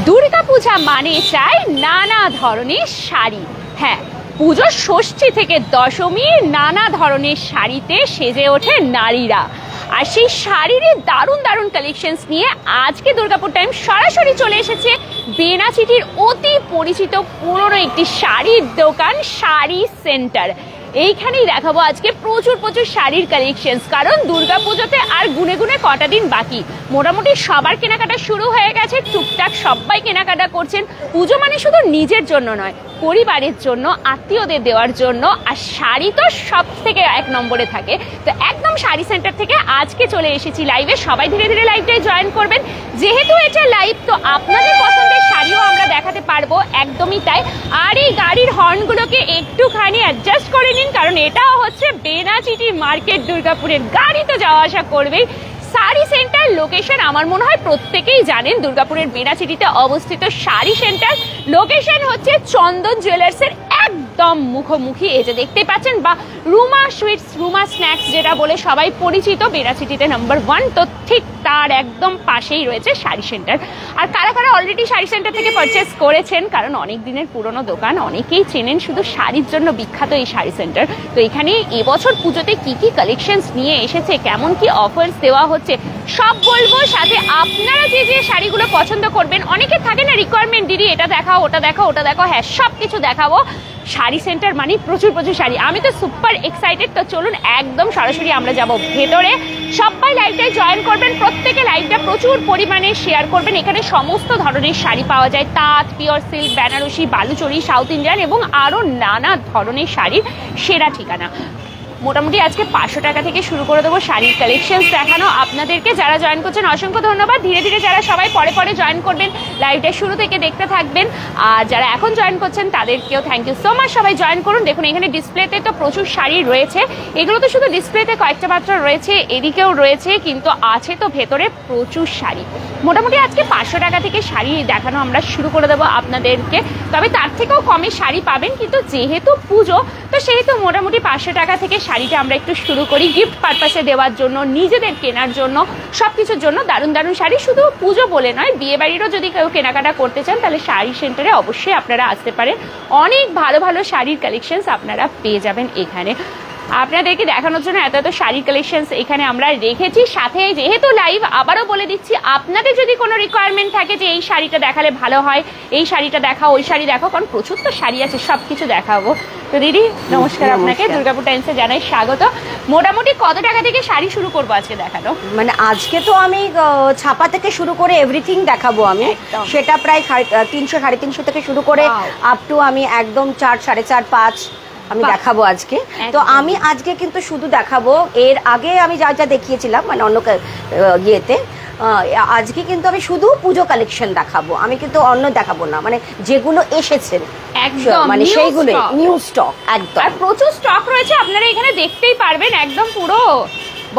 দুর্গাপূজা মানে চাই নানা ধরনের শাড়ি। হ্যাঁ, পুজোর ষষ্ঠী থেকে দশমী নানা ধরনের শাড়িতে সেজে ওঠে নারীরা। আর সেই শাড়িরই দারুণ দারুণ কালেকশনস নিয়ে আজকে দুর্গাপুর টাইম সরাসরি চলে এসেছে বেনাচিটির অতি পরিচিত পুরনো একটি শাড়ির দোকান শাড়ি সেন্টার। এইখানেই দেখাবো আজকে প্রচুর প্রচুর শাড়ির কালেকশনস, কারণ দুর্গাপুজোতে আর গুনে গুনে কটা দিন বাকি। মোটামুটি সবার কেনাকাটা শুরু হয়ে গেছে, টুকটাক সবাই কেনাকাটা করছেন। পুজো মানে শুধু নিজের জন্য নয়, পরিবারের জন্য, আত্মীয়দের দেওয়ার জন্য। আর শাড়ি তো সব থেকে এক নম্বরে থাকে। তো একদম শাড়ি সেন্টার থেকে আজকে চলে এসেছি লাইভে। সবাই ধীরে ধীরে লাইভটাই জয়েন করবেন, যেহেতু এটা লাইভ তো আপনাদের পছন্দের শাড়িও আমরা দেখাতে পারবো। একদমই তাই। আর এই গাড়ির হর্নগুলোকে একটুখানি অ্যাডজাস্ট করে নিন, কারণ এটাও হচ্ছে বেনাচিটি মার্কেট দুর্গাপুরের। গাড়ি তো যাওয়া আসা করবেই। শাড়ি সেন্টার লোকেশন আমার মনে হয় প্রত্যেকেই জানেন, দুর্গাপুরের বেনাচিটিতে অবস্থিত শাড়ি সেন্টার। লোকেশন হচ্ছে চন্দন জুয়েলার্সের একদম মুখোমুখি। এই যে দেখতে পাচ্ছেন, বা রুমা সুইটস, রুমা স্ন্যাক্স যেটা বলে সবাই পরিচিত বেনাচিটিতে নাম্বার 1, তো ঠিক তার একদম পাশেই রয়েছে শাড়ি সেন্টার। আর কারা কারা অলরেডি শাড়ি সেন্টার থেকে পারচেস করেছেন, কারণ অনেক দিনের পুরনো দোকান, অনেকেই চেনেন শুধু শাড়ির জন্য বিখ্যাত এই শাড়ি সেন্টার। তো এখানে এবছর পুজোতে কি কি কালেকশনস নিয়ে এসেছে, কেমন কি অফার্স দেওয়া হচ্ছে সব বলবো। সাথে আপনারা যে যে শাড়িগুলো পছন্দ করবেন, অনেকে থাকে না রিকোয়ারমেন্ট, দিদি এটা দেখাও, ওটা দেখাও, ওটা দেখাও। হ্যাঁ, সব কিছু দেখাবো। শাড়ি সেন্টার মানে প্রচুর প্রচুর শাড়ি। আমি তো সুপার এক্সাইটেড। তো চলুন একদম সরাসরি আমরা যাব ভেতরে। সবাই লাইভটায় জয়েন করবেন, প্রত্যেকে লাইভটা প্রচুর পরিমাণে শেয়ার করবেন। এখানে সমস্ত ধরনের শাড়ি পাওয়া যায়, তাঁত, pure silk, Banarasi, Baluchari, south Indian এবং আরও নানা ধরনের শাড়ির সেরা ঠিকানা। মোটামুটি আজকে 500 টাকা থেকে শুরু করে দেবো শাড়ির কালেকশনস দেখানো আপনাদেরকে। যারা জয়েন করছেন অসংখ্য ধন্যবাদ। ধীরে ধীরে যারা সবাই পরে পরে জয়েন করবেন, লাইভটা শুরু থেকে দেখতে থাকবেন। আর যারা এখন জয়েন করছেন তাদেরকেও থ্যাংক ইউ সো মাচ। সবাই জয়েন করুন। দেখুন এখানে ডিসপ্লেতে তো প্রচুর শাড়ি রয়েছে। এগুলো তো শুধু ডিসপ্লেতে কয়েকটা মাত্র রয়েছে, এদিকেও রয়েছে, কিন্তু আছে তো ভেতরে প্রচুর শাড়ি। মোটামুটি আজকে 500 টাকা থেকে শাড়ি দেখানো আমরা শুরু করে দেবো আপনাদেরকে। তবে তার থেকেও কমে শাড়ি পাবেন, কিন্তু যেহেতু পুজো তো সেহেতু মোটামুটি 500 টাকা থেকে শাড়িটা আমরা একটু শুরু করি। গিফট পারপাসে দেওয়ার জন্য, নিজেদের কেনার জন্য, সব কিছুর জন্য দারুণ দারুণ শাড়ি। শুধু পুজো বলে নয়, বিয়ে বাড়িরও যদি কেউ কেনাকাটা করতে চান তাহলে শাড়ি সেন্টারে অবশ্যই আপনারা আসতে পারেন। অনেক ভালো ভালো শাড়ির কালেকশনস আপনারা পেয়ে যাবেন এখানে। আপনাদেরকে দেখানোর জন্য এত এত শাড়ির কালেকশনস এখানে আমরা রেখেছি। সাথে যেহেতু লাইভ, আবারও বলে দিচ্ছি, আপনাদের যদি কোনো রিকোয়ারমেন্ট থাকে যে এই শাড়িটা দেখালে ভালো হয়, এই শাড়িটা দেখাও, ওই শাড়ি দেখাও, কারণ প্রচুর তো শাড়ি আছে, সব কিছু দেখাবো। তো দিদি নমস্কার, আপনাকে দুর্গাপুর টাইমসে জানাই স্বাগত। মোটামুটি কত টাকা থেকে শাড়ি শুরু করবো আজকে দেখানো? মানে আজকে তো আমি ছাপা থেকে শুরু করে এভরিথিং দেখাবো আমি। সেটা প্রায় 300 350 থেকে শুরু করে আপ টু আমি একদম 4, 4.5, 5 আমি দেখাবো আজকে। তো আমি আজকে কিন্তু শুধু দেখাবো, এর আগে আমি যা যা দেখিয়েছিলাম মানে অন্য ইয়েতে, আজকে কিন্তু আমি শুধু পুজো কালেকশন দেখাবো। আমি কিন্তু অন্য দেখাবো না, মানে যেগুলো এসেছে একদম মানে সেইগুলো নিউ স্টক একদম। আর প্রচুর স্টক রয়েছে, আপনারা এখানে দেখতেই পারবেন। একদম পুরো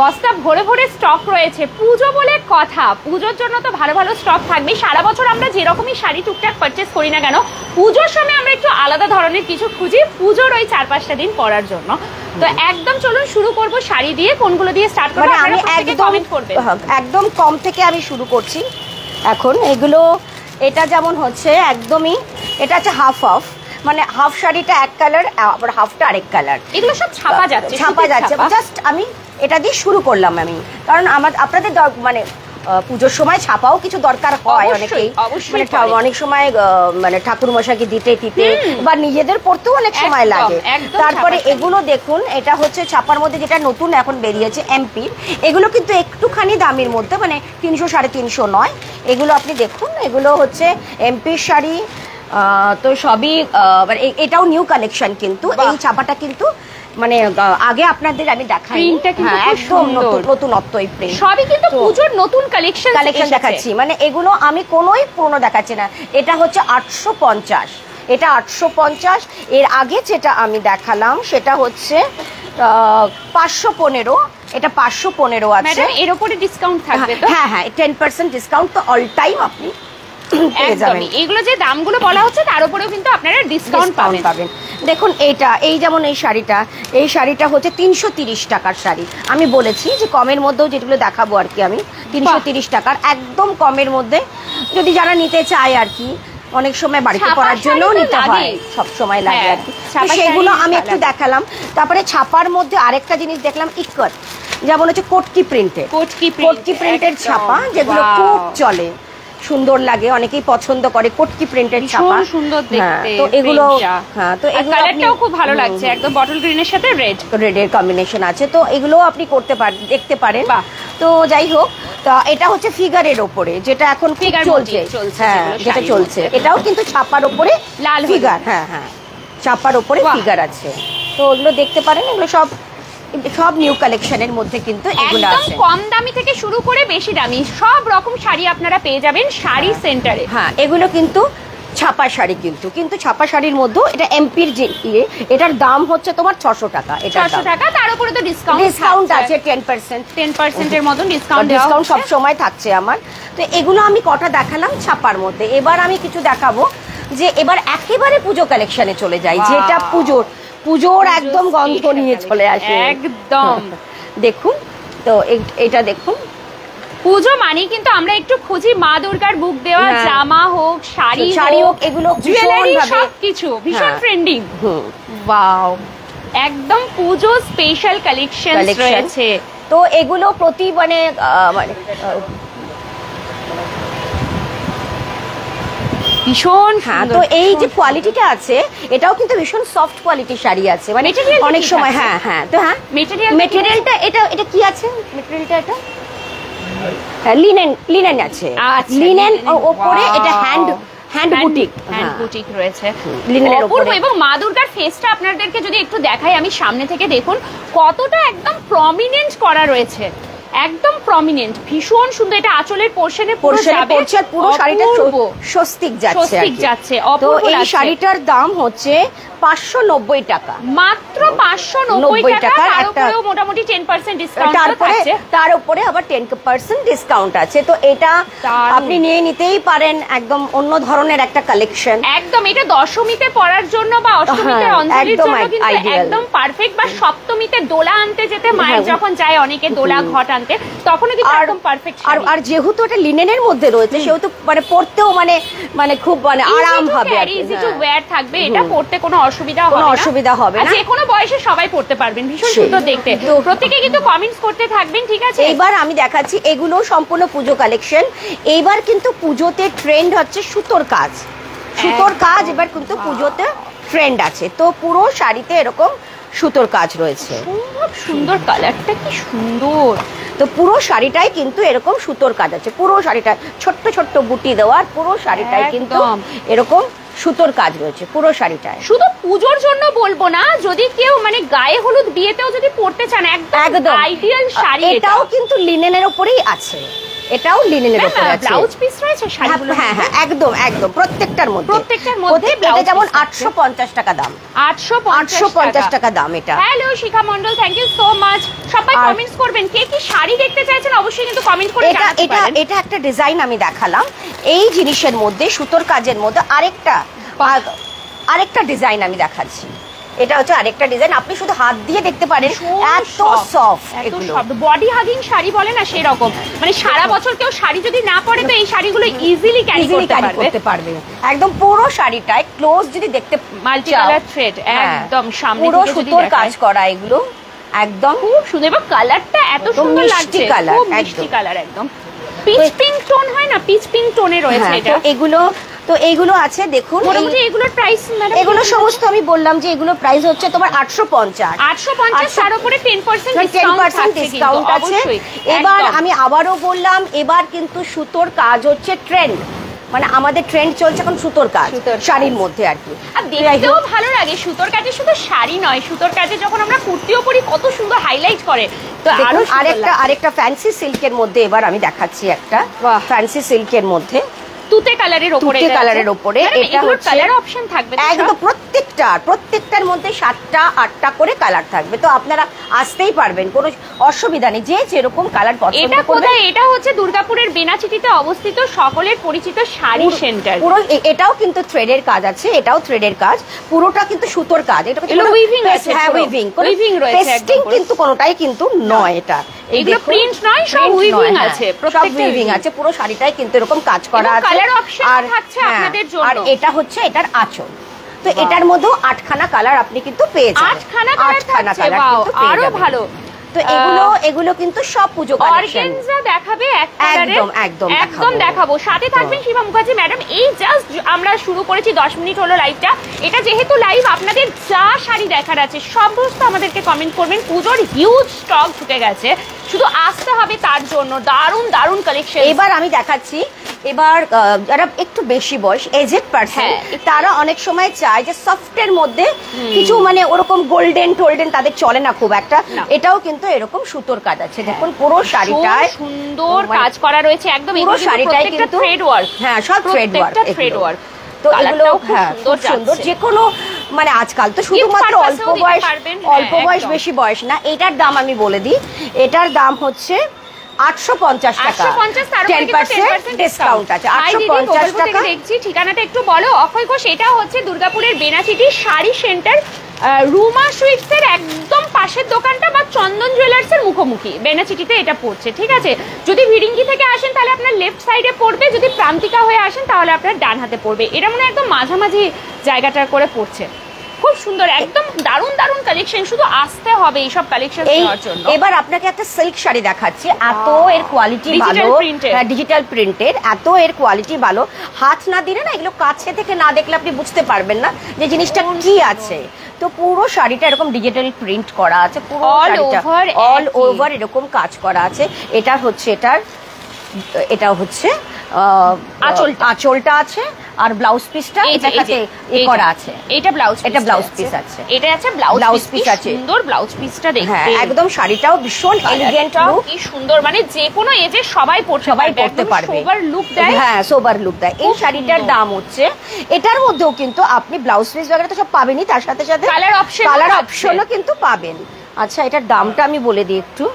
বস্তা ভরে ভরে স্টক রয়েছে। পুজো বলে কথা, পুজোর জন্য তো ভালো ভালো স্টক থাকবে। সারা বছর আমরা যেরকমই শাড়ি টুকটাক পারচেস করি না কেন, পুজোর সময় আমরা একটু আলাদা ধরনের কিছু খুঁজি পুজোর ওই 4-5টা দিন পরার জন্য। তো একদম চলুন শুরু করব শাড়ি দিয়ে। কোনগুলো দিয়ে স্টার্ট করব আমি একদম কম থেকে আমি শুরু করছি এখন। এগুলো এটা যেমন হচ্ছে একদমই, এটা হচ্ছে হাফ হাফ, মানে হাফ শাড়িটা এক কালার, আবার হাফটা আরেক কালার। এগুলো সব ছাপা যাচ্ছে, জাস্ট আমি এটা দিয়ে শুরু করলাম আমি, কারণ আপনাদের মানে পুজোর সময় ছাপাও কিছু দরকার হয় অনেকেই, মানে অনেক সময় মানে ঠাকুর মশাইকে দিতে বা নিজেদের পড়তেও অনেক সময় লাগে। তারপরে এগুলো দেখুন, এটা হচ্ছে ছাপার মধ্যে যেটা নতুন এখন বেরিয়েছে এমপি। এগুলো কিন্তু একটুখানি দামের মধ্যে, মানে 300 350 নয়। এগুলো আপনি দেখুন, এগুলো হচ্ছে এমপির শাড়ি। তো সবই এটাও নিউ কালেকশন, কিন্তু এই ছাপাটা কিন্তু মানে আগে আপনাদের আমি দেখাই, একদম নতুনত্ব এই প্রিন্ট, সবই কিন্তু পুজোর নতুন কালেকশন দেখাচ্ছি। মানে এগুলো আমি কোনোই পুরনো দেখাচ্ছি না। এটা হচ্ছে 850, এটা 850। এর আগে যেটা আমি দেখালাম সেটা হচ্ছে 515, এটা 515 আছে। এর উপরে ডিসকাউন্ট থাকবে তো? হ্যাঁ 10% ডিসকাউন্ট তো অল টাইম আপনি একদমই এগুলো যে দামগুলো বলা হচ্ছে তার উপরেও কিন্তু আপনারা ডিসকাউন্ট পাবেন। দেখুন এই যেমন এই শাড়িটা হচ্ছে 330 টাকার শাড়ি। আমি বলেছি যে কমের মধ্যেও যেগুলো দেখাবো আর কি আমি 330 টাকার একদম কমের মধ্যে, যদি যারা নিতে চায় আর কি, অনেক সময় বাড়িতে পরার জন্য নিতে হয়, সব সময় লাগে আর কি, সেগুলো আমি একটু দেখালাম। তারপরে ছাপার মধ্যে আরেকটা জিনিস দেখলাম ইক্কত, যেমন হচ্ছে কোটকি প্রিন্টের ছাপা, যেগুলো খুব চলে, সুন্দর লাগে, অনেকেই পছন্দ করে কোটকি প্রিন্টের ছাপা, সুন্দর দেখতে। তো এগুলো তো এগুলো কালারটাও খুব ভালো লাগছে, একদম বটল গ্রিনের সাথে রেডের কম্বিনেশন আছে, তো এগুলো আপনি করতে পারেন, দেখতে পারেন। তো যাই হোক, তো এটা হচ্ছে ফিগারের ওপরে, যেটা এখন চলছে, হ্যাঁ যেটা চলছে, এটাও কিন্তু ছাপার ওপরে লাল ফিগার, হ্যাঁ ছাপার ওপরে ফিগার আছে, তো ওগুলো দেখতে পারেন। এগুলো সব নিউ কালেকশনের মধ্যে কিন্তু এগুলো আছে। একদম কম দামি থেকে শুরু করে বেশি দামি সব রকম শাড়ি আপনারা পেয়ে যাবেন শাড়ি সেন্টারে। হ্যাঁ, এগুলো কিন্তু ছাপা শাড়ি, কিন্তু ছাপা শাড়ির মধ্যে এটা এমপির যে এটার দাম হচ্ছে তোমার 600 টাকা। এটা 600 টাকা, তার উপরে তো ডিসকাউন্ট আছে 10% এর মতন ডিসকাউন্ট সব সময় থাকছে আমার। তো এগুলো আমি কটা দেখালাম ছাপার মধ্যে। এবার আমি কিছু দেখাবো যে এবার একেবারে পুজো কালেকশনে চলে যাই, যেটা পুজোর একদম গন্ধ নিয়ে চলে আসে একদম। দেখুন, তো এটা দেখুন, পুজো মানে কিন্তু আমরা একটু খুঁজি মা দুর্গার বুক দেওয়া জামা হোক, শাড়ি হোক, এগুলো জুয়েলারি সবকিছু ভীষণ ট্রেন্ডিং। ওয়াও, একদম পুজো স্পেশাল কালেকশন রয়েছে। তো এগুলো প্রতি মানে ভীষণ, তো এই যে কোয়ালিটিটা আছে, এটাও কিন্তু ভীষণ সফট কোয়ালিটির শাড়ি আছে, মানে অনেক সময় তো মেটেরিয়ালটা এটা কি আছে, মেটেরিয়ালটা এটা লিনেন আছে, লিনেন ওপরে এটা হ্যান্ড বুটিক রয়েছে লিনেনের উপরে। এবং মা দুর্গার ফেসটা আপনাদেরকে যদি একটু দেখাই আমি সামনে থেকে, দেখুন কতটা একদম প্রমিনেন্ট করা রয়েছে, একদম প্রমিনেন্ট, ভীষণ সুন্দর। এটা আঁচলের পোরশনে পড়ছে, পুরো শাড়িটা স্বস্তিক যাচ্ছে। তো এই শাড়িটার দাম হচ্ছে 590 টাকা, মাত্র 590 টাকা। তার উপরেও মোটামুটি 10% ডিসকাউন্ট আছে, তার উপরে আবার 10% ডিসকাউন্ট আছে। তো এটা আপনি নিয়ে নিতেই পারেন, একদম অন্য ধরনের একটা কালেকশন। একদম এটা দশমীতে পরার জন্য বা অষ্টমীতে অঞ্জলির জন্য কিন্তু একদম পারফেক্ট, বা সপ্তমীতে দোলা আনতে যেতে মায়ের যখন যায় অনেকে দোলা ঘট আনতে, তখনও কিন্তু একদম পারফেক্ট। আর যেহেতু এটা লিনেনের মধ্যে রয়েছে, সেহেতু মানে পরতেও মানে খুব মানে আরাম হবে, ইজি টু ওয়্যার থাকবে, এটা পরতে কোনো অসুবিধা হবে না, যে কোনো বয়সে সবাই পড়তে পারবেন, ভীষণ সুন্দর দেখতে। প্রত্যেকে কিন্তু কমেন্টস করতে থাকবেন, ঠিক আছে? এইবার আমি দেখাচ্ছি, এগুলো সম্পূর্ণ পুজো কালেকশন। এইবার কিন্তু পুজোতে ট্রেন্ড হচ্ছে সুতোর কাজ, এবার কিন্তু পুজোতে ট্রেন্ড আছে। তো পুরো শাড়িতে এরকম সুতোর কাজ রয়েছে, খুব সুন্দর, কালারটা কি সুন্দর। তো পুরো শাড়িটাই কিন্তু এরকম সুতোর কাজ আছে, পুরো শাড়িটা ছোট্ট ছোট্ট বুটি দেওয়ার, পুরো শাড়িটাই কিন্তু এরকম সুতোর কাজ রয়েছে পুরো শাড়িটায়। শুধু পুজোর জন্য বলবো না, যদি কেউ মানে গায়ে হলুদ বিয়েতেও যদি পড়তে চান, একদম আইডিয়াল শাড়ি। এটাও কিন্তু লিনেনের উপরেই আছে, এটাও লিনেনের উপরে আছে, ব্লাউজ পিস রয়েছে শাড়িগুলো। হ্যাঁ একদম প্রত্যেকটার মধ্যে এটা যেমন 850 টাকা দাম, 850 টাকা দাম এটা। Hello Shikha Mondal, thank you so much. সবাই কমেন্টস করবেন, কে কি শাড়ি দেখতে চাইছেন অবশ্যই কিন্তু কমেন্ট করে জানাতে পারেন। এটা একটা ডিজাইন আমি দেখালাম, এই জিনিসের মধ্যে সুতোর কাজের মধ্যে আরেকটা ডিজাইন আমি দেখাচ্ছি। এটা হচ্ছে আরেকটা ডিজাইন, আপনি শুধু হাত দিয়ে দেখতে পারেন, এত সফট, এগুলো বডি হাগিং শাড়ি বলে না সেরকম, মানে সারা বছর কেউ শাড়ি যদি না পরে তো এই শাড়িগুলো ইজিলি ক্যারি করতে পারবে। একদম পুরো শাড়িটায় ক্লোজ যদি দেখতে, মাল্টি কালার থ্রেড, একদম সামনে পুরো সুতোর কাজ করা, এগুলো একদম খুব সুন্দর। এবং কালারটা এত সুন্দর লাগছে, খুব মিষ্টি কালার, একদম পিচ পিঙ্ক টোন হয় না, পিচ পিঙ্ক টোনে রয়েছে এটা। এইগুলো আছে দেখুন। মোটামুটি এগুলোর প্রাইস ম্যাডাম, এগুলো সমস্ত আমি বললাম যে এগুলো প্রাইস হচ্ছে তোমার 850, তার উপরে 10% ডিসকাউন্ট আছে। এবার আমি আবারও বললাম, এবার কিন্তু সুতোর কাজ হচ্ছে ট্রেন্ড, মানে আমাদের ট্রেন্ড চলছে এখন সুতোর কাজ শাড়ির মধ্যে আর কি। আর দেখতেও ভালো লাগে সুতোর কাজে, শুধু শাড়ি নয়, সুতোর কাজে যখন আমরা কুর্তিও পরি কত সুন্দর হাইলাইট করে। তো আরেকটা ফ্যান্সি সিল্কের মধ্যে এবার আমি দেখাচ্ছি, একটা ফ্যান্সি সিল্কের মধ্যে তুতে কালারের উপরে, তুতে কালারের উপরে। এটা হচ্ছে কালার অপশন থাকবে একদম প্রত্যেকটার মধ্যে 7টা 8টা করে কালার থাকবে, তো আপনারা আসতেই পারবেন, কোনো অসুবিধা নেই, যে যেরকম কালার পছন্দ করবেন। এটা হচ্ছে দুর্গাপুরের বেনাচিটিতে অবস্থিত সকলের পরিচিত শাড়ি সেন্টার। পুরো এটাও কিন্তু থ্রেডের কাজ আছে, এটাও থ্রেডের কাজ, পুরোটা কিন্তু সুতোর কাজ। এটা উইভিং আছে, হ্যাঁ উইভিং রয়েছে একদম, কিন্তু কোনোটাই কিন্তু নয়, এটা এগুলো প্রিন্ট নয়, সব উইভিং আছে, প্রত্যেকটা উইভিং আছে, পুরো শাড়িটাই কিন্তু এরকম কাজ করা আছে। কালার অপশন থাকছে আপনাদের জন্য। আর এটা হচ্ছে এটার আঁচল, তো এটার মধ্যেও 8খানা কালার আপনি কিন্তু পেয়ে যাবেন। 8খানা কালার থাকছে, আরো ভালো। তো এগুলো কিন্তু সব পুজো কালেকশন। অর্গানজা দেখাবে এক কালারে, একদম দেখাবো। সাথে থাকবেন সীমা মুখার্জি ম্যাডাম। এই জাস্ট আমরা শুরু করেছি, 10 মিনিট হলো লাইভটা। এটা যেহেতু লাইভ, আপনাদের যা শাড়ি দেখার আছে সমস্ত আমাদেরকে কমেন্ট করবেন। পুজোর হিউজ স্টক ঢুকে গেছে, শুধু আসতে হবে তার জন্য। দারুণ দারুণ কালেকশন। এবার আমি দেখাচ্ছি, এবার যারা একটু বেশি বয়স, এজেড পারসন, তারা অনেক সময় চায় যে সফটের মধ্যে কিছু, মানে ওরকম গোল্ডেন টোল্ডেন তাদের চলে না খুব একটা। এটাও কিন্তু এরকম সুতোর কাজ আছে, দেখুন পুরো শাড়িটায় সুন্দর কাজ করা রয়েছে, একদম পুরো শাড়িটায় কিন্তু থ্রেড ওয়ার্ক। হ্যাঁ, সব থ্রেড ওয়ার্ক। তো এগুলো খুব সুন্দর, যে কোনো, মানে আজকাল তো শুধুমাত্র অল্প বয়স বেশি বয়স না। এটার দাম আমি বলে দিই, এটার দাম হচ্ছে 850 টাকা, 10% ডিসকাউন্ট আছে, 850 টাকা। দেখছি ঠিকানাটা একটু বলো অক্ষয় ঘোষ। এটা হচ্ছে দুর্গাপুরের বেনাচিটি শাড়ি সেন্টার, রুমা সুইটস এর একদম পাশের দোকানটা, বা চন্দন জুয়েলার্স এর মুখোমুখি বেনাচিটিতে এটা পড়ছে, ঠিক আছে? যদি ভিড়িঙ্গি থেকে আসেন তাহলে আপনার লেফট সাইডে পড়বে, যদি প্রান্তিকা হয়ে আসেন তাহলে আপনার ডান হাতে পড়বে। এটা মনে একদম মাঝামাঝি জায়গাটা করে পড়ছে। খুব সুন্দর, একদম দারুণ দারুণ কালেকশন, শুধু আসতে হবে এইসব কালেকশন নেওয়ার জন্য। এবার আপনাকে একটা সিল্ক শাড়ি দেখাচ্ছি, এত এর কোয়ালিটি ভালো, ডিজিটাল প্রিন্টের, এত এর কোয়ালিটি ভালো। হাত না দিলে না, এগুলো কাছে থেকে না দেখলে আপনি বুঝতে পারবেন না যে জিনিসটা কি আছে। তো পুরো শাড়িটা এরকম ডিজিটাল প্রিন্ট করা আছে, পুরো শাড়িটা অল ওভার এরকম কাজ করা আছে। এটা হচ্ছে আঁচলটা আছে, আর ব্লাউজ পিসটা এটাতে করা আছে। এটা ব্লাউজ পিস আছে, এটা আছে ব্লাউজ পিস আছে, সুন্দর ব্লাউজ পিসটা দেখতে। হ্যাঁ, একদম শাড়িটাও ভীষণ এলিগেন্ট লুক, কি সুন্দর, মানে যে কোনো এজে সবাই পরতে পারবে, সোবার লুক দেয়। হ্যাঁ, সোবার লুক দেয়। এই শাড়িটার দাম হচ্ছে, এটার মধ্যেও কিন্তু আপনি ব্লাউজ পিস वगैरह তো সব পাবেনই, তার সাথে সাথে কালার অপশনও কিন্তু পাবেন। আচ্ছা, এটার দামটা আমি বলে দিই একটু,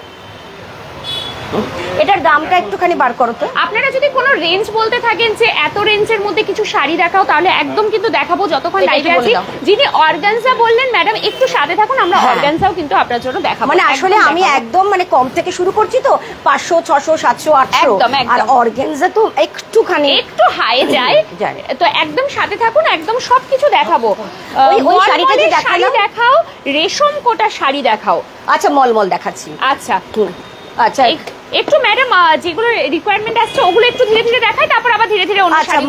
এটার দামটা একটুখানি বার করো তো। আপনারা যদি কোনো রেঞ্জ বলতে থাকেন যে এত রেঞ্জের মধ্যে কিছু শাড়ি দেখাও, তাহলে একদম কিন্তু দেখাবো যতক্ষণ লাইভে আছি। যিনি অর্গানজা বললেন ম্যাডাম, একটু সাথে থাকুন, আমরা অর্গানজাও কিন্তু আপনার জন্য দেখাবো। মানে আসলে আমি একদম মানে কম থেকে শুরু করছি, তো 500 600 700 800, আর অর্গানজা তো একটু হাই যায়, তো একদম সাথে থাকুন, একদম সবকিছু দেখাবো। ওই শাড়িটা দেখাও, রেশম কোটা শাড়ি দেখাও। আচ্ছা, মলমল দেখাচ্ছি। আচ্ছা, একটু ম্যাডাম যেগুলো রিকোয়ারমেন্ট আসছে ওগুলো একটু ধীরে ধীরে দেখাই, তারপর আবার ধীরে ধীরে অন্য শাড়ি।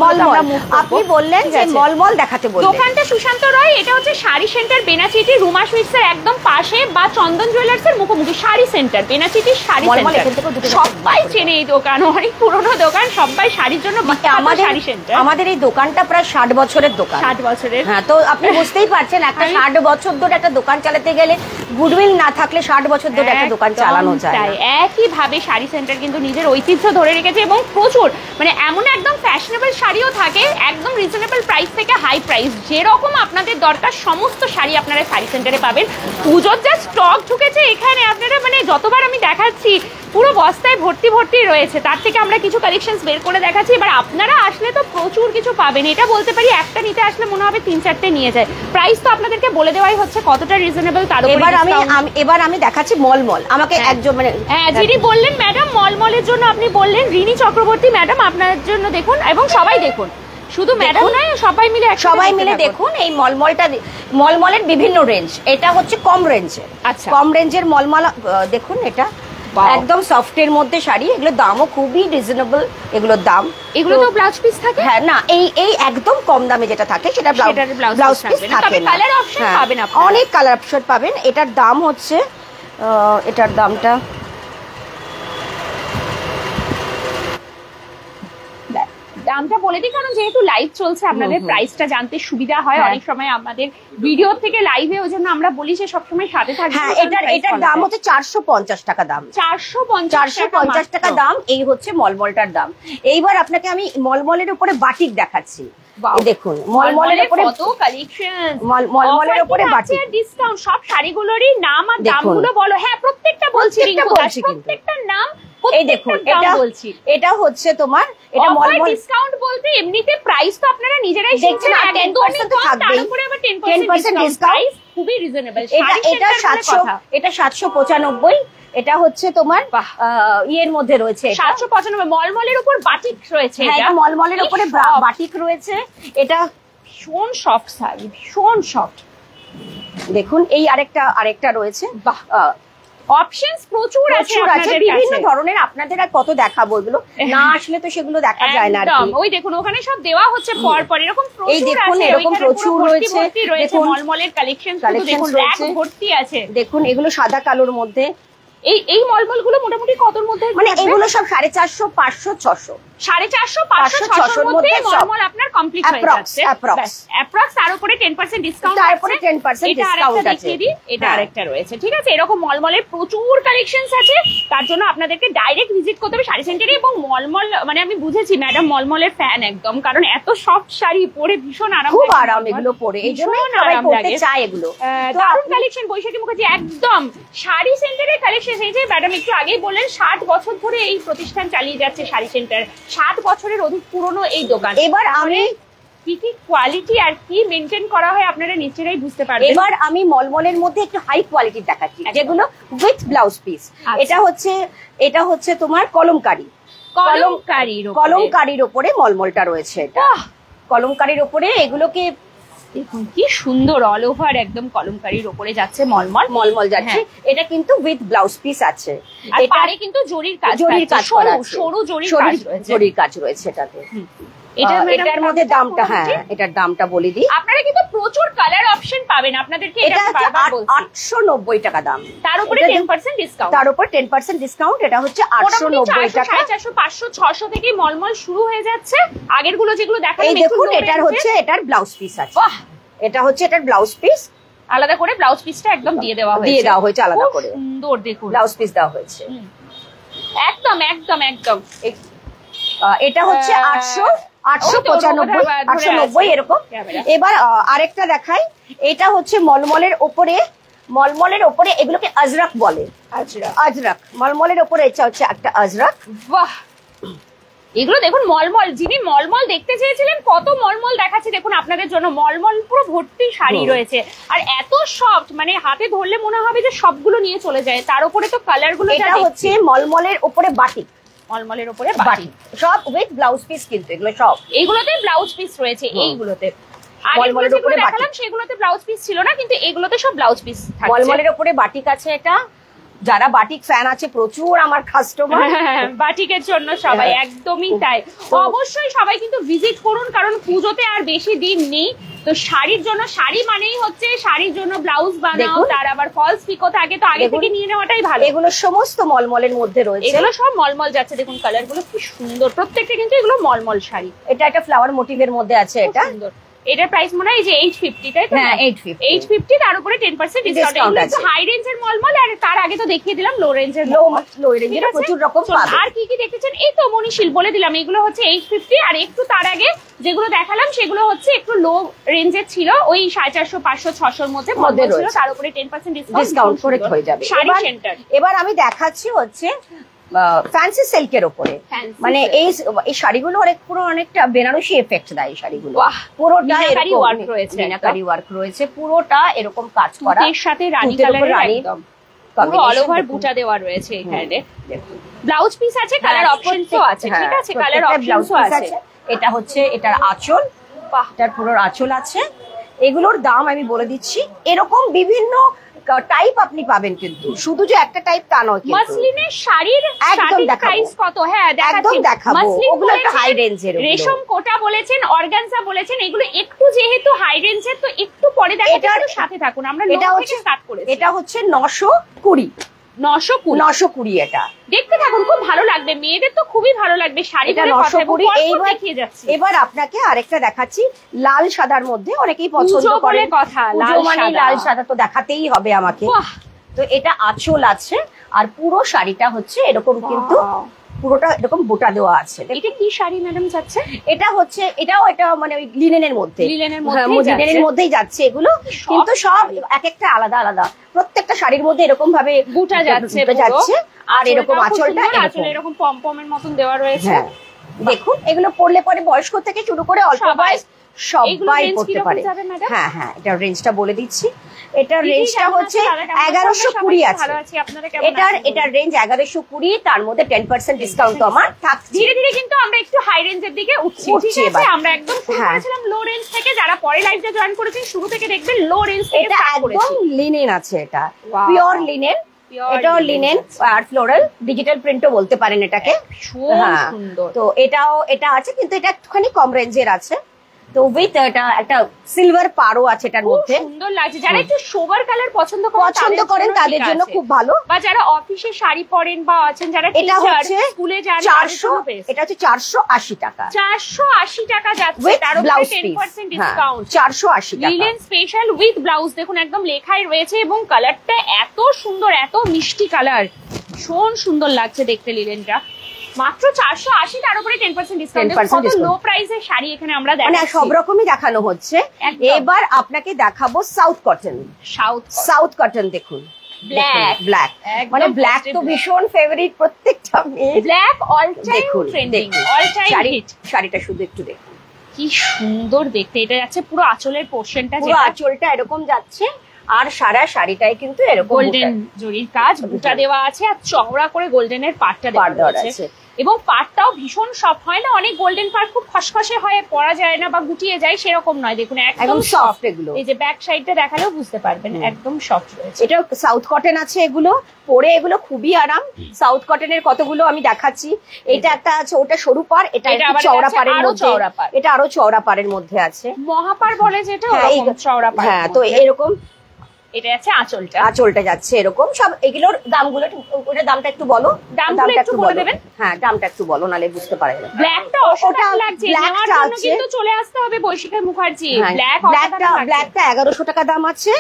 আপনি বললেন যে মলমল দেখাতে বললেন। দোকানটা সুশান্ত রায়, এটা হচ্ছে শাড়ি সেন্টার বেনাচিটি, রুমা সুইটস এর একদম পাশে, বা চন্দন জুয়েলার্স এর মুখোমুখি। শাড়ি সেন্টার বেনাচিটি শাড়ি সেন্টার, সবাই চেনে এই দোকান, অনেক পুরনো দোকান, সবাই শাড়ির জন্য বিখ্যাত। শাড়ি সেন্টার, আমাদের এই দোকানটা প্রায় 60 বছরের দোকান। 60 বছরের, হ্যাঁ। তো আপনি বুঝতেই পারছেন, একটা 60 বছর ধরে একটা দোকান চালাতে গেলে, গুডউইল না থাকলে 60 বছর ধরে একটা দোকান চালানো যায় না। একই ভাবে শাড়ি সেন্টার কিন্তু নিজের ঐতিহ্য ধরে রেখেছে, এবং প্রচুর, মানে এমন একদম ফ্যাশনেবল শাড়িও থাকে, একদম রিজনেবল প্রাইস থেকে হাই প্রাইস, যেরকম আপনাদের দরকার সমস্ত শাড়ি আপনারা শাড়ি সেন্টারে পাবেন। পুজোর যা স্টক ঢুকেছে এখানে, আপনারা মানে যতবার আমি দেখাচ্ছি পুরো বস্তায় ভর্তি ভর্তি রয়েছে, তার থেকে আমরা কিছু কালেকশনস বের করে দেখাচ্ছি। এবার আপনারা আসলে তো প্রচুর কিছু পাবেন, এটা বলতে পারি একটা নিতে আসলে মনে হবে 3-4টে নিয়ে যায়। প্রাইস তো আপনাদেরকে বলে দেওয়াই হচ্ছে কতটা রিজনেবল, তার উপর এবার আমি দেখাচ্ছি মলমল। আমাকে একজন মানে যিনি বললেন ম্যাডাম মলমলের জন্য, আপনি বললেন রিনি চক্রবর্তী ম্যাডাম, আপনার জন্য দেখুন, এবং সবাই দেখুন, শুধু ম্যাডাম নয়, সবাই মিলে দেখুন এই মলমলের বিভিন্ন রেঞ্জ। এটা হচ্ছে কম রেঞ্জের, কম রেঞ্জের মলমল দেখুন। এটা একদম সফটের মধ্যে শাড়ি, এগুলো দামও খুবই রিজনেবল, এগুলোর দাম। এগুলো তো ব্লাউজ পিস থাকে? হ্যাঁ, না, এই একদম কম দামে যেটা থাকে সেটা ব্লাউজ পিস থাকে না, কালার অপশন পাবেন, অনেক কালার অপশন পাবেন। এটার দাম হচ্ছে, এটার দামটা দামটা বলে দিই, কারণ যেহেতু লাইভ চলছে আপনাদের প্রাইসটা জানতে সুবিধা হয়। অনেক সময় আমাদের ভিডিও থেকে লাইভে, ওই জন্য আমরা বলি যে সবসময় সাথে থাকবে। হ্যাঁ, এটার দাম হচ্ছে 450 টাকা দাম। 450 টাকা দাম। এই হচ্ছে মলমলটার দাম। এইবার আপনাকে আমি মলমলের উপরে বাটিক দেখাচ্ছি। দেখুন মলমলের উপরে কত কালেকশন, মলমলের উপরে বাটিক ডিসকাউন্ট। সব শাড়িগুলোরই নাম আর দামগুলো বলো। হ্যাঁ, প্রত্যেকটা বলছি, প্রত্যেকটার নাম। এই দেখুন, এটা হচ্ছে তোমার, এটা মলমল ডিসকাউন্ট বলতে এমনিতে প্রাইস তো আপনারা নিজেরাই শুনছেন, 10% তো থাকবেই, তার উপরে আবার 10% ডিসকাউন্ট, খুবই রিজনেবল। এটা 795। এটা হচ্ছে তোমার ইয়ের মধ্যে রয়েছে, 795। মলমলের উপর বাটিক রয়েছে। এটা মলমলের উপরে বাটিক রয়েছে। এটা ভীষণ সফট শাড়ি, ভীষণ সফট। দেখুন এই আরেকটা রয়েছে। বাহ, অপশনস প্রচুর আছে, বিভিন্ন ধরনের। আপনাদের আর কত দেখাবো, এগুলো না আসলে তো সেগুলো দেখা যায় না। ওই দেখুন, ওখানে সব দেওয়া হচ্ছে পর পর, এরকম প্রচুর রয়েছে। দেখুন মলমলের কালেকশন দেখুন, র‍্যাক ভর্তি আছে। দেখুন এগুলো সাদা কালোর মধ্যে। এই মলমল গুলো মোটামুটি কতর মধ্যে? মানে এগুলো সব 450, 500, 600, 450, 500, 600 এর মধ্যে মলমল আপনার কমপ্লিট হয়ে যাচ্ছে। অ্যাপ্রক্স তার উপরে 10% ডিসকাউন্ট, তারপরে 10% ডিসকাউন্ট আছে। এটা আরেকটা রয়েছে, ঠিক আছে। এরকম মলমলের প্রচুর কালেকশনস আছে, তার জন্য আপনাদেরকে ডাইরেক্ট ভিজিট করতে হবে শাড়ি সেন্টারে। এবং মলমল মানে আমি বুঝেছি ম্যাডাম মলমলের ফ্যান একদম, কারণ এত সফট শাড়ি পরে ভীষণ আরাম, খুব আরাম এগুলো পরে, এই জন্য সবাই পরতে চায় এগুলো। দারুণ কালেকশন। বৈশাখী মুখার্জি একদম শাড়ি সেন্টারের কালেকশন। এই যে ম্যাডাম একটু আগেই বললেন 60 বছর ধরে এই প্রতিষ্ঠান চালিয়ে যাচ্ছে শাড়ি সেন্টার, 60 বছরের অধিক পুরনো এই দোকান। এবার আমি কি কোয়ালিটি আর কি মেনটেন করা হয় আপনারা নিশ্চয়ই বুঝতে পারবেন। এবার আমি মলমলের মধ্যে একটু হাই কোয়ালিটি দেখাচ্ছি, যেগুলো উইথ ব্লাউজ পিস। এটা হচ্ছে তোমার কলমকারীর উপরে মলমলটা রয়েছে। এটা কলমকারীর উপরে, এগুলোকে দেখুন কি সুন্দর, অল ওভার একদম কলমকারীর উপরে যাচ্ছে মলমল যাচ্ছে। এটা কিন্তু উইথ ব্লাউজ পিস আছে। এটারে কিন্তু জরির কাজ করা আছে, সরু জরির কাজ রয়েছে এটাতে। এটার মধ্যে দামটা, হ্যাঁ এটার দামটা বলে দিই। আপনারা কিন্তু প্রচুর কালার অপশন পাবেন, আপনাদেরকে এটা বারবার বলছি। 890 টাকা দাম, তার উপরে 10% ডিসকাউন্ট। তার উপর 10% ডিসকাউন্ট। এটা হচ্ছে 890 টাকা। 450, 500, 600 থেকে মলমল শুরু হয়ে যাচ্ছে। আগের গুলো যেগুলো দেখালাম, এই দেখুন এটার ব্লাউজ পিস আছে। বাহ, এটা হচ্ছে এটার ব্লাউজ পিস, আলাদা করে ব্লাউজ পিসটা একদম দিয়ে দেওয়া হয়েছে আলাদা করে। সুন্দর দেখুন ব্লাউজ পিস দেওয়া হয়েছে, একদম। এটা হচ্ছে 895 এরকম। এবার আরেকটা দেখাই, এটা হচ্ছে মলমলের ওপরে এগুলোকে আজরাক বলে। আজরাক মলমলের ওপরে এটা হচ্ছে একটা আজরাক। বাহ, এগুলো দেখুন মলমল, যিনি মলমল দেখতে চেয়েছিলেন কত মলমল দেখাচ্ছে দেখুন আপনাদের জন্য। মলমল পুরো ভর্তি শাড়ি রয়েছে, আর এত সফট, মানে হাতে ধরলে মনে হবে যে সবগুলো নিয়ে চলে যায়। তার উপরে তো কালার গুলো, এটা হচ্ছে মলমলের উপরে বাটিক, মলমলের উপরে বাটিক, সব উইথ ব্লাউজ পিস। কিন্তু এইগুলোতে ব্লাউজ পিস রয়েছে। এইগুলোতে মলমলের উপরে দেখালাম, সেগুলোতে ব্লাউজ পিস ছিল না, কিন্তু এগুলোতে সব ব্লাউজ পিস থাকছে। মলমলের উপরে বাটিক আছে। এটা যারা বাটিক ফ্যান আছে প্রচুর আমার কাস্টমার, বাটিকের জন্য সবাই একদমই তাই। অবশ্যই সবাই কিন্তু ভিজিট করুন, কারণ পুজোতে আর বেশি দিন নেই। তো শাড়ির জন্য, শাড়ি মানেই হচ্ছে শাড়ির জন্য ব্লাউজ বানাও, তার আবার ফলস পিকো থাকে, তো আগে থেকে নিয়ে নেওয়াটাই ভালো। এগুলো সমস্ত মলমলের মধ্যে রয়েছে, এগুলো সব মলমল যাচ্ছে। দেখুন কালার গুলো কি সুন্দর, প্রত্যেকটা কিন্তু এগুলো মলমল শাড়ি। এটা একটা ফ্লাওয়ার মোটিভের মধ্যে আছে। এটা সুন্দর। এটার প্রাইস মনে হয় যে 850, তাই তো? হ্যাঁ 850, তার উপরে 10% ডিসকাউন্ট আছে। হাই রেঞ্জের মলমল, আর তার আগে তো দেখিয়ে দিলাম লো রেঞ্জের। লো রেঞ্জের প্রচুর রকম পাবেন। আর কি দেখতেছেন, এই তো মনীশিল বলে দিলাম, এগুলো হচ্ছে 850। আর একটু তার আগে যেগুলো দেখালাম সেগুলো হচ্ছে একটু লো রেঞ্জের ছিল, ওই 450, 500, 600 এর মধ্যে ছিল, তার উপরে 10% ডিসকাউন্ট করে হয়ে যাবে শাড়ি সেন্টার। এবার আমি দেখাচ্ছি হচ্ছে ফ্যান্সি সিল্কের উপরে, মানে এই শাড়িগুলো অনেকটা বেনারসি এফেক্ট দেয়। এই শাড়িগুলো পুরোটা মিনাকারি ওয়ার্ক রয়েছে, পুরোটা এরকম কাজ করা, এর সাথে রানী কালারের একদম পুরো অল ওভার বুটা দেওয়া রয়েছে। এখানে ব্লাউজ পিস আছে, কালার অপশনসও আছে, ঠিক আছে, কালার অপশনসও আছে। এটা হচ্ছে এটার আঁচল, এটার পুরো আঁচল আছে। এগুলোর দাম আমি বলে দিচ্ছি, এরকম বিভিন্ন টাইপ আপনি পাবেন, কিন্তু শুধু যে একটা টাইপ তা নয়। মাসলিনের শাড়ির একদম প্রাইস কত? হ্যাঁ দেখাবো, ওগুলো একটা হাই রেঞ্জের। রেশম কোটা বলেছেন, অর্গানজা বলেছেন, এগুলো একটু যেহেতু হাই রেঞ্জের, তো একটু পরে দেখাবো, সাথে থাকুন। আমরা এটা হচ্ছে 920, 920 এটা দেখতে থাকুন, খুব ভালো লাগবে, মেয়েদের তো খুবই ভালো লাগবে শাড়ি। এটা 920। এবার আপনাকে আরেকটা দেখাচ্ছি লাল সাদার মধ্যে, অনেকেই পছন্দ করে কথা, লাল সাদা তো দেখাতেই হবে আমাকে। তো এটা আঁচল আছে আর পুরো শাড়িটা হচ্ছে এরকম, কিন্তু পুরোটা এরকম বোটা দেওয়া আছে। এটা কি শাড়ি ম্যাডাম যাচ্ছে? এটা হচ্ছে এটা মানে ওই লিনেনের মধ্যেই যাচ্ছে এগুলো, কিন্তু সব এক একটা আলাদা আলাদা। প্রত্যেকটা শাড়ির মধ্যে এরকম ভাবে বুটা যাচ্ছে আর এরকম আঁচলটা এরকম পমপমের মতন দেওয়া রয়েছে। দেখুন এগুলো পরলে পরে বয়স্ক থেকে শুরু করে অল্প বয়স সবাই পড়তে পারে। হ্যাঁ হ্যাঁ, এটা রেঞ্জটা বলে দিচ্ছি। এটার রেঞ্জটা হচ্ছে 1120 আছে। এটার রেঞ্জ 1120, তার মধ্যে 10% ডিসকাউন্ট আমার থাকছে। ধীরে ধীরে কিন্তু আমরা একটু হাই রেঞ্জের দিকে উঠছি, ঠিক আছে? আমরা একদম শুরু করেছিলাম লো রেঞ্জ থেকে। যারা পরে লাইভটা জয়েন করেছেন শুরু থেকে দেখবেন লো রেঞ্জ থেকে এটা একদম লিনেন আছে, এটা পিওর লিনেন। এটাও লিনেন আর ফ্লোরাল ডিজিটাল প্রিন্টও বলতে পারেন এটাকে। সুন্দর। তো এটা আছে, কিন্তু এটা একটুখানি কম রেঞ্জের আছে। তো উইথ এটা একটা সিলভার পারও আছে এটার মধ্যে, সুন্দর লাগছে। যারা একটু সোবার কালার পছন্দ করেন তাদের জন্য খুব ভালো, বা যারা অফিসে শাড়ি পরেন বা আছেন যারা টিচার স্কুলে যান। 400, এটা হচ্ছে 480 টাকা। 480 টাকা যাচ্ছে, তার উপরে 10% ডিসকাউন্ট। 480 টাকা লিনেন স্পেশাল উইথ ব্লাউজ। দেখুন একদম লেখাই রয়েছে, এবং কালারটা এত সুন্দর, এত মিষ্টি কালার, ভীষণ সুন্দর লাগছে দেখতে লিনেনটা। মাত্র 480, তার উপরে 10% ডিসকাউন্ট। কত লো প্রাইসের শাড়ি এখানে আমরা দেখাচ্ছি, মানে সব রকমই দেখানো হচ্ছে। এবার আপনাকে দেখাবো সাউথ কটন। সাউথ কটন দেখুন, ব্ল্যাক মানে ব্ল্যাক তো ভীষণ ফেভারিট প্রত্যেকটা মেয়ে। Black all time trending, all time hit. শাড়িটা শুধু একটু দেখুন কি সুন্দর দেখতে। এটা যাচ্ছে পুরো আঁচলের পোরশনটা, পুরো আঁচলটা এরকম যাচ্ছে, আর সারা শাড়িটাই কিন্তু এরকম গোল্ডেন জরির কাজ, বুটা দেওয়া আছে, আর চওড়া করে গোল্ডেনের পাটটা দেওয়া আছে। এবং পাটটাও ভীষণ সফট, হয় না অনেক গোল্ডেন পাট খুব খসখসে হয়, পরা যায় না বা গুটিয়ে যায়, সেরকম নয়। দেখুন একদম সফট এগুলো। এই যে ব্যাক সাইডটা দেখালেও বুঝতে পারবেন একদম সফট রয়েছে। এটা সাউথ কটন আছে, এগুলো পরে এগুলো খুবই আরাম। সাউথ কটনের কতগুলো আমি দেখাচ্ছি। এটা একটা আছে, ওটা সরু পার, এটা চওড়া পাড়ের মধ্যে, এটা আরো চওড়া পাড়ের মধ্যে আছে, মহাপার বলে যেটা, চওড়া পাড়। হ্যাঁ, তো এরকম এটা আছে আঁচলটা যাচ্ছে এরকম। সব এগুলোর দামগুলো, ওটার দামটা একটু বলো। দামটা একটু বলে দেবেন। হ্যাঁ, দামটা একটু বলো, নালে বুঝতে পারবে না। ব্ল্যাকটা অসাধারণ লাগছে, নেওয়ার জন্য কিন্তু চলে আসতে হবে বৈশিখা মুখার্জি। ব্ল্যাকটা 1100 টাকা দাম আছে,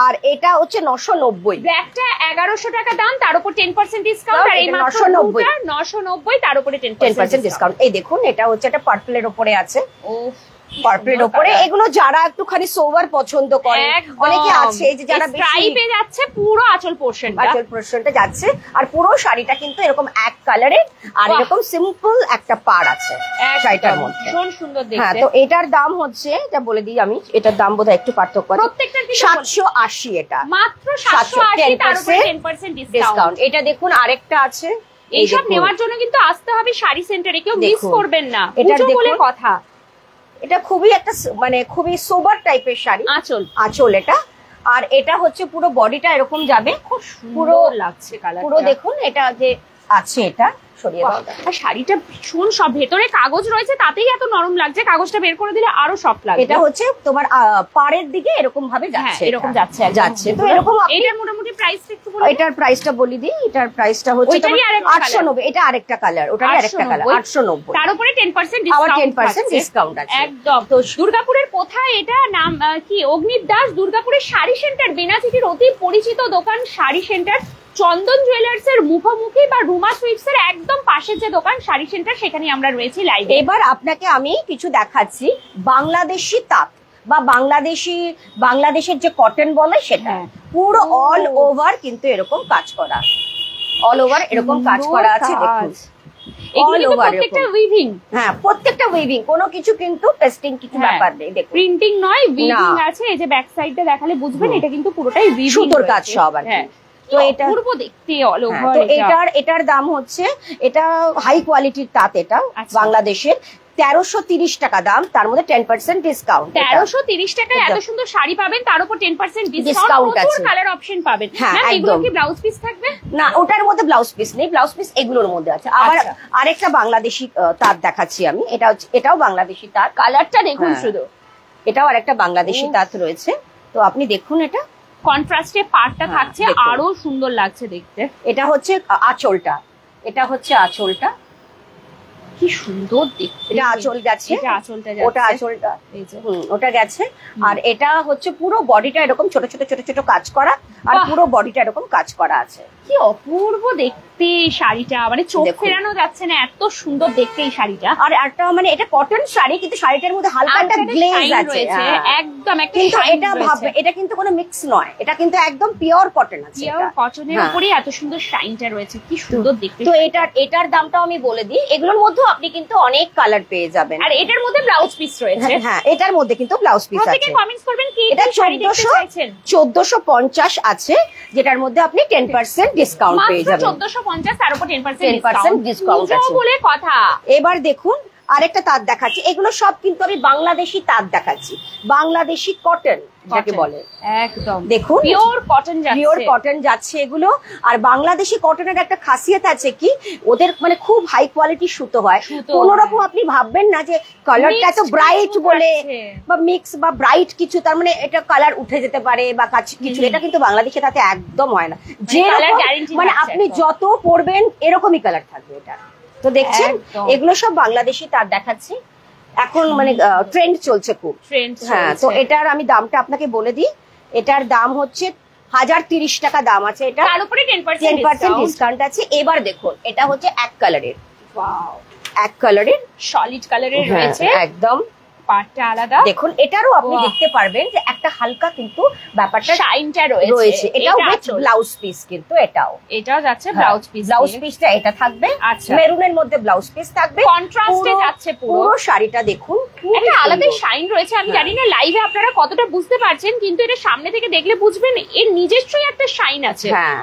আর এটা হচ্ছে 990। ব্ল্যাকটা 1100 টাকা দাম, তার উপর 10% ডিসকাউন্ট। আর এই মাত্র 990, তার উপরে 10% ডিসকাউন্ট। এই দেখুন, এটা হচ্ছে একটা পার্পলের উপরে আছে, পার্পলের উপরে। এগুলো যারা একটুখানি সোভার পছন্দ করে, অনেকে আছে যে যারা স্ট্রাইপে যাচ্ছে, পুরো আঁচল পোরশনটা যাচ্ছে, আর পুরো শাড়িটা কিন্তু এরকম এক কালারের, আর এরকম সিম্পল একটা পাড় আছে শাড়িটার মধ্যে, ভীষণ সুন্দর দেখতে। হ্যাঁ, তো এটার দাম হচ্ছে, এটা বলে দিই আমি, এটার দাম বোধহয় একটু পার্থক্য আছে, প্রত্যেকটা 780। এটা মাত্র 780, তার উপরে 10% ডিসকাউন্ট। এটা দেখুন আরেকটা আছে। এইসব নেওয়ার জন্য কিন্তু আসতে হবে শাড়ি সেন্টারে, কেউ মিস করবেন না। এটা বলে কথা, এটা খুবই একটা মানে খুবই সোবার টাইপের শাড়ি। আঁচল এটা, আর এটা হচ্ছে পুরো বডিটা এরকম যাবে, খুব পুরো লাগছে কালার। পুরো দেখুন এটা যে আছে, এটা সরিয়ে দাও। আর শাড়িটা ভীষণ সব, ভেতরে কাগজ রয়েছে, তাতেই এত নরম লাগছে, কাগজটা বের করে দিলে আরো সফট লাগবে। এটা হচ্ছে তোমার পাড়ের দিকে এরকম ভাবে যাচ্ছে, এরকম যাচ্ছে। তো এরকম এটার মোটামুটি প্রাইসটা একটু বলুন। এটার প্রাইসটা বলি দিই। এটার প্রাইসটা হচ্ছে 890। এটা আরেকটা কালার, ওটারই আরেকটা কালার, 890। তার উপরে 10% ডিসকাউন্ট, 10% ডিসকাউন্ট আছে একদম। তো দুর্গাপুরের কোথায় এটা? নাম কি? অগ্নিপ দাস দুর্গাপুরের শাড়ি সেন্টার, বেনাচিটির অতি পরিচিত দোকান শাড়ি সেন্টার। চন্দন জুয়েলার্স এর মুখোমুখি বা রুমা সুইটস এর একদম পাশের যে দোকান শাড়ি সেন্টার, সেখানে আমরা রয়েছি লাইভে। এবার আপনাকে আমি কিছু দেখাচ্ছি বাংলাদেশি তাঁত, বা বাংলাদেশের যে কটন বলে সেটা, পুরো অল ওভার কিন্তু এরকম কাজ করা, অল ওভার এরকম কাজ করা আছে। দেখুন প্রত্যেকটা উইভিং, কোনো কিছু কিন্তু পেস্টিং কিছু ব্যাপার নেই। দেখুন প্রিন্টিং নয়, উইভিং আছে। এই যে ব্যাক সাইডটা দেখালে বুঝবেন, এটা কিন্তু পুরোটাই উইভিং, সুতোর কাজ সব। তো এটা পূর্ব দেখতে অল ওভার। তো এটার দাম হচ্ছে, এটা হাই কোয়ালিটির তাঁত, এটা বাংলাদেশের, 1330 টাকা দাম, তার মধ্যে 10% ডিসকাউন্ট। 1330 টাকায় এত সুন্দর শাড়ি পাবেন, তার উপর 10% ডিসকাউন্ট আছে, কালার অপশন পাবেন। এগুলো কি ব্লাউজ পিস থাকবে? না, ওটার মধ্যে ব্লাউজ পিস নেই, ব্লাউজ পিস এগুলোর মধ্যে আছে। আবার আরেকটা বাংলাদেশি তাঁত দেখাচ্ছি আমি, এটাও বাংলাদেশি তাঁত। কালারটা দেখুন শুধু, এটাও আরেকটা বাংলাদেশি তাঁত রয়েছে। তো আপনি দেখুন, এটা কন্ট্রাস্টে পাড়টা থাকছে, আরো সুন্দর লাগছে দেখতে। এটা হচ্ছে আঁচলটা, এটা হচ্ছে আঁচলটা, কি সুন্দর দেখতে। এটা আঁচল গেছে, এটা আঁচলটা যাচ্ছে, ওটা আঁচলটা, ওটা গেছে। আর এটা হচ্ছে পুরো বডিটা এরকম ছোট ছোট ছোট ছোট কাজ করা, আর পুরো বডিটা এরকম কাজ করা আছে। কি অপূর্ব দেখতে শাড়িটা, মানে চোখ ফেরানো যাচ্ছে না, এত সুন্দর দেখতে এই শাড়িটা। আর একটা মানে এটা কটন শাড়ি, কিন্তু শাড়িটার মধ্যে হালকা একটা গ্লেজ আছে, একদম একটা। কিন্তু এটা ভাববে এটা কিন্তু কোনো মিক্স নয়, এটা কিন্তু একদম পিওর কটন আছে, পিওর কটনের উপরে এত সুন্দর শাইনটা রয়েছে, কি সুন্দর দেখতে। তো এটার দামটাও আমি বলে দিই। এগুলোর মধ্যে আপনি কিন্তু অনেক কালার পেয়ে যাবেন, আর এটার মধ্যে ব্লাউজ পিস রয়েছে। হ্যাঁ, এটার মধ্যে কিন্তু ব্লাউজ পিস আছে। প্রত্যেকে কমেন্টস করবেন কি এটা 1450 আছে, যেটার মধ্যে আপনি 10% ডিসকাউন্ট পেয়ে যাবেন। 1450 তার উপর 10% ডিসকাউন্ট আছে বলে কথা। এবার দেখুন আরেকটা তাঁত দেখাচ্ছি। এগুলো সব কিন্তু আমি বাংলাদেশি তাঁত দেখাচ্ছি, বাংলাদেশি কটন যাকে বলে। একদম দেখুন পিওর কটন যাচ্ছে, পিওর কটন যাচ্ছে এগুলো। আর বাংলাদেশি কটনের একটা খাসিয়ত আছে কি, ওদের মানে খুব হাই কোয়ালিটির সুতো হয়। কোন রকম আপনি ভাববেন না যে কালারটা এত ব্রাইট বলে বা মিক্স বা ব্রাইট কিছু, তার মানে এটা কালার উঠে যেতে পারে বা কিছু, এটা কিন্তু বাংলাদেশে তাতে একদম হয় না। যে মানে আপনি যত পরবেন এরকমই কালার থাকবে এটা। তো দেখছেন এগুলো সব বাংলাদেশি তার দেখাচ্ছি, এখন মানে ট্রেন্ড চলছে খুব। হ্যাঁ, তো এটার আমি দামটা আপনাকে বলে দিই। এটার দাম হচ্ছে 1030 টাকা দাম আছে, এটা তার উপরে 10% ডিসকাউন্ট আছে। এবার দেখুন এটা হচ্ছে এক কালারের, এক কালারের সলিড কালারের রয়েছে, একদম পাটটা আলাদা। দেখুন এটারও আপনি দেখতে পারবেন যে একটা হালকা কিন্তু ব্যাপারটা শাইনটা রয়েছে। এটাও ব্লাউজ পিস, কিন্তু এটাও যাচ্ছে ব্লাউজ পিস। ব্লাউজ পিসটা এটা থাকবে, মেরুনের মধ্যে ব্লাউজ পিস থাকবে, কন্ট্রাস্টে যাচ্ছে পুরো শাড়িটা দেখুন, একটা আলাদা শাইন রয়েছে। আমি জানি না লাইভে আপনারা কতটা বুঝতে পারছেন, কিন্তু এটা সামনে থেকে দেখলে বুঝবেন এর নিজস্বই একটা শাইন আছে। হ্যাঁ,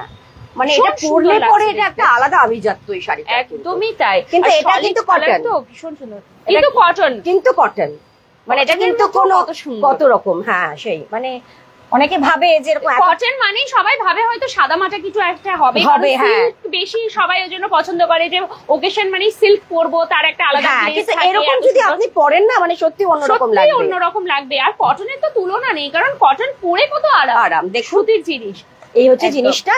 মানে এটা পরলে পরে এটা একটা আলাদা আভিজাত্য এই শাড়িটা, একদমই তাই। কিন্তু এটা কিন্তু কটন, তো ভীষণ সুন্দর, কিন্তু কটন, কিন্তু কটন মানে এটা কিন্তু কত রকম। হ্যাঁ, সেই মানে অনেকে ভাবে যে কটন মানে সবাই ভাবে হয়তো সাদা মাটা কিছু একটা হবে। হ্যাঁ, বেশি সবাই ওই জন্য পছন্দ করে যে ওকেশন মানে সিল্ক পরবো, তার একটা আলাদা গ্লেজ থাকে। এরকম যদি আপনি পরেন না মানে সত্যি অন্যরকম লাগবে, অন্যরকম লাগবে। আর কটনের তো তুলনা নেই, কারণ কটন পরে কত আরাম। সুতির জিনিস এই হচ্ছে জিনিসটা।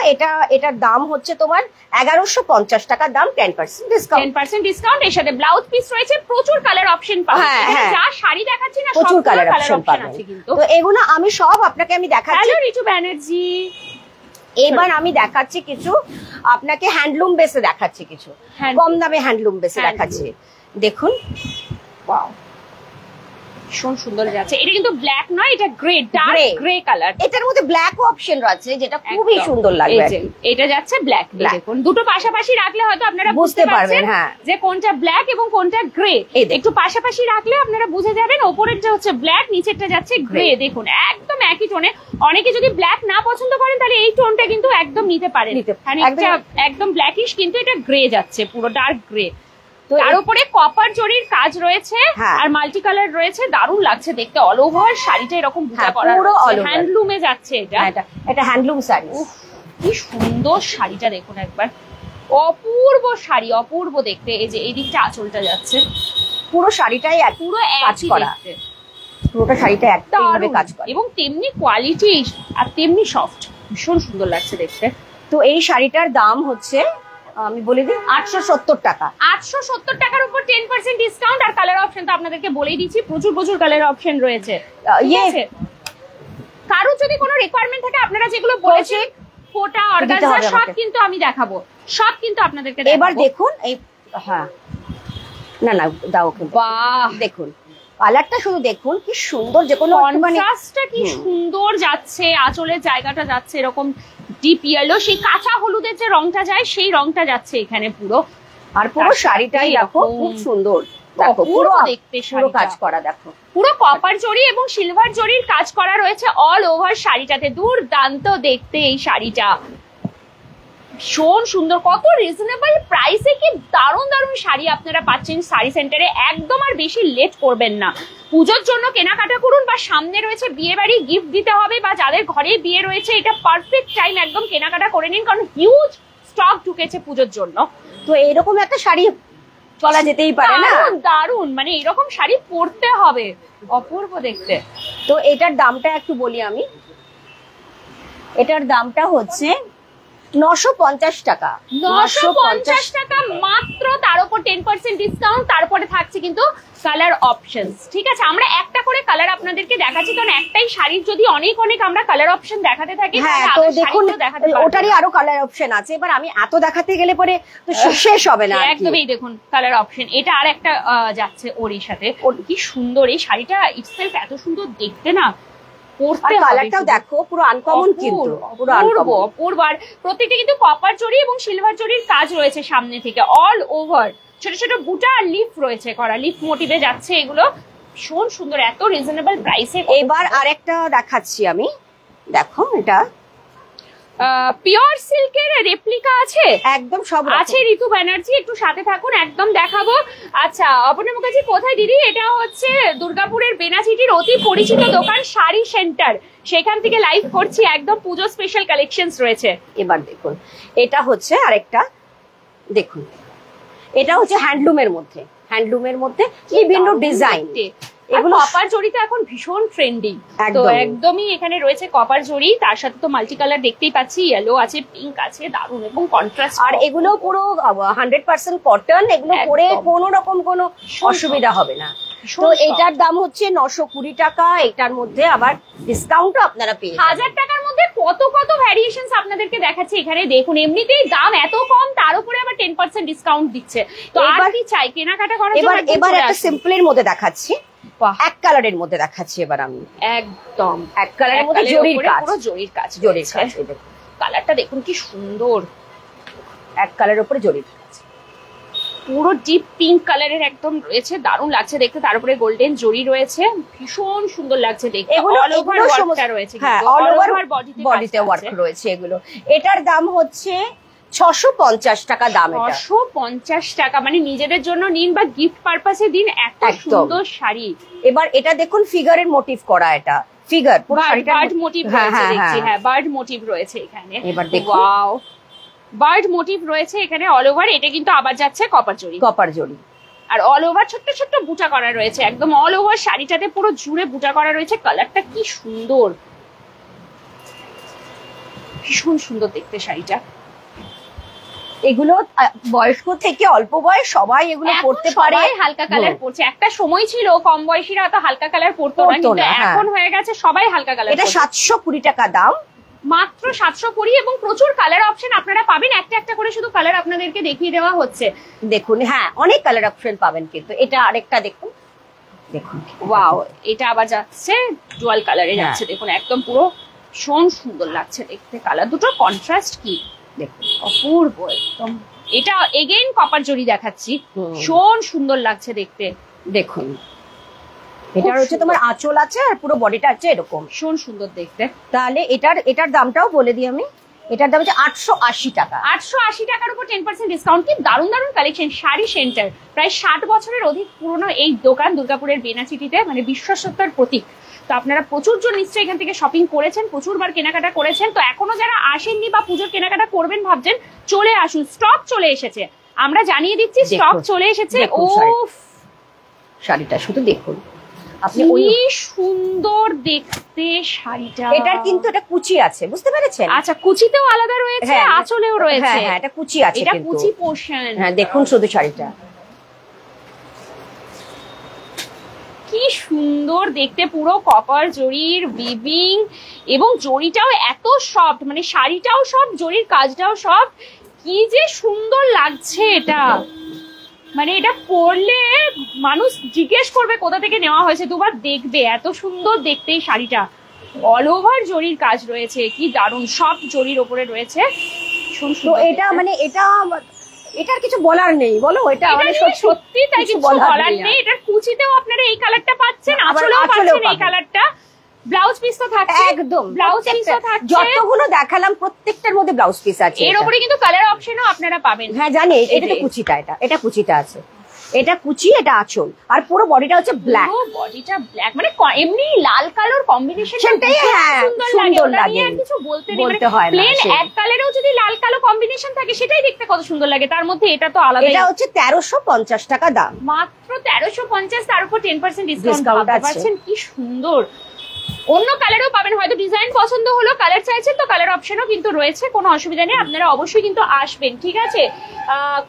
এটার দাম হচ্ছে তোমার 1150 টাকা দাম, 10% ডিসকাউন্ট। এর সাথে ব্লাউজ পিস রয়েছে, প্রচুর কালার অপশন পাবেন। যা শাড়ি দেখাচ্ছি না প্রচুর কালার অপশন আছে কিন্তু। তো এগুলো আমি সব আপনাকে আমি দেখাচ্ছি। হ্যালো রিচু ব্যানার্জি। এবার আমি দেখাচ্ছি কিছু আপনাকে হ্যান্ডলুম বেসে দেখাচ্ছি, কিছু কম দামে হ্যান্ডলুম বেসে দেখাচ্ছি। দেখুন ওয়াও, ভীষণ সুন্দর যাচ্ছে। এটা কিন্তু ব্ল্যাক নয়, এটা গ্রে, ডার্ক গ্রে কালার। এটার মধ্যে ব্ল্যাক অপশন আছে যেটা খুবই সুন্দর লাগবে। এটা যাচ্ছে ব্ল্যাক। দেখুন দুটো পাশাপাশি রাখলে হয়তো আপনারা বুঝতে পারবেন হ্যাঁ যে কোনটা ব্ল্যাক এবং কোনটা গ্রে। একটু পাশাপাশি রাখলে আপনারা বুঝে যাবেন ওপরেরটা হচ্ছে ব্ল্যাক, নিচেরটা যাচ্ছে গ্রে। দেখুন একদম একই টোনে। অনেকে যদি ব্ল্যাক না পছন্দ করেন তাহলে এই টোনটা কিন্তু একদম নিতে পারেন, একদম ব্ল্যাকিশ, কিন্তু এটা গ্রে যাচ্ছে, পুরো ডার্ক গ্রে। তার উপরে কপার জরির কাজ রয়েছে আর মাল্টি কালার রয়েছে, দারুণ লাগছে দেখতে। অল ওভার শাড়িটা এরকম বুটা করা, হ্যান্ডলুমে যাচ্ছে। এটা হ্যান্ডলুম শাড়ি। কি সুন্দর শাড়িটা দেখুন একবার, অপূর্ব শাড়ি, অপূর্ব দেখতে। এই যে এই দিকটা আঁচলটা যাচ্ছে, পুরো শাড়িটাই পুরো কাজ করা, পুরোটা শাড়িটা একইভাবে কাজ করা, এবং তেমনি কোয়ালিটি আর তেমনি সফট, ভীষণ সুন্দর লাগছে দেখতে। তো এই শাড়িটার দাম হচ্ছে আমি বলে দিই 870 টাকা। 870 টাকার উপর 10% ডিসকাউন্ট। আর কালার অপশন তো আপনাদেরকে বলেই দিচ্ছি, প্রচুর কালার অপশন রয়েছে। কারো যদি কোনো রিকোয়ারমেন্ট থাকে আপনারা যেগুলো বলেছেন, কোটা অর্গানজা সব কিন্তু আমি দেখাবো, সব কিন্তু আপনাদেরকে দেখাবো। এবার দেখুন এই হ্যাঁ না দাও, বাহ দেখুন কালারটা শুধু দেখুন কি সুন্দর, যে কোনো কন্ট্রাস্টটা কি সুন্দর যাচ্ছে। আঁচলের জায়গাটা যাচ্ছে এরকম ডিপ ইয়েলো, সেই কাঁচা হলুদের যে রংটা যায় সেই রংটা যাচ্ছে এখানে পুরো। আর পুরো শাড়িটাই দেখো খুব সুন্দর, দেখো পুরো দেখতে পুরো কাজ করা, দেখো পুরো কপার জরি এবং সিলভার জরির কাজ করা রয়েছে অল ওভার শাড়িটাতে। দুর্দান্ত দেখতে এই শাড়িটা, ভীষণ সুন্দর। কত রিজনেবল প্রাইসে কি দারুণ শাড়ি আপনারা পাচ্ছেন শাড়ি সেন্টারে। একদম আর বেশি লেট করবেন না, পুজোর জন্য কেনাকাটা করুন, বা সামনে রয়েছে বিয়ে বাড়ি গিফট দিতে হবে, বা যাদের ঘরে বিয়ে রয়েছে, এটা পারফেক্ট টাইম একদম কেনাকাটা করে নিন, কারণ হিউজ স্টক ঢুকেছে পুজোর জন্য। তো এরকম একটা শাড়ি চলা যেতেই পারে না, দারুণ, মানে এরকম শাড়ি পরতে হবে, অপূর্ব দেখতে। তো এটার দামটা একটু বলি আমি, এটার দামটা হচ্ছে 950 টাকা। 950 টাকা মাত্র, তার উপর 10% ডিসকাউন্ট, তারপরে থাকছে কিন্তু কালার অপশনস। ঠিক আছে, আমরা একটা করে কালার আপনাদেরকে দেখাচ্ছি, কারণ একটাই শাড়ির যদি অনেক অনেক আমরা কালার অপশন দেখাতে থাকি, হ্যাঁ তো দেখুন ওটারই আরো কালার অপশন আছে। এবার আমি এত দেখাতে গেলে পরে তো শেষ হবে না। একদমই দেখুন কালার অপশন, এটা আর একটা যাচ্ছে ওর সাথে। কি সুন্দর এই শাড়িটা, ইটসেলফ এত সুন্দর দেখতে না, পরতে কালারটাও দেখো পুরো আনকমন, কিন্তু পুরো অপূর্ব। আর প্রত্যেকটা কিন্তু কপার জরি এবং সিলভার জরির কাজ রয়েছে সামনে থেকে অল ওভার। ছোট ছোট বুটা আর লিফ রয়েছে করা, লিফ মোটিভে যাচ্ছে এগুলো, ভীষণ সুন্দর, এত রিজনেবল প্রাইসে। এবার আরেকটা দেখাচ্ছি আমি, দেখো এটা পিওর সিল্কের রেপ্লিকা আছে, একদম সব আছে। ঋতু ব্যানার্জি একটু সাথে থাকুন, একদম দেখাবো। আচ্ছা অপর্ণা মুখার্জি কোথায় দিদি? এটা হচ্ছে দুর্গাপুরের বেনাচিটির অতি পরিচিত দোকান শাড়ি সেন্টার, সেখান থেকে লাইভ করছি, একদম পুজো স্পেশাল কালেকশনস রয়েছে। এবার দেখুন এটা হচ্ছে আরেকটা, দেখুন এটা হচ্ছে হ্যান্ডলুমের মধ্যে, বিভিন্ন ডিজাইন। এগুলো কপার জরিতে এখন ভীষণ ট্রেন্ডিং, তো একদমই এখানে রয়েছে কপার জরি, তার সাথে তো মাল্টি কালার দেখতেই পাচ্ছি, ইয়েলো আছে, পিঙ্ক আছে, দারুণ এবং কন্ট্রাস্ট। আর এগুলো পুরো 100% কটন, এগুলো পরে কোনো রকম কোনো অসুবিধা হবে না। তো এটার দাম হচ্ছে 920 টাকা। এটার মধ্যে আবার ডিসকাউন্টও আপনারা পেয়ে যাবেন। 1000 টাকার মধ্যে কত কত ভ্যারিয়েশনস আপনাদেরকে দেখাচ্ছি এখানে। দেখুন এমনিতেই দাম এত কম, তার উপরে আবার 10% ডিসকাউন্ট দিচ্ছে, তো আর কি চাই কেনাকাটা করার জন্য। এবার একটা সিম্পলের মধ্যে দেখাচ্ছি, এক কালারের মধ্যে দেখাচ্ছি এবার আমি, একদম এক কালারের মধ্যে জরির কাজ, পুরো জরির কাজ। কালারটা দেখুন কি সুন্দর, এক কালারের উপরে জরির কাজ, পুরো ডিপ পিঙ্ক কালারের একদম রয়েছে, দারুণ লাগছে দেখতে, তার উপরে গোল্ডেন জরি রয়েছে, ভীষণ সুন্দর লাগছে দেখতে। অল ওভার ওয়ার্কটা রয়েছে, হ্যাঁ অল ওভার বডিতে ওয়ার্ক রয়েছে এগুলো। এটার দাম হচ্ছে 650 টাকা দাম। 650 টাকা, মানে নিজেদের জন্য নিন বা গিফট পারপাসে দিন, এত সুন্দর শাড়ি। এবার এটা দেখুন ফিগারের মোটিভ করা, এটা ফিগার পুরো শাড়িটা বার্ড মোটিভ রয়েছে দেখছি, হ্যাঁ বার্ড মোটিভ রয়েছে এখানে। এবার দেখুন ওয়াও, বার্ড মোটিভ রয়েছে এখানে অল ওভার, এটা কিন্তু আবার যাচ্ছে কপার জরি, আর অল ওভার ছোট্ট ছোট্ট বুটা করা রয়েছে, একদম অল ওভার শাড়িটাতে পুরো জুড়ে বুটা করা রয়েছে। কালারটা কি সুন্দর, ভীষণ সুন্দর দেখতে শাড়িটা। এগুলো বয়স্ক থেকে অল্প বয়স সবাই এগুলো পড়তে পারে, হালকা কালার পড়ছে। একটা সময় ছিল কম বয়সীরা তো হালকা কালার পড়তো না, কিন্তু এখন হয়ে গেছে সবাই হালকা কালার। এটা 720 টাকা দাম, মাত্র 720, এবং প্রচুর কালার অপশন আপনারা পাবেন। একটা একটা করে শুধু কালার আপনাদেরকে দেখিয়ে দেওয়া হচ্ছে, দেখুন হ্যাঁ অনেক কালার অপশন পাবেন। কিন্তু এটা আরেকটা দেখুন, দেখুন ওয়াও, এটা আবার যাচ্ছে ডুয়াল কালারে যাচ্ছে, দেখুন একদম পুরো ভীষণ সুন্দর লাগছে দেখতে। কালার দুটো কন্ট্রাস্ট কি দেখুন, অপূর্ব একদম। এটা এগেইন কপার জরি দেখাচ্ছি, ভীষণ সুন্দর লাগছে দেখতে। দেখুন এটা হচ্ছে তোমার আঁচল আছে আর পুরো বডিটা আছে এরকম, ভীষণ সুন্দর দেখতে। তাহলে এটার দামটাও বলে দিই আমি, এটার দাম হচ্ছে 880 টাকা। 880 টাকার উপর 10% ডিসকাউন্ট। কি দারুণ দারুণ কালেকশন। শাড়ি সেন্টার, প্রায় 60 বছরের অধিক পুরনো এই দোকান দুর্গাপুরের বেনাচিটিতে, মানে বিশ্বস্ততার প্রতীক। তো আপনারা প্রচুর জন নিশ্চয়ই এখান থেকে শপিং করেছেন, প্রচুরবার কেনাকাটা করেছেন। তো এখনো যারা আসেননি বা পুজোর কেনাকাটা করবেন ভাবছেন, চলে আসুন, স্টক চলে এসেছে, আমরা জানিয়ে দিচ্ছি স্টক চলে এসেছে। ও শাড়িটা শুধু দেখুন আপনি, কি সুন্দর দেখতে শাড়িটা। এটার কিন্তু এটা কুচি আছে, বুঝতে পেরেছেন? আচ্ছা, কুচিতেও আলাদা রয়েছে, আঁচলেও রয়েছে। হ্যাঁ এটা কুচি আছে, এটা কুচি পোরশন। হ্যাঁ দেখুন শুধু শাড়িটা কি সুন্দর দেখতে, পুরো কপার জরির উইভিং, এবং জরিটাও এত সফট, মানে শাড়িটাও সফট, জরির কাজটাও সফট। কি যে সুন্দর লাগছে এটা, মানে এটা পরলে মানুষ জিজ্ঞেস করবে কোথা থেকে নেওয়া হয়েছে, দুবার দেখবে, এত সুন্দর দেখতে এই শাড়িটা। অল ওভার জরির কাজ রয়েছে, কি দারুণ, সফট জরির ওপরে রয়েছে। তো এটা মানে এটার কিছু বলার নেই, বলো এটা মানে সত্যি তাই, কিছু বলার নেই। এটার কুচিতেও আপনারা এই কালারটা পাচ্ছেন, আঁচলেও পাচ্ছেন এই কালারটা। ব্লাউজ পিস তো থাকছে, একদম ব্লাউজ পিসও থাকছে, যতগুলো দেখালাম প্রত্যেকটার মধ্যে ব্লাউজ পিস আছে। এর উপরে কিন্তু কালার অপশনও আপনারা পাবেন। হ্যাঁ জানি, এটা তো কুচিটা, এটা কুচিটা আছে, এটা কুচি, এটা আঁচল, আর পুরো বডিটা হচ্ছে ব্ল্যাক। পুরো বডিটা ব্ল্যাক, মানে এমনি লাল কালার কম্বিনেশনটাই সুন্দর লাগে, কিছু বলতে হয় না। প্লেন এক কালারেও যদি লাল কালো কম্বিনেশন থাকে সেটাই দেখতে কত সুন্দর লাগে, তার মধ্যে এটা তো আলাদা। এটা হচ্ছে 1350 টাকা দাম, মাত্র 1350, তার উপর 10% ডিসকাউন্ট পাচ্ছেন। কি সুন্দর, অন্য কালারও পাবেন, হয়তো ডিজাইন পছন্দ হলো, কালার চাইছেন তো কালার অপশনও কিন্তু রয়েছে, কোনো অসুবিধা নেই, আপনারা অবশ্যই কিন্তু আসবেন, ঠিক আছে।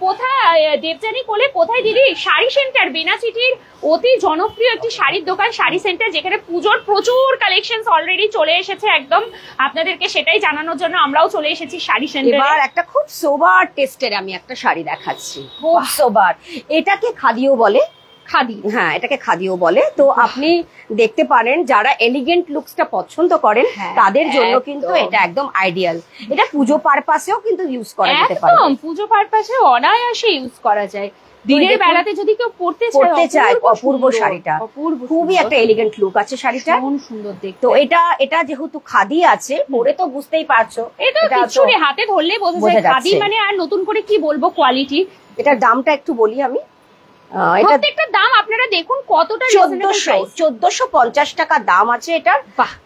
কোথায় দেবযানী কোলে, কোথায় দিদি? শাড়ি সেন্টার, বেনাচিটির অতি জনপ্রিয় একটি শাড়ির দোকান শাড়ি সেন্টার, যেখানে পুজোর প্রচুর কালেকশন অলরেডি চলে এসেছে একদম আপনাদেরকে সেটাই জানানোর জন্য আমরাও চলে এসেছি শাড়ি সেন্টারে। এবার একটা খুব সোবার টেস্টের আমি একটা শাড়ি দেখাচ্ছি, খুব সোবার। এটাকে খাদিও বলে, খাদি, হ্যাঁ এটাকে খাদিও বলে। তো আপনি দেখতে পারেন যারা এলিগেন্ট লুকসটা পছন্দ করেন তাদের জন্য কিন্তু এটা একদম আইডিয়াল। এটা পুজো পারপাসেও কিন্তু ইউজ করা যেতে পারে, একদম পুজো পারপাসে অনায়াসে ইউজ করা যায়। দিনের বেলাতে যদি কেউ পড়তে চায়, অপূর্ব শাড়িটা, খুবই একটা এলিগেন্ট লুক আছে শাড়িটা, সুন্দর দেখতে। তো এটা যেহেতু খাদি আছে, পরে তো বুঝতেই পারছো, এটা কিছু হাতে ধরলে বোঝা যায় খাদি মানে। আর নতুন করে কি বলবো কোয়ালিটি। এটার দামটা একটু বলি আমি, প্রত্যেকটা দাম আপনারা দেখুন কতটা 1450 টাকা দাম আছে এটার।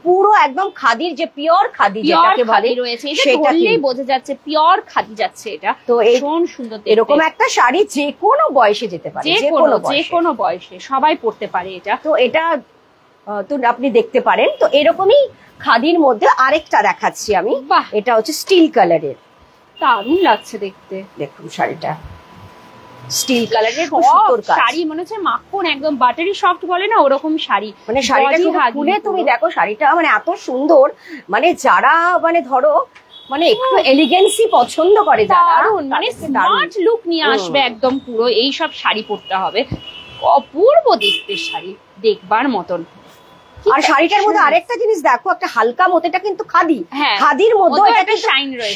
পুরো একদম খাদির, যে পিওর খাদি যেটাকে বলে রয়েছে, সেটাই বোঝা যাচ্ছে পিওর খাদি যাচ্ছে এটা। তো এই সুন্দর এরকম একটা শাড়ি যে কোনো বয়সে যেতে পারে, যে কোনো বয়সে সবাই পড়তে পারে এটা। তো এটা তো আপনি দেখতে পারেন। তো এরকমই খাদির মধ্যে আরেকটা দেখাচ্ছি আমি, এটা হচ্ছে স্টিল কালারের, দারুণ লাগছে দেখতে। দেখুন শাড়িটা স্টিল কালারের শাড়ি, মনে হচ্ছে মাখন, একদম বাটারি সফট বলে না ওরকম শাড়ি। মানে শাড়িটা খুলে তুমি দেখো, শাড়িটা মানে এত সুন্দর, মানে যারা মানে ধরো মানে একটু এলিগেন্সি পছন্দ করে, দারুণ মানে স্মার্ট লুক নিয়ে আসবে একদম পুরো, এই সব শাড়ি পরতে হবে। অপূর্ব দেখতে শাড়ি, দেখবার মতন। আর শাড়িটার মধ্যে আরেকটা জিনিস দেখো, একটা হালকা মতেটা কিন্তু খাদি, খাদির মধ্যে একটা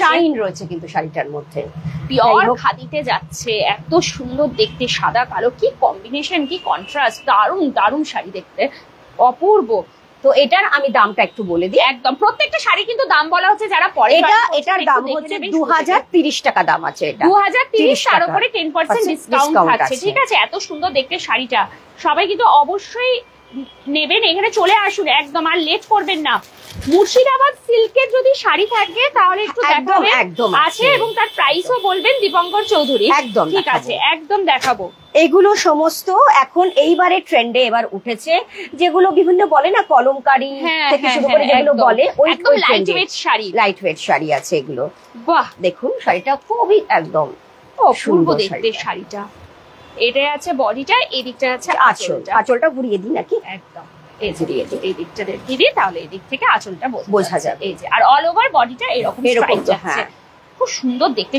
শাইন রয়েছে কিন্তু শাড়িটার মধ্যে, পিওর খাদিতে যাচ্ছে। এত সুন্দর দেখতে, সাদা কালো, কি কম্বিনেশন, কি কন্ট্রাস্ট, দারুণ দারুণ শাড়ি দেখতে, অপূর্ব। তো এটার আমি দামটা একটু বলে দিই। একদম প্রত্যেকটা শাড়ি কিন্তু দাম বলা হচ্ছে যারা পরে। এটার দাম হচ্ছে 2030 টাকা দাম আছে, এটা 2030, তার উপরে 10% ডিসকাউন্ট থাকছে, ঠিক আছে। এত সুন্দর দেখতে শাড়িটা, সবাই কিন্তু অবশ্যই নেবেন, এখানে চলে আসুন একদম, আর লেট করবেন না। মুর্শিদাবাদ সিল্কের যদি শাড়ি থাকে তাহলে একটু দেখাবেন, একদম আছে, এবং তার প্রাইসও বলবেন দীপঙ্কর চৌধুরী, একদম ঠিক আছে, একদম দেখাবো। এগুলো সমস্ত এখন এইবারে ট্রেন্ডে এবার উঠেছে, যেগুলো বিভিন্ন বলে না কলমকারী থেকে শুরু করে যেগুলো বলে, ওই লাইট ওয়েট শাড়ি আছে এগুলো। বাহ, দেখুন শাড়িটা খুবই একদম অপূর্ব দেখতে শাড়িটা। এটা আছে বডিটা, এই দিকটা আছে আঁচলটা। আঁচলটা ঘুরিয়ে দিই নাকি? একদম এই দিকটা দেখিয়ে দিই, তাহলে এই দিক থেকে আঁচলটা বোঝা যাবে। এই যে, আর অল ওভার বডিটা এরকম স্ট্রাইপ যাচ্ছে, খুব সুন্দর দেখতে।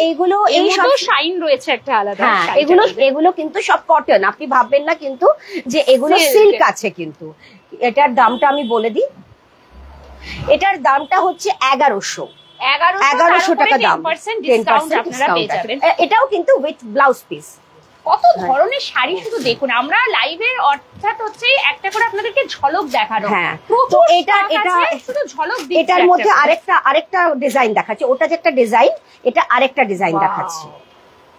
এগুলো এই সব শাইন রয়েছে একটা আলাদা। এগুলো কিন্তু সব কটন, আপনি ভাববেন না কিন্তু যে এগুলো সিল্ক আছে, কিন্তু এটার দামটা আমি বলে দিই। এটার দামটা হচ্ছে 1100 টাকা দাম, 10% আপনারা পেয়ে যাবেন। এটাও কিন্তু উইথ ব্লাউজ পিস। কত ধরনের শাড়ি শুধু দেখুন, আমরা লাইভের অর্থাৎ হচ্ছে একটা করে আপনাদেরকে ঝলক দেখানো। তো এটা শুধু ঝলক, এটার মধ্যে আরেকটা ডিজাইন দেখাচ্ছি, ওটা যে একটা ডিজাইন, এটা আরেকটা ডিজাইন দেখাচ্ছি।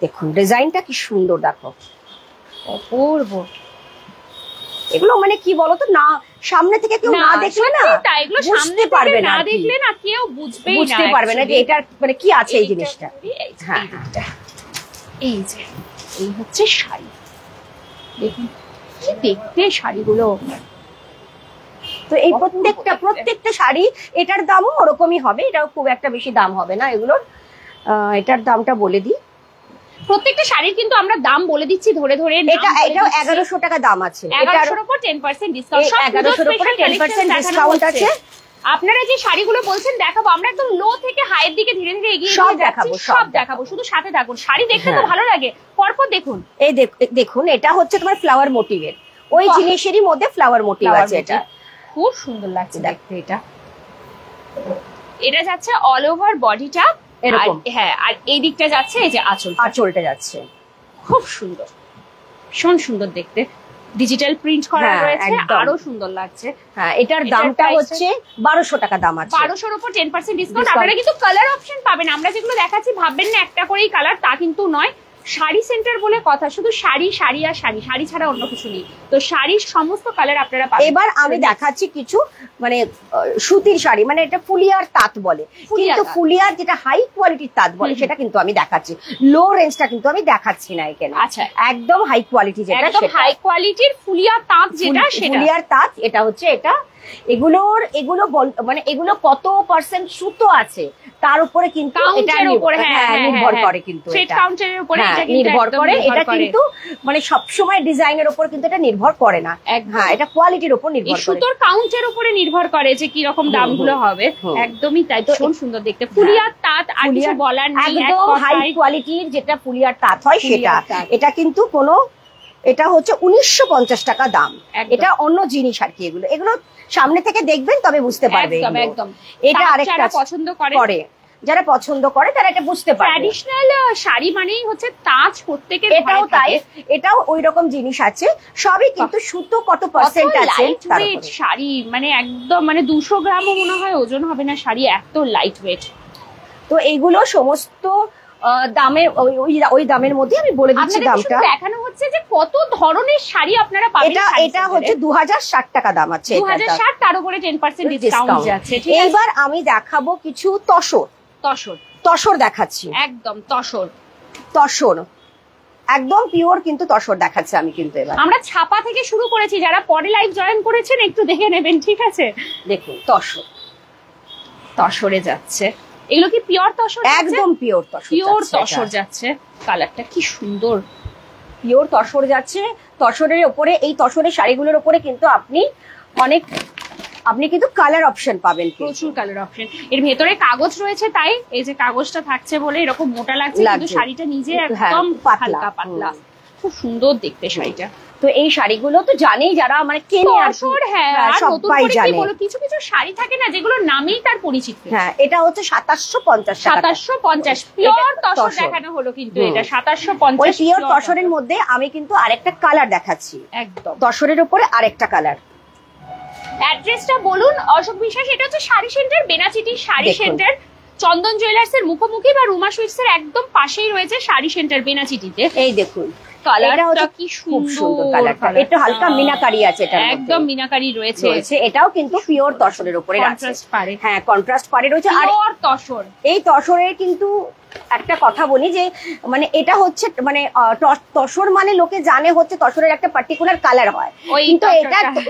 দেখুন ডিজাইনটা কি সুন্দর, দেখো অপূর্ব। এগুলো মানে কি বলতো, না সামনে থেকে কেউ না দেখলে না বুঝতে পারবে না, দেখলে না কেউ বুঝতে পারবে না যে এটা মানে কি আছে এই জিনিসটা। হ্যাঁ, এই যে এই হচ্ছে শাড়ি, দেখুন কি দেখতে শাড়িগুলো। তো এই প্রত্যেকটা শাড়ি এটার দামও ওরকমই হবে, এটাও খুব একটা বেশি দাম হবে না এগুলোর। এটার দামটা বলে দিই, প্রত্যেকটা শাড়ির কিন্তু আমরা দাম বলে দিচ্ছি ধরে ধরে। এটাও 1100 টাকা দাম আছে, এটার উপর 10% ডিসকাউন্ট, 1100 উপর 10% ডিসকাউন্ট আছে। আপনারা যে শাড়িগুলো বলছেন দেখাবো, আমরা একদম লো থেকে হাইয়ের দিকে ধীরে ধীরে এগিয়ে সব দেখাবো, শুধু সাথে থাকুন। শাড়ি দেখতে তো ভালো লাগে, পরপর দেখুন। এই দেখুন, এটা হচ্ছে তোমার ফ্লাওয়ার মোটিভের, ওই জিনিসেরই মধ্যে ফ্লাওয়ার মোটিভ আছে, এটা খুব সুন্দর লাগছে দেখতে। এটা যাচ্ছে অল ওভার বডিটা এরকম, হ্যাঁ, আর এই দিকটা যাচ্ছে এই যে আঁচলটা যাচ্ছে, খুব সুন্দর, ভীষণ সুন্দর দেখতে। ডিজিটাল প্রিন্ট করা রয়েছে, আরো সুন্দর লাগছে। হ্যাঁ, এটার দামটা হচ্ছে 1200 টাকা দাম আছে, 1200 এর উপর 10% ডিসকাউন্ট। আপনারা কিন্তু কালার অপশন পাবেন, আমরা যেগুলো দেখাচ্ছি ভাববেন না একটা করেই কালার, তা কিন্তু নয়। শাড়ি সেন্টার বলে কথা, শুধু শাড়ি আর শাড়ি ছাড়া অন্য কিছু নেই। তো শাড়ির সমস্ত কালার আপনারা পাবেন। এবার আমি দেখাচ্ছি কিছু মানে সুতির শাড়ি, মানে এটা ফুলিয়ার তাঁত বলে, কিন্তু ফুলিয়ার যেটা হাই কোয়ালিটির তাঁত বলে সেটা কিন্তু আমি দেখাচ্ছি, লো রেঞ্জটা কিন্তু আমি দেখাচ্ছি না এখানে। আচ্ছা, একদম হাই কোয়ালিটি যেটা, একদম হাই কোয়ালিটির ফুলিয়ার তাঁত যেটা, সেটা ফুলিয়ার তাঁত। এটা হচ্ছে এটা মানে এগুলো কত পার্সেন্ট সুতো আছে তার উপরে কিন্তু এটা নির্ভর করে, কিন্তু নির্ভর করে। এটা কিন্তু মানে সবসময় ডিজাইনের উপর কিন্তু এটা নির্ভর করে না, হ্যাঁ এটা কোয়ালিটির উপর নির্ভর করে, সুতোর কাউন্টের উপরে নির্ভর করে যে কি রকম দামগুলো হবে। একদমই তাই, ভীষণ সুন্দর দেখতে, ফুলিয়ার তাঁত, আর কিছু বলার নেই, একদম হাই কোয়ালিটির যেটা ফুলিয়ার তাঁত হয় সেটা। এটা কিন্তু কোনো, এটা হচ্ছে 1950 টাকা দাম, এটা অন্য জিনিস আর কি। এগুলো সামনে থেকে দেখবেন তবে বুঝতে পারবেন। একদম এটা আরেকটা পছন্দ করে, যারা পছন্দ করে তারা এটা বুঝতে পারে। ট্র্যাডিশনাল শাড়ি মানেই হচ্ছে তাজ, প্রত্যেকের এটাও তাই, এটাও ওই রকম জিনিস আছে, সবই কিন্তু সুতো কত পার্সেন্ট আছে। শাড়ি মানে একদম মানে 200 গ্রামও মনে হয় ওজন হবে না শাড়ি, এত লাইট ওয়েট। তো এইগুলো সমস্ত দামের ওই দামের মধ্যে আমি বলে দিচ্ছি দামটা। দেখানো হচ্ছে যে কত ধরনের শাড়ি আপনারা পাবেন। এটা হচ্ছে 2060 টাকা দাম আছে, 2060, তার উপরে 10% ডিসকাউন্ট যাচ্ছে। এইবার আমি দেখাবো কিছু তসর দেখাচ্ছি, একদম তসর একদম পিওর কিন্তু তসর দেখাচ্ছি আমি। কিন্তু এবার আমরা ছাপা থেকে শুরু করেছি, যারা পরে লাইভ জয়েন করেছেন একটু দেখে নেবেন, ঠিক আছে? দেখুন তসরে যাচ্ছে, এগুলো কি পিওর তসর? একদম পিওর তসর যাচ্ছে। কালারটা কি সুন্দর, পিওর তসর যাচ্ছে। তসরের উপরে, এই তসরের শাড়িগুলোর উপরে কিন্তু আপনি কিন্তু কালার অপশন পাবেন, প্রচুর কালার অপশন। এর ভেতরে কাগজ রয়েছে, তাই এই যে কাগজটা থাকছে বলে এরকম মোটা লাগছে, কিন্তু শাড়িটা নিজে একদম হালকা পাতলা, খুব সুন্দর দেখতে শাড়িটা। তো এই শাড়িগুলো তো জানেই যারা মানে কেনে, সবাই জানে। কিছু কিছু শাড়ি থাকে না যেগুলো নামেই তার পরিচিত। হ্যাঁ, এটা হচ্ছে 2750 পিওর তসর দেখানো হলো, কিন্তু এটা 2750। পিওর তসরের মধ্যে আমি কিন্তু আরেকটা কালার দেখাচ্ছি, একদম তসরের উপরে আরেকটা কালার। অ্যাড্রেসটা বলুন অশোক বিশ্বাস, এটা হচ্ছে শাড়ি সেন্টার, বেনাচিটি শাড়ি সেন্টার, চন্দন জুয়েলার্স এর মুখোমুখি বা রুমা সুইটস এর একদম পাশেই রয়েছে শাড়ি সেন্টার বেনাচিটিতে। এই দেখুন কালারটা কি সুন্দর, কালারটা একটু হালকা মিনাকারি আছে, এটা একদম মিনাকারি রয়েছে। এটাও কিন্তু পিওর তসরের উপরে আছে, হ্যাঁ কন্ট্রাস্ট পাড়ে রয়েছে। আর পিওর তসর, এই তসরের কিন্তু একটা কথা বলি যে মানে এটা হচ্ছে মানে তসর মানে লোকে জানে হচ্ছে তসরের একটা পার্টিকুলার কালার হয়, কিন্তু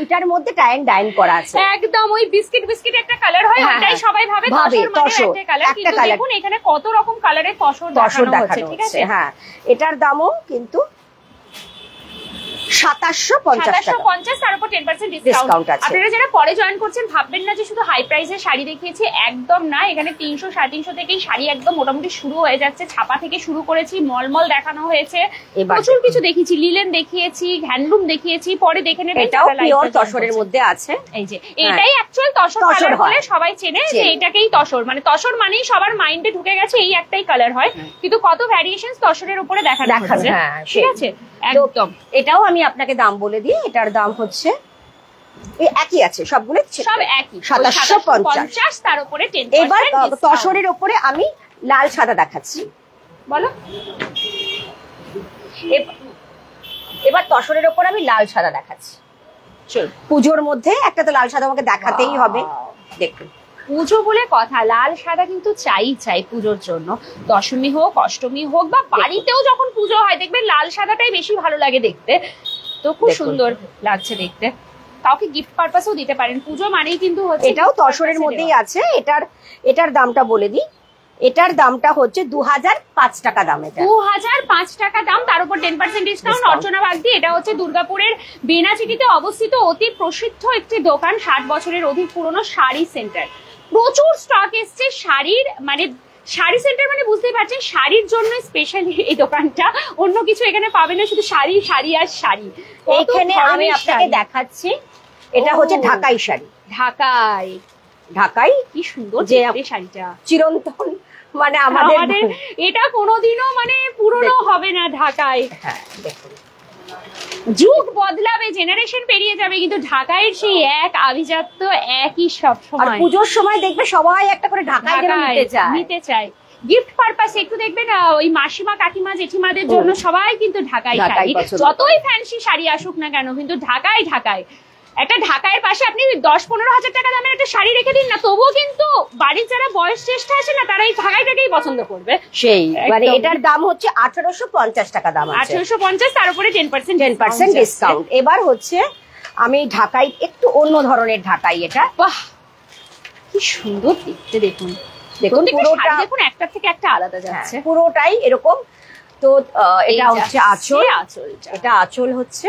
এটার মধ্যে টাই এন্ড ডাইন করা আছে, একদম ওই বিস্কিট একটা কালার হয়, ওটাই সবাই ভাবে তসর মানে একটা কালার, কিন্তু দেখুন এখানে কত রকম কালারের তসর দেখানো হচ্ছে, ঠিক আছে? হ্যাঁ, এটার দামও কিন্তু 2750, তার উপর 10% ডিসকাউন্ট আছে। আপনারা যারা পরে জয়েন করছেন ভাববেন না যে শুধু হাই প্রাইসের শাড়ি দেখিয়েছি, একদম না। এখানে 300 350 থেকেই শাড়ি একদম মোটামুটি শুরু হয়ে যাচ্ছে। ছাপা থেকে শুরু করেছি, মলমল দেখানো হয়েছে, প্রচুর কিছু দেখিয়েছি, লিলেন দেখিয়েছি, হ্যান্ডলুম দেখিয়েছি, পরে দেখে নেবেন। এটাও পিওর তসরের মধ্যে আছে। এই যে এটাই অ্যাকচুয়াল তসর কালার বলে সবাই চেনে, যে এটাকেই তসর, মানে তসর মানেই সবার মাইন্ডে ঢুকে গেছে এই একটাই কালার হয়, কিন্তু কত ভ্যারিয়েশনস তসরের উপরে দেখানো হচ্ছে, ঠিক আছে? একদম। এটাও আমি আপনাকে দাম বলে দিই, এটার দাম হচ্ছে একই আছে, সবগুলো সব একই, 2750, তার উপরে 10%। এবার তসরের উপরে আমি লাল সাদা দেখাচ্ছি, বলো। এবার তসরের উপরে আমি লাল সাদা দেখাচ্ছি। চল, পুজোর মধ্যে একটা তো লাল সাদা আমাকে দেখাতেই হবে। দেখুন পুজো বলে কথা, লাল সাদা কিন্তু চাই পুজোর জন্য, দশমী হোক অষ্টমী হোক বা বাড়িতেও যখন পুজো হয় দেখবেন লাল সাদাটাই বেশি ভালো লাগে দেখতে, তো খুব সুন্দর লাগছে দেখতে। কাউকে গিফট পারপাসেও দিতে পারেন, পুজো মানেই কিন্তু হচ্ছে। এটাও তসরের মধ্যেই আছে। এটার দামটা বলে দিই, এটার দামটা হচ্ছে 2005 টাকা দাম। এটা 2005 টাকা দাম, তার উপর 10% ডিসকাউন্ট। অর্চনা বাগদি, এটা হচ্ছে দুর্গাপুরের বেনাচিটিতে অবস্থিত অতি প্রসিদ্ধ একটি দোকান, 60 বছরের অধিক পুরনো শাড়ি সেন্টার। প্রচুর স্টক এসছে শাড়ির, মানে শাড়ি সেন্টার মানে বুঝতেই পারছেন শাড়ির জন্য স্পেশালি এই দোকানটা, অন্য কিছু এখানে পাবেন না, শুধু শাড়ি আর শাড়ি। এখানে আমি আপনাকে দেখাচ্ছি, এটা হচ্ছে ঢাকাই শাড়ি। ঢাকাই কি সুন্দর যে শাড়িটা, চিরন্তন, মানে আমাদের এটা কোনোদিনও মানে পুরনো হবে না ঢাকাই। হ্যাঁ দেখুন, যুগ বদলাবে, জেনারেশন পেরিয়ে যাবে, কিন্তু ঢাকাইয়ের সেই এক আভিজাত্য একই সব সময়। আর পুজোর সময় দেখবে সবাই একটা করে ঢাকাই নিতে চায় গিফট পারপাস। একটু দেখবে না ওই মাসিমা কাকিমা জেঠিমাদের জন্য সবাই কিন্তু ঢাকাই শাড়ি, যতই ফ্যান্সি শাড়ি আসুক না কেন, কিন্তু ঢাকাই। একটা ঢাকাইয়ের পাশে আপনি 10-15 হাজার টাকা দামের একটা শাড়ি রেখে দিন না, তবুও কিন্তু বাড়ির যারা বয়স জ্যেষ্ঠ আছে না, তারা এই ঢাকাইটাকেই পছন্দ করবে। সেই মানে এটার দাম হচ্ছে 1850 টাকা দাম আছে, 1850, তার উপরে 10% ডিসকাউন্ট। এবার হচ্ছে আমি ঢাকাই একটু অন্য ধরনের ঢাকাই এটা। বাহ কি সুন্দর দেখতে, দেখুন দেখুন পুরোটা দেখুন একটা থেকে একটা আলাদা যাচ্ছে, পুরোটাই এরকম। তো এটা হচ্ছে আঁচল, এটা আঁচল হচ্ছে,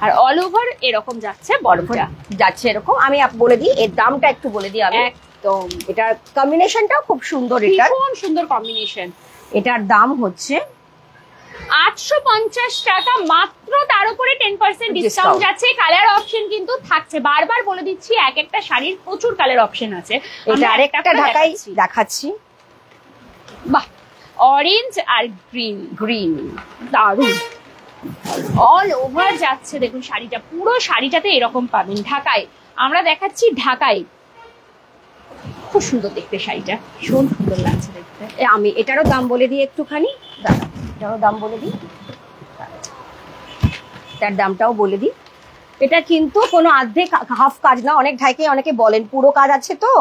আর অল ওভার এরকম যাচ্ছে, বড়টা যাচ্ছে এরকম। আমি বলে দিই এর দামটা একটু বলে দিই আমি। একদম এটার কম্বিনেশনটাও খুব সুন্দর, এটা ভীষণ সুন্দর কম্বিনেশন। এটার দাম হচ্ছে 850 টাকা মাত্র, তার উপরে 10% ডিসকাউন্ট যাচ্ছে। কালার অপশন কিন্তু থাকছে, বারবার বলে দিচ্ছি এক একটা শাড়ির প্রচুর কালার অপশন আছে। এটা আরেকটা ঢাকাই দেখাচ্ছি, বাহ অরেঞ্জ আর গ্রিন, গ্রিন দারুণ অল ওভার যাচ্ছে। দেখুন শাড়িটা, পুরো শাড়িটাতে এরকম পাবেন। ঢাকাই আমরা দেখাচ্ছি, ঢাকাই খুব সুন্দর দেখতে, শাড়িটা ভীষণ সুন্দর লাগছে দেখতে। আমি এটারও দাম বলে দিই একটুখানি, দাঁড়া এটারও দাম বলে দিই, তার দামটাও বলে দিই। এটা কিন্তু কোনো অর্ধেক হাফ কাজ না, অনেক ঢাকে অনেকে বলেন পুরো কাজ আছে, তো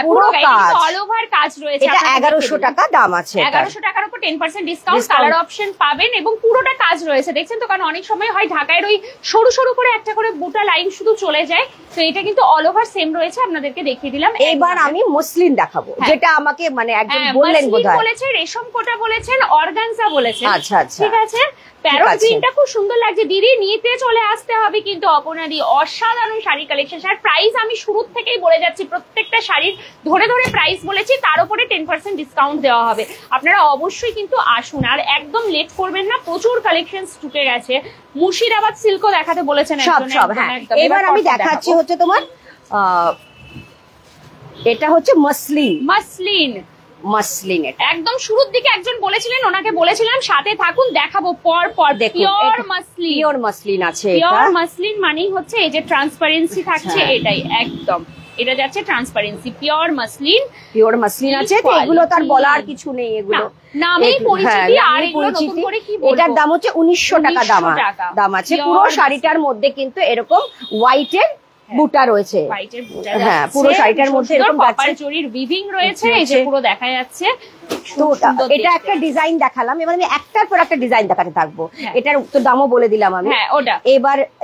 পুরো কাজ অল ওভার কাজ রয়েছে। এটা 1100 টাকা দাম আছে, 1100 টাকার উপর 10% ডিসকাউন্ট, কালার অপশন পাবেন এবং পুরোটা কাজ রয়েছে। দেখছেন তো, কারণ অনেক সময় হয় ঢাকায় ওই সরু সরু করে একটা করে বুটা লাইন শুধু চলে যায়, তো এটা কিন্তু অল ওভার সেম রয়েছে, আপনাদেরকে দেখিয়ে দিলাম। এবার আমি মসলিন দেখাবো, যেটা আমাকে মানে একজন বললেন বোধহয়, বলেছে রেশম কোটা বলেছেন, অর্গানজা বলেছেন। আচ্ছা আচ্ছা ঠিক আছে, প্যারট গ্রিনটা খুব সুন্দর লাগছে। দিদি নিতে চলে আসতে হবে কিন্তু অপনাদি, অসাধারণ শাড়ি কালেকশন। আর প্রাইস আমি শুরু থেকেই বলে যাচ্ছি, প্রত্যেকটা শাড়ির ধরে ধরে প্রাইস বলেছি, তার উপরে 10% ডিসকাউন্ট দেওয়া হবে। আপনারা অবশ্যই কিন্তু আসুন, আর একদম লেট করবেন না, প্রচুর কালেকশন ঢুকে গেছে। মুর্শিদাবাদ সিল্কও দেখাতে বলেছেন সব সব। হ্যাঁ, এবার আমি দেখাচ্ছি হচ্ছে তোমার এটা হচ্ছে মসলিন, মসলিন মসলিন। একদম শুরুর দিকে একজন বলেছিলেন, ওনাকে বলেছিলাম সাথে থাকুন, দেখাবো পর পর। পিওর মসলিন, পিওর মসলিন আছে। পিওর মসলিন মানেই হচ্ছে এই যে ট্রান্সপারেন্সি থাকছে, এটাই একদম। এটা যাচ্ছে transparency, pure muslin, pure muslin আছে। তো এগুলো তার বলার কিছু নেই, এগুলো নামেই পরিচিতি। আর এগুলো নতুন করে কি বলবো, এটার দাম হচ্ছে 1900 টাকা দাম আছে। পুরো শাড়িটার মধ্যে কিন্তু এরকম হোয়াইটের বুটা রয়েছে, হ্যাঁ পুরো শাড়িটার মধ্যে এরকম কপার জরির উইভিং রয়েছে, এই যে পুরো দেখা যাচ্ছে। তো এটা একটা ডিজাইন দেখালাম, এবার আমি একটার পর একটা ডিজাইন দেখাতে থাকবো। এটার তো দামও বলে দিলাম আমি। হ্যাঁ ওটা।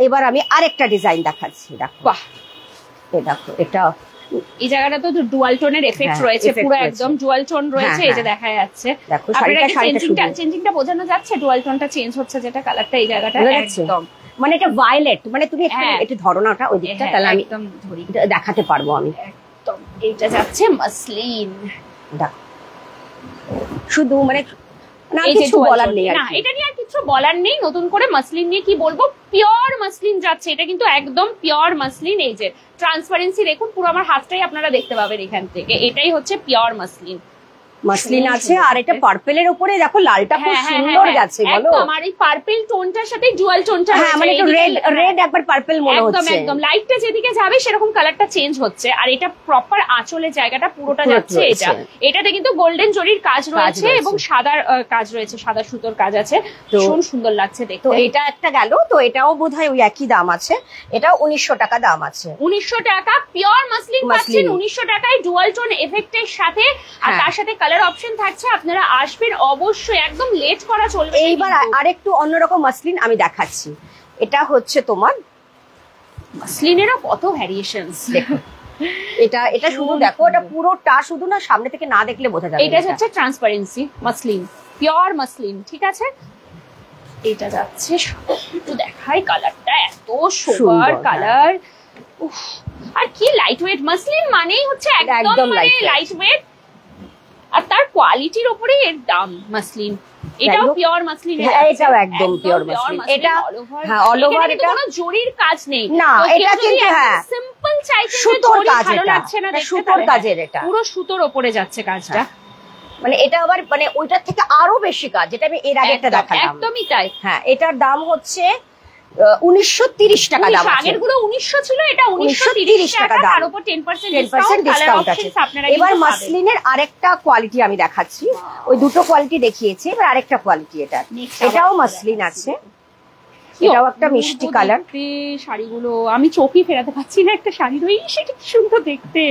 এবার আমি আরেকটা ডিজাইন দেখাচ্ছি, দেখো। বাহ, দেখো এটা এই জায়গাটা তো ডুয়াল টোনের এফেক্ট রয়েছে, পুরো একদম ডুয়াল টোন রয়েছে, এই যে দেখা যাচ্ছে। দেখো শাড়িটা চেঞ্জিংটা বোঝানো যাচ্ছে, ডুয়াল টোনটা চেঞ্জ হচ্ছে, যেটা কালারটা এই জায়গাটা একদম মানে এটা ভায়োলেট, মানে তুমি একটু ধরো না ওটা ওই দিকটা, তাহলে আমি একদম ধরি, দেখাতে পারবো আমি। একদম এইটা যাচ্ছে মসলিন, দেখো শুধু মানে না কিছু বলার নেই, না এটা নিয়ে আর কিছু বলার নেই। নতুন করে মসলিন নিয়ে কি বলবো, পিওর মসলিন যাচ্ছে, এটা কিন্তু একদম পিওর মসলিন। এই যে ট্রান্সপারেন্সি দেখুন, পুরো আমার হাতটাই আপনারা দেখতে পাবেন এখান থেকে, এটাই হচ্ছে পিওর মসলিন। মসলিন আছে। আর এটা পার্পলের উপরে দেখো লালটা খুব সুন্দর গেছে, বলো। আমার এই পার্পল টোনটার সাথে ডুয়াল টোনটা, হ্যাঁ মানে একটু রেড একবার পার্পল মনে হচ্ছে, একদম একদম লাইটটা যেদিকে যাবে সেরকম কালারটা চেঞ্জ হচ্ছে। আর এটা প্রপার আঁচলের জায়গাটা পুরোটা যাচ্ছে, এটাতে কিন্তু গোল্ডেন জরির কাজ রয়েছে এবং সাদার কাজ রয়েছে, সাদা সুতোর কাজ আছে, ভীষণ সুন্দর লাগছে দেখতে। তো এটা একটা গেল, তো এটাও বোধহয় ওই একই দাম আছে, এটাও 1900 টাকা দাম আছে। 1900 টাকা পিওর মসলিন পাচ্ছেন 1900 টাকায় ডুয়াল টোন এফেক্টের সাথে, আর তার সাথে কালার অপশন থাকছে। আপনারা আসবেন অবশ্যই, একদম লেট করা চলবে। এইবার আরেকটু অন্যরকম মসলিন আমি দেখাচ্ছি, এটা হচ্ছে তোমার মসলিনেরও কত ভ্যারিয়েশনস, দেখো এটা শুধু দেখো, এটা পুরোটা শুধু না সামনে থেকে না দেখলে বোঝা যাবে। এটা হচ্ছে ট্রান্সপারেন্সি মসলিন, পিওর মসলিন, ঠিক আছে। এটা যাচ্ছে একটু দেখাই, কালারটা এত সুন্দর কালার, আর কি লাইট ওয়েট। মসলিন মানেই হচ্ছে একদম লাইট ওয়েট, আর তার কোয়ালিটির উপরে এর দাম। মসলিন এটাও পিওর মসলিন, এটাও একদম পিওর মসলিন। এটা হ্যাঁ অল ওভার, এটা কোনো জরির কাজ নেই না, এটা কিন্তু হ্যাঁ সিম্পল চাইছে, সুতোর কাজ, ভালো লাগছে না, সুতোর কাজের, এটা পুরো সুতোর উপরে যাচ্ছে কাজটা। মানে এটা আবার মানে ওইটার থেকে আরো বেশি কাজ, যেটা আমি এর আগে একটা দেখালাম। একদমই তাই। হ্যাঁ এটার দাম হচ্ছে 1930 টাকা দাম আছে। আগের গুলো 1900 ছিল, এটা 1930 টাকা, তার উপর 10% ডিসকাউন্ট আছে। এবার মসলিনের আরেকটা কোয়ালিটি আমি দেখাচ্ছি, ওই দুটো কোয়ালিটি দেখিয়েছি, এবার আরেকটা কোয়ালিটি এটা, এটাও মসলিন আছে, এটাও একটা মিষ্টি কালার। শাড়িগুলো আমি চোখই ফেরাতে পারছি না, একটা শাড়ি রই সেটা কি সুন্দর দেখতে,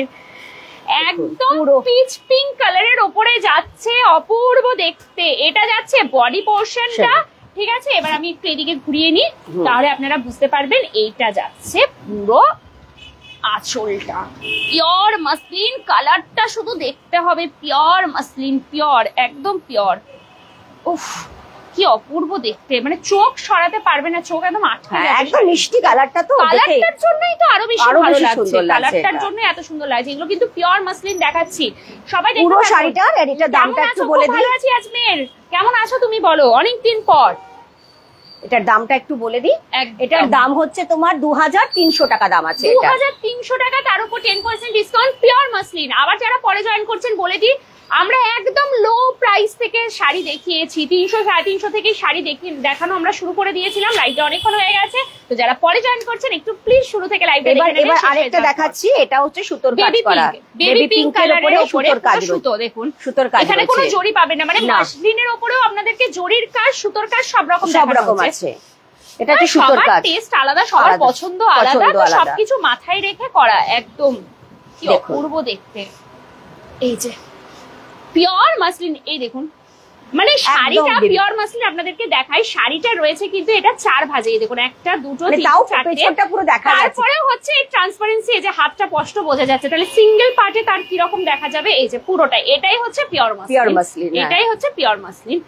একদম পিচ পিঙ্ক কালারের উপরে যাচ্ছে, অপূর্ব দেখতে। এটা যাচ্ছে বডি পোরশনটা, ঠিক আছে, এবার আমি একটু এদিকে ঘুরিয়ে নিই, তাহলে আপনারা বুঝতে পারবেন। এইটা যাচ্ছে পুরো আঁচলটা, পিওর মাসলিন, কালারটা শুধু দেখতে হবে, পিওর মাসলিন, পিওর, একদম পিওর। উফ কি অপূর্ব দেখতে, মানে চোখ সরাতে পারবে না, চোখ একদম আটকে যাবে। একদম মিষ্টি কালারটা, তো কালারটার জন্যই তো আরো বেশি ভালো লাগছে, কালারটার জন্য এত সুন্দর লাগছে। এগুলো কিন্তু পিওর মাসলিন দেখাচ্ছি, সবাই দেখতে পুরো শাড়িটা। আর এটা দামটা একটু বলে দিই। ভালো আছি আজমের, কেমন আছো তুমি বলো, অনেকদিন পর। এটার দামটা একটু বলে দিই। এটার দাম হচ্ছে তোমার 2300 টাকা দাম আছে। 2300 টাকা, তার উপর 10% ডিসকাউন্ট, পিওর মাসলিন। আবার যারা পরে জয়েন করছেন বলে দিই, আমরা একদম লো প্রাইস থেকে শাড়ি দেখিয়েছি, 300 350 থেকে শাড়ি দেখানো আমরা শুরু করে দিয়েছিলাম। লাইভটা অনেকক্ষণ হয়ে গেছে, তো যারা পরে জয়েন করছেন একটু প্লিজ শুরু থেকে লাইভটা দেখে নেবেন। এবার আরেকটা দেখাচ্ছি, এটা হচ্ছে সুতোর কাজ করা, বেবি পিঙ্ক কালারের উপরে সুতোর কাজ। দেখুন সুতোর কাজ, এখানে কোনো জরি পাবেন না, মানে মাসলিনের উপরেও আপনাদেরকে জরির কাজ, সুতোর কাজ সব রকম আছে। এটা কি সুতোর কাজ, টেস্ট আলাদা, সবার পছন্দ আলাদা, তো সবকিছু মাথায় রেখে করা, একদম কি অপূর্ব দেখতে। এই যে পিওর মাসলিন, এই দেখুন, মানে শাড়িটা পিওর মাসলিন আপনাদেরকে দেখাই। শাড়িটা রয়েছে কিন্তু এটা 4 ভাঁজে, এই দেখুন, 1 2 3 4 পুরো দেখা যাচ্ছে। তারপরে হচ্ছে এই ট্রান্সপারেন্সি, এই যে হাতটা স্পষ্ট বোঝা যাচ্ছে, তাহলে সিঙ্গেল পার্টে তার কি রকম দেখা যাবে। এই যে পুরোটাই, এটাই হচ্ছে পিওর মাসলিন, এটাই হচ্ছে পিওর মাসলিন।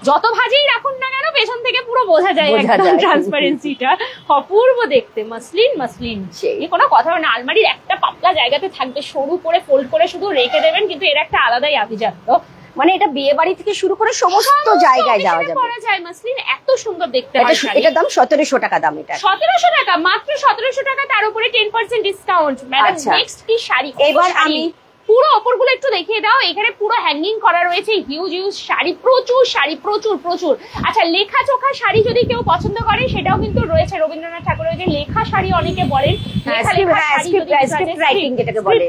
যত ভাজেই রাখুন না কেন, পেছন থেকে পুরো বোঝা যায় একদম ট্রান্সপারেন্সিটা, অপূর্ব দেখতে। মাসলিন মাসলিন, এই কোনো কথা না। আলমারির একটা পাতলা জায়গাতে থাকবে, সরু করে ফোল্ড করে শুধু রেখে দেবেন, কিন্তু এর একটা আলাদাই আভিজাত্য। মানে এটা বিয়ে বাড়ি থেকে শুরু করে সমস্ত জায়গায় যাওয়া যাবে, করা যায়। মাসলিন এত সুন্দর দেখতে হয়। এটার দাম 1700 টাকা দাম, এটা 1700 টাকা, মাত্র 1700 টাকা, তার উপরে 10% ডিসকাউন্ট। ম্যাডাম নেক্সট কি শাড়ি, এবার আমি পুরো ওপরগুলো একটু দেখিয়ে দাও। এখানে পুরো হ্যাঙ্গিং করা রয়েছে, হিউজ হিউজ শাড়ি, প্রচুর শাড়ি, প্রচুর প্রচুর। আচ্ছা, লেখা চোখা শাড়ি যদি কেউ পছন্দ করে সেটাও কিন্তু রয়েছে। রবীন্দ্রনাথ ঠাকুরের যে লেখা শাড়ি অনেকে বলেন,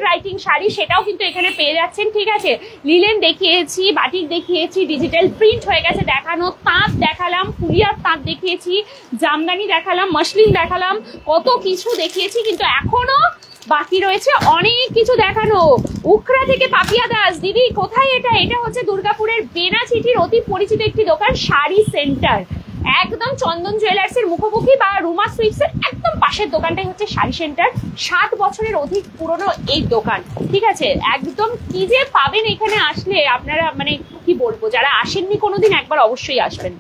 রাইটিং শাড়ি, সেটাও কিন্তু এখানে পেয়ে যাচ্ছেন। ঠিক আছে, লিলেন দেখিয়েছি, বাটিক দেখিয়েছি, ডিজিটাল প্রিন্ট হয়ে গেছে দেখানো, তাঁত দেখালাম, ফুলিয়ার তাঁত দেখিয়েছি, জামদানি দেখালাম, মসলিন দেখালাম, কত কিছু দেখিয়েছি, কিন্তু এখনো বাকি রয়েছে অনেক কিছু দেখানো। উখরা থেকে পাপিয়া দাস দিদি, কোথায় এটা? এটা হচ্ছে দুর্গাপুরের বেনাচিটির অতি পরিচিত একটি দোকান, শাড়ি সেন্টার, একদম চন্দন জুয়েলার্স এর মুখোমুখি বা রুমা সুইটস এর একদম পাশের দোকানটাই হচ্ছে শাড়ি সেন্টার। 60 বছরের অধিক পুরনো এই দোকান। ঠিক আছে, একদম কি যে পাবেন এখানে আসলে আপনারা, মানে কি বলবো, যারা আসেননি কোনোদিন একবার অবশ্যই আসবেন।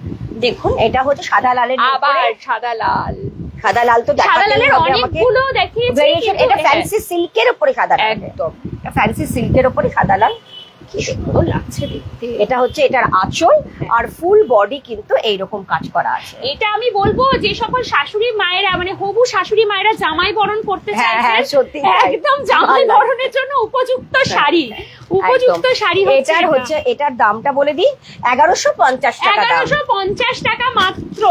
দেখুন, এটা হচ্ছে সাদা লালের, আবার সাদা লাল, সাদা লাল তো দেখালেন অনেকগুলো দেখিয়েছি। এটা ফ্যান্সি সিল্কের উপরে সাদা লাল, একদম ফ্যান্সি সিল্কের উপরে সাদা লাল, কি সুন্দর লাগছে দেখতে। এটা হচ্ছে এটার আঁচল, আর ফুল বডি কিন্তু এইরকম কাজ করা আছে। এটা আমি বলবো যে সকল শাশুড়ি মায়েরা, মানে হবু শাশুড়ি মায়েরা জামাই বরণ করতে চাইছেন, সত্যি একদম জামাই বরণের জন্য উপযুক্ত শাড়ি, উপযুক্ত শাড়ি হচ্ছে। এটার দামটা বলে দিই, 1150 টাকা, 1150 টাকা মাত্র।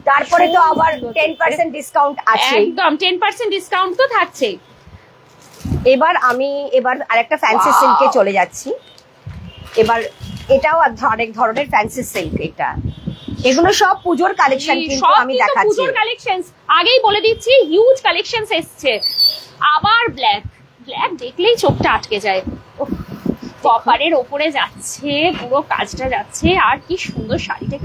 তারপরে তো আবার 10% ডিসকাউন্ট আছে, একদম 10% ডিসকাউন্ট তো থাকছে। এবার আরেকটা ফ্যান্সি সিল্কে চলে যাচ্ছি। এবার এটাও আরেক ধরনের ফ্যান্সি সিল্ক। এগুলো সব পুজোর কালেকশন, কিন্তু আমি দেখাচ্ছি পুজোর কালেকশন। আগেই বলে দিচ্ছি, হিউজ কালেকশন এসছে। আবার ব্ল্যাক, ব্ল্যাক দেখলেই চোখটা আটকে যায়। কপারের ওপরে যাচ্ছে, পুরো কাজটা যাচ্ছে, আর কি সুন্দর শাড়িটা,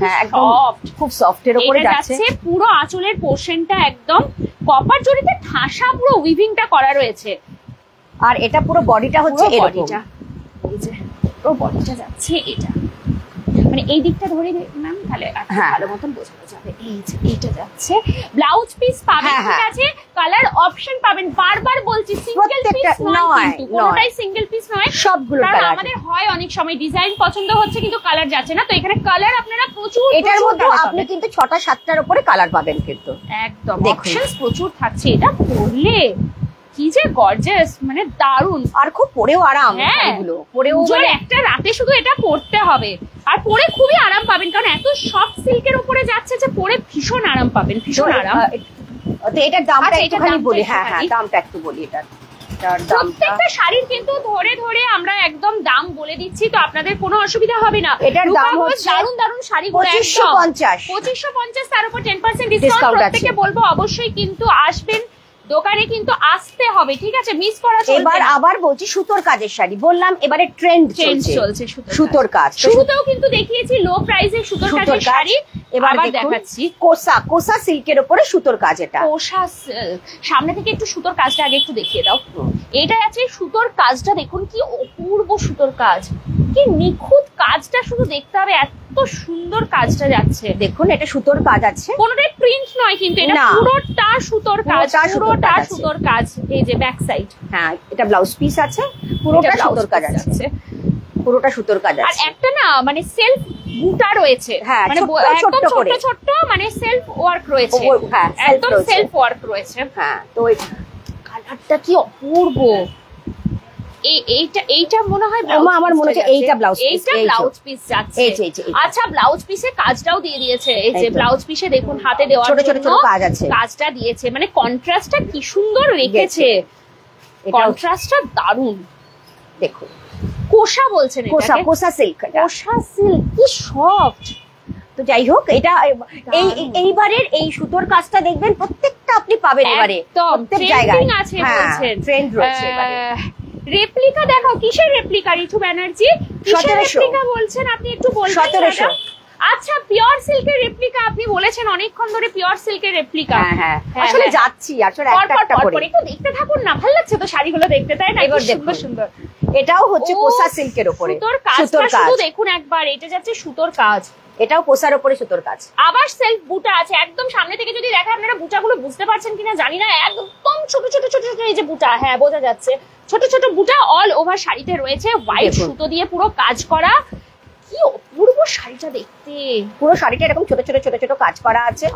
খুব সফট এর উপরে যাচ্ছে। পুরো আঁচলের পোর্শনটা একদম কপার জড়িতে ঠাসা, পুরো উইভিংটা করা রয়েছে। আর এটা পুরো বডিটা হচ্ছে এরকম, এই যে পুরো বডিটা যাচ্ছে। এটা মানে এই দিকটা ধরে ম্যাম, তাহলে ভালো মতন বোঝানো যাবে। এই যে এইটা যাচ্ছে, ব্লাউজ পিস পাবেন, ঠিক আছে, কালার অপশন পাবেন। বারবার বলছি, সিঙ্গেল পিস নয়, কিন্তু কোনটাই সিঙ্গেল পিস নয়, সবগুলো কালার। আমাদের হয় অনেক সময় ডিজাইন পছন্দ হচ্ছে কিন্তু কালার যাচ্ছে না, তো এখানে কালার আপনারা প্রচুর, এটার মধ্যে আপনি কিন্তু 6টা 7টার উপরে কালার পাবেন, কিন্তু একদম অপশনস প্রচুর থাকছে। এটা পরলে কি যে গর্জিয়াস, মানে দারুন, আর খুব পরেও আরাম। এগুলো পরেও মানে একটা রাতে শুধু এটা পরতে হবে, আর পরে খুবই আরাম পাবেন, কারণ এত সফট সিল্কের উপরে যাচ্ছে যে পরে ভীষণ আরাম পাবেন, ভীষণ আরাম। তো এটার দামটা একটুখানি বলি। হ্যাঁ, দামটা একটু বলি। এটার প্রত্যেকটা শাড়ির কিন্তু ধরে ধরে আমরা একদম দাম বলে দিচ্ছি, তো আপনাদের কোনো অসুবিধা হবে না। এটার দাম হচ্ছে দারুন দারুন শাড়িগুলো 2550, তার উপর 10% ডিসকাউন্ট। প্রত্যেককে বলবো অবশ্যই কিন্তু আসবেন, দোকানে কিন্তু আসতে হবে, ঠিক আছে, মিস করা চলবে না। এবার আবার বলছি, সুতোর কাজের শাড়ি বললাম, এবারে ট্রেন্ড চলছে সুতোর কাজ। সুতোর কাজ শুরুতেও কিন্তু দেখিয়েছি লো প্রাইসে সুতোর কাজের শাড়ি, এবার দেখাচ্ছি কোসা সিল্কের উপরে সুতোর কাজ। এটা কোসা সিল্ক, সামনে থেকে একটু সুতোর কাজটা আগে একটু দেখিয়ে দাও। এটা আছে সুতোর কাজটা, দেখুন কি অপূর্ব সুতোর কাজ, কি নিখুঁত কাজটা, শুধু দেখতে হবে এত সুন্দর কাজটা যাচ্ছে। দেখুন এটা সুতোর কাজ আছে, কোনোটাই প্রিন্ট নয় কিন্তু, এটা পুরোটা সুতোর কাজ, পুরোটা সুতোর কাজ। এই যে ব্যাক সাইড, হ্যাঁ এটা ব্লাউজ পিস আছে, পুরোটা সুতোর কাজ আছে, পুরোটা সুতোর কাজ আছে। আর একটা না মানে সেলফ বুটা রয়েছে, মানে একদম ছোট ছোট মানে সেলফ ওয়ার্ক রয়েছে, হ্যাঁ একদম সেলফ ওয়ার্ক রয়েছে। হ্যাঁ তো কালারটা কি অপূর্ব। এইটা মনে হয় আমার মনে হচ্ছে এইটা ব্লাউজ পিস, এইটা ব্লাউজ পিস যাচ্ছে। আচ্ছা ব্লাউজ পিসে কাজটাও দিয়ে দিয়েছে, এই যে ব্লাউজ পিসে দেখুন হাতে দেওয়ার ছোট ছোট ছোট কাজ আছে, কাজটা দিয়েছে, মানে কন্ট্রাস্টটা কি সুন্দর রেখেছে, কন্ট্রাস্টটা দারুণ। দেখুন কোসা বলছেন, কোসা সিল্ক, কোসা সিল্ক কি সফট। তো যাই হোক এটা এইবারের এই সুতোর কাজটা দেখবেন প্রত্যেকটা আপনি পাবেন এবারে প্রত্যেক জায়গায় আছে, বলছেন ট্রেন্ড রয়েছে এবারে। রেপ্লিকা দেখাও, কিসের রেপ্লিকা ঋতু ব্যানার্জি? কিসের রেপ্লিকা বলছেন আপনি একটু বলবেন? 1700। আচ্ছা পিওর সিল্কের রেপ্লিকা আপনি বলেছেন অনেকক্ষণ ধরে, পিওর সিল্কের রেপ্লিকা। হ্যাঁ আসলে যাচ্ছি আসলে একটা করে একটু দেখতে থাকুন না, ভালো লাগছে তো শাড়িগুলো দেখতে, তাই না? এবার সুন্দর সুন্দর। এটাও হচ্ছে কোসা সিল্কের উপরে সুতোর কাজ, শুধু দেখুন একবার, এটা যাচ্ছে সুতোর কাজ, এটাও কোসার উপরে সুতোর কাজ। আবার সেলফ বুটা আছে, একদম সামনে থেকে যদি দেখেন আপনারা বুটাগুলো বুঝতে পারছেন কিনা জানি না, একদম ছোট ছোট ছোট ছোট এই যে বুটা, হ্যাঁ বোঝা যাচ্ছে, ছোট ছোট বুটা অল ওভার শাড়িতে রয়েছে, হোয়াইট সুতো দিয়ে পুরো কাজ করা, কি অপূর্ব শাড়িটা দেখতে। পুরো শাড়িটা এরকম ছোট ছোট ছোট ছোট কাজ করা আছে।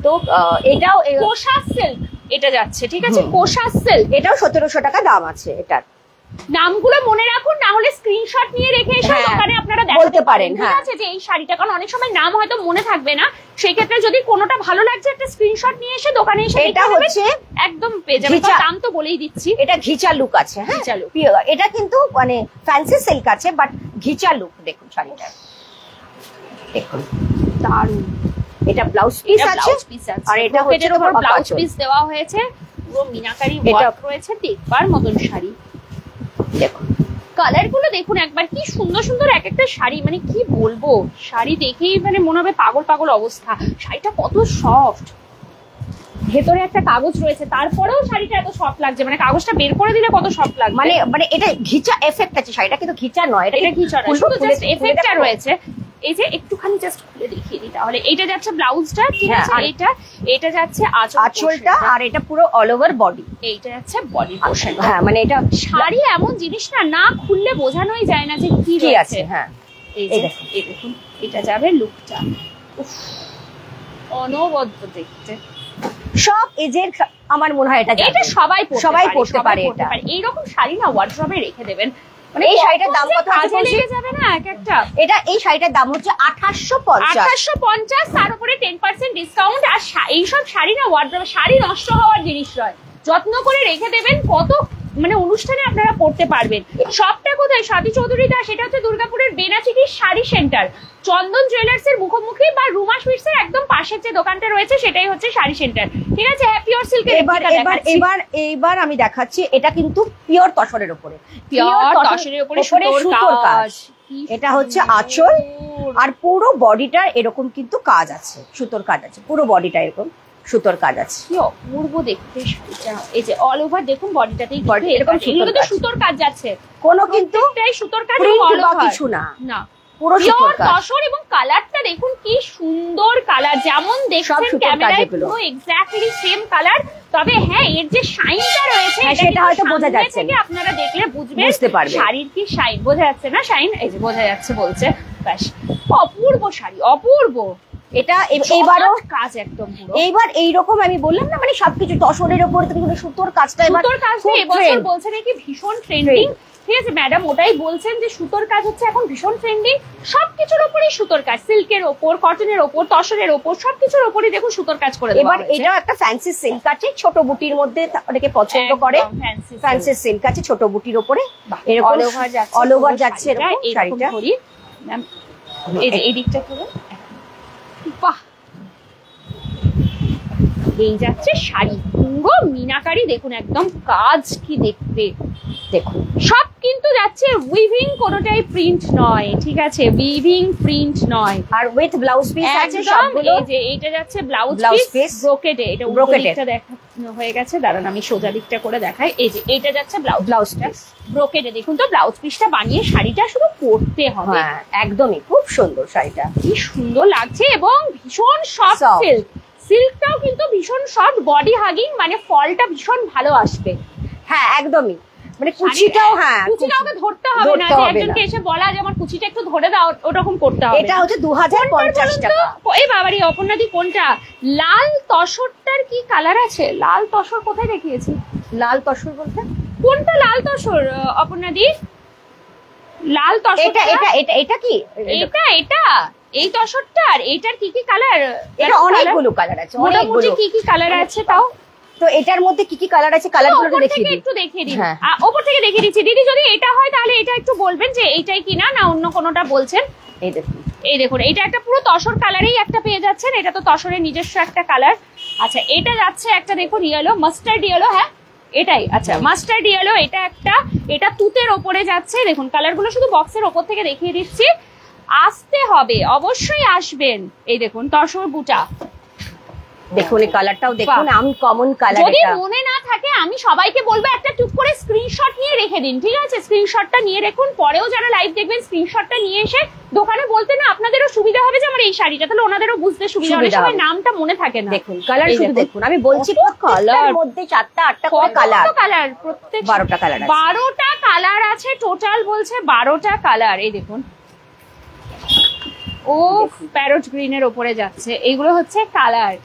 তো এটাও কোসা সিল্ক এটা যাচ্ছে, ঠিক আছে, কোসা সিল্ক, এটাও 1700 টাকা দাম আছে। এটার নামগুলো মনে রাখুন, না হলে স্ক্রিনশট নিয়ে রেখে এসে দোকানে আপনারা বলতে পারেন, ঠিক আছে, যে এই শাড়িটা, কারণ অনেক সময় নাম হয়তো মনে থাকবে না, সেই ক্ষেত্রে যদি কোনোটা ভালো লাগছে একটা স্ক্রিনশট নিয়ে এসে দোকানে এসে এটা হচ্ছে একদম পেয়ে যাবেন। দাম তো বলেই দিচ্ছি, এটা ঘিচা লুক আছে, হ্যাঁ ঘিচা লুক, এটা কিন্তু মানে ফ্যান্সি সিল্ক আছে বাট ঘিচা লুক। দেখুন শাড়িটা, দেখুন দারুণ। এটা ব্লাউজ পিস আছে, আর এটা হচ্ছে ব্লাউজ পিস দেওয়া হয়েছে, পুরো মিনাকারি ওয়ার্ক রয়েছে, দেখবার মতন শাড়ি। দেখুন কালার গুলো দেখুন একবার, কি সুন্দর সুন্দর এক একটা শাড়ি, মানে কি বলবো, শাড়ি দেখেই মানে মনে হবে পাগল পাগল অবস্থা। শাড়িটা কত সফট, ভেতরে একটা কাগজ রয়েছে, তারপরেও শাড়িটা এত সফট লাগছে, মানে কাগজটা বের করে দিলে কত সফট লাগবে, মানে এটা ঘিচা এফেক্ট আছে, শাড়িটা কিন্তু ঘিচা নয়, এটা ঘিচা নয়, শুধু জাস্ট এফেক্টটা রয়েছে। এই যে একটুখানি জাস্ট খুলে দেখিয়ে দিই তাহলে, এইটা যাচ্ছে ব্লাউজটা, ঠিক আছে, এটা যাচ্ছে আঁচলটা, আর এটা পুরো অল ওভার বডি, এইটা যাচ্ছে বডি পোরশন। হ্যাঁ মানে এটা শাড়ি এমন জিনিস না খুললে বোঝানোই যায় না যে কি আছে। হ্যাঁ এই দেখুন, এটা যাবে লুকটা, অনবদ্য দেখতে, সব এজের আমার মনে হয় এটা সবাই পরতে পারে। এটা এইরকম শাড়ি না ওয়ার্ড্রবে রেখে দেবেন, মানে এই শাড়িটার দাম কত আছে লেগে যাবে না এক একটা। এটা এই শাড়িটার দাম হচ্ছে 1850, তার উপরে 10% ডিসকাউন্ট। আর এইসব শাড়ি না ওয়ার্ড্রবে, শাড়ি নষ্ট হওয়ার জিনিস নয়, যত্ন করে রেখে দেবেন, কত মানে অনুষ্ঠানে আপনারা পড়তে পারবেন। সবটা কোথায়? স্বাতী চৌধুরী দাস, সেটা হচ্ছে দুর্গাপুরের বেনাচিটি শাড়ি সেন্টার, চন্দন জুয়েলার্স এর মুখোমুখি বা রুমা সুইটস এর একদম পাশের যে দোকানটা রয়েছে সেটাই হচ্ছে শাড়ি সেন্টার, ঠিক আছে। পিওর সিল্কের এবার আমি দেখাচ্ছি, এটা কিন্তু পিওর তসরের উপরে, পিওর তসরের উপরে সুতোর কাজ। এটা হচ্ছে আঁচল, আর পুরো বডিটা এরকম কিন্তু কাজ আছে, সুতোর কাজ আছে, পুরো বডিটা এরকম সুতোর কাজ আছে, কি অপূর্ব দেখতে শাড়িটা। এই যে অল ওভার দেখুন বডিটাতেই এরকম সুতোর কাজ যাচ্ছে, কোনো কিন্তু সুতোর কাজ কিছু না, পুরো সুতোর তসর। এবং কালারটা দেখুন কি সুন্দর কালার, যেমন দেখছেন ক্যামেরায় পুরো এক্স্যাক্টলি সেম কালার, তবে হ্যাঁ এর যে শাইনটা রয়েছে সেটা হয়তো বোঝা যাচ্ছে না, আপনারা দেখলে বুঝবেন, বুঝতে পারবেন শাড়ির কি শাইন, বোঝা যাচ্ছে না শাইন, এই যে বোঝা যাচ্ছে বলছে, ব্যাস অপূর্ব শাড়ি, অপূর্ব। এটা এবারও কাজ একদম পুরো, এইবার এইরকম আমি বললাম না, মানে সবকিছু তসরের উপর থেকে সুতোর কাজটা, সুতোর কাজটা এবছর বলছে নাকি ভীষণ ট্রেন্ডিং, ঠিক আছে ম্যাডাম ওটাই বলছেন যে সুতোর কাজ হচ্ছে এখন ভীষণ ট্রেন্ডিং, সবকিছুর উপরেই সুতোর কাজ, সিল্কের ওপর, কটনের ওপর, তসরের ওপর, সবকিছুর উপরেই দেখুন সুতোর কাজ করে দেওয়া এবার এটাও একটা ফ্যান্সি সিল্ক আছে, ছোট বুটির মধ্যে অনেকে পছন্দ করে, ফ্যান্সি সিল্ক আছে ছোট বুটির উপরে, এরকম অল ওভার যাচ্ছে এরকম শাড়িটা। এই যে এই দিকটা করে, বাহ, এই যাচ্ছে শাড়ি, পুরো মিনাকারি, দেখুন একদম কাজ কি দেখতে, দেখুন সব কিন্তু যাচ্ছে উইভিং, কোনোটাই প্রিন্ট নয়, ঠিক আছে, উইভিং প্রিন্ট নয়। আর উইথ ব্লাউজ পিস আছে সবগুলো। এই যে এইটা যাচ্ছে ব্লাউজ পিস ব্রোকেডে, এটা ব্রোকেডটা দেখানো হয়ে গেছে, দাঁড়ান আমি সোজা দিকটা করে দেখাই। এই যে এইটা যাচ্ছে ব্লাউজ পিস ব্রোকেডে। দেখুন তো ব্লাউজ পিসটা বানিয়ে শাড়িটা শুধু পরতে হবে। হ্যাঁ একদমই খুব সুন্দর শাড়িটা, কি সুন্দর লাগছে এবং ভীষণ সফট সিল্ক। সিল্কটাও কিন্তু ভীষণ সফট, বডি হাগিং, মানে ফলটা ভীষণ ভালো আসবে। হ্যাঁ একদমই, মানে কুচিটাও, হ্যাঁ কুচিটাও ধরতে হবে না, যে একজনকে এসে বলা যে আমার কুচিটা একটু ধরে দাও, ওরকম করতে হবে। এটা হচ্ছে 2050 টাকা। এই বাবারি অপর্ণাদি, কোনটা লাল তসরটার কি কালার আছে? লাল তসর কোথায় দেখিয়েছি? লাল তসর বলতে কোনটা লাল তসর অপর্ণাদি? লাল তসর এটা এটা এটা এটা কি? এটা এই তসরটার, এইটার কি কি কালার? এটা অনেকগুলো কালার আছে, অনেকগুলো। কি কি কালার আছে তাও? তো এটার মধ্যে কি কি কালার আছে, কালারগুলো একটু দেখিয়ে দিন। উপর থেকে দেখিয়ে দিচ্ছি দিদি, যদি এটা হয় তাহলে এটা একটু বলবেন যে এইটাই কিনা না অন্য কোনোটা বলছেন। এই দেখুন, এই দেখুন, এটা একটা পুরো তসর কালারেই একটা পেয়ে যাচ্ছেন, এটা তো তসরের নিজস্ব একটা কালার। আচ্ছা এটা যাচ্ছে একটা, দেখুন ইয়েলো, মাস্টার্ড ইয়েলো। হ্যাঁ এটাই, আচ্ছা মাস্টার্ড ইয়েলো, এটা একটা, এটা তুতের ওপরে যাচ্ছে। দেখুন কালারগুলো শুধু বক্সের ওপর থেকে দেখিয়ে দিচ্ছি, আসতে হবে, অবশ্যই আসবেন। এই দেখুন তসর বুটা, দেখুন এই কালারটাও দেখুন, আনকমন কালার। যদি মনে না থাকে আমি সবাইকে বলবো একটা টুক করে স্ক্রিনশট নিয়ে রেখে দিন, ঠিক আছে? স্ক্রিনশটটা নিয়ে রাখুন, পরেও যারা লাইভ দেখবেন স্ক্রিনশটটা নিয়ে এসে দোকানে বলতে না আপনাদেরও সুবিধা হবে যে আমার এই শাড়িটা, তাহলে ওনাদেরও বুঝতে সুবিধা হবে। সবাই নামটা মনে থাকে না। দেখুন কালার শুধু দেখুন, আমি বলছি কালার মধ্যে 4টা 8টা করে কালার, প্রত্যেক 12টা কালার আছে। 12টা কালার আছে টোটাল, বলছে 12টা কালার। এই দেখুন, ও প্যারট গ্রিনের ওপরে যাচ্ছে, এইগুলো হচ্ছে কালার।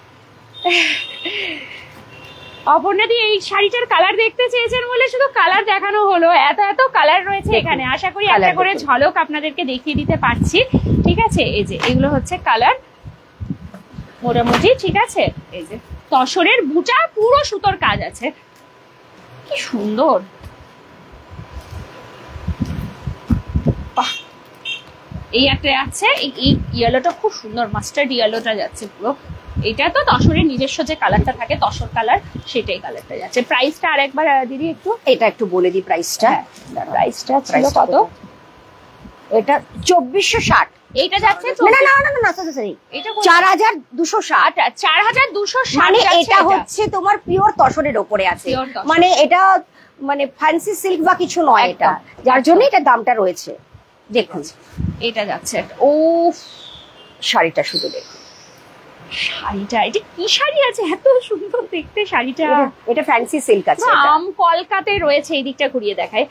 অপর্ণাদি এই শাড়িটার কালার দেখতে চেয়েছেন বলে শুধু কালার দেখানো হলো, এত এত কালার রয়েছে এখানে। আশা করি একটা করে ঝলক আপনাদেরকে দেখিয়ে দিতে পারছি, ঠিক আছে? এই যে এগুলো হচ্ছে কালার মোটামুটি, ঠিক আছে? এই যে তসরের বুটা, পুরো সুতোর কাজ আছে, কি সুন্দর। এই একটা যাচ্ছে, এই ইয়েলোটা খুব সুন্দর, মাস্টার্ড ইয়েলোটা যাচ্ছে পুরো। এটা তো তসরের নিজস্ব যে কালারটা থাকে, তসর কালার, সেটাই কালারটা যাচ্ছে। প্রাইসটা আরেকবার দিদি একটু, এটা একটু বলে দিই প্রাইসটা। প্রাইসটা ছিল কত? এটা 2460। এইটা যাচ্ছে না না না না সরি, এটা 4260। 4260, মানে এটা হচ্ছে তোমার পিওর তসরের উপরে আছে, মানে এটা মানে ফ্যান্সি সিল্ক বা কিছু নয় এটা, যার জন্য এটা দামটা রয়েছে। দেখুন এটা যাচ্ছে, ও শাড়িটা শুধু দেখুন, শাড়িটা এটা কি শাড়ি আছে, এত সুন্দর দেখতে শাড়িটা। এটা ফ্যান্সি সিল্ক আছে, আম কলকাতে রয়েছে, এই দিকটা ঘুরিয়ে দেখায়,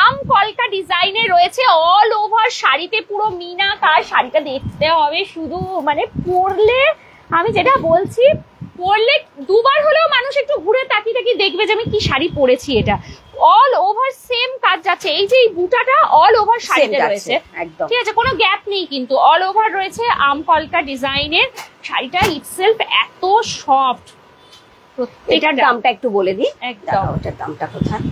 আম কলকা ডিজাইনে রয়েছে, অল ওভার শাড়িতে পুরো মিনা কাজ। শাড়িটা দেখতে হবে শুধু, মানে পরলে, আমি যেটা বলছি, পরলে দুবার হলেও মানুষ একটু ঘুরে তাকিয়ে তাকিয়ে দেখবে যে আমি কি শাড়ি পরেছি। এটা অল ওভার সেম কাজ যাচ্ছে, এই যে এই বুটাটা অল ওভার শাড়িতে রয়েছে, ঠিক আছে, কোনো গ্যাপ নেই কিন্তু, অল ওভার রয়েছে আম কলকা ডিজাইনের। শাড়িটা ইটসেলফ এত সফট। এটার দামটা একটু বলে দিই, একদম এটার দামটা কোথায়?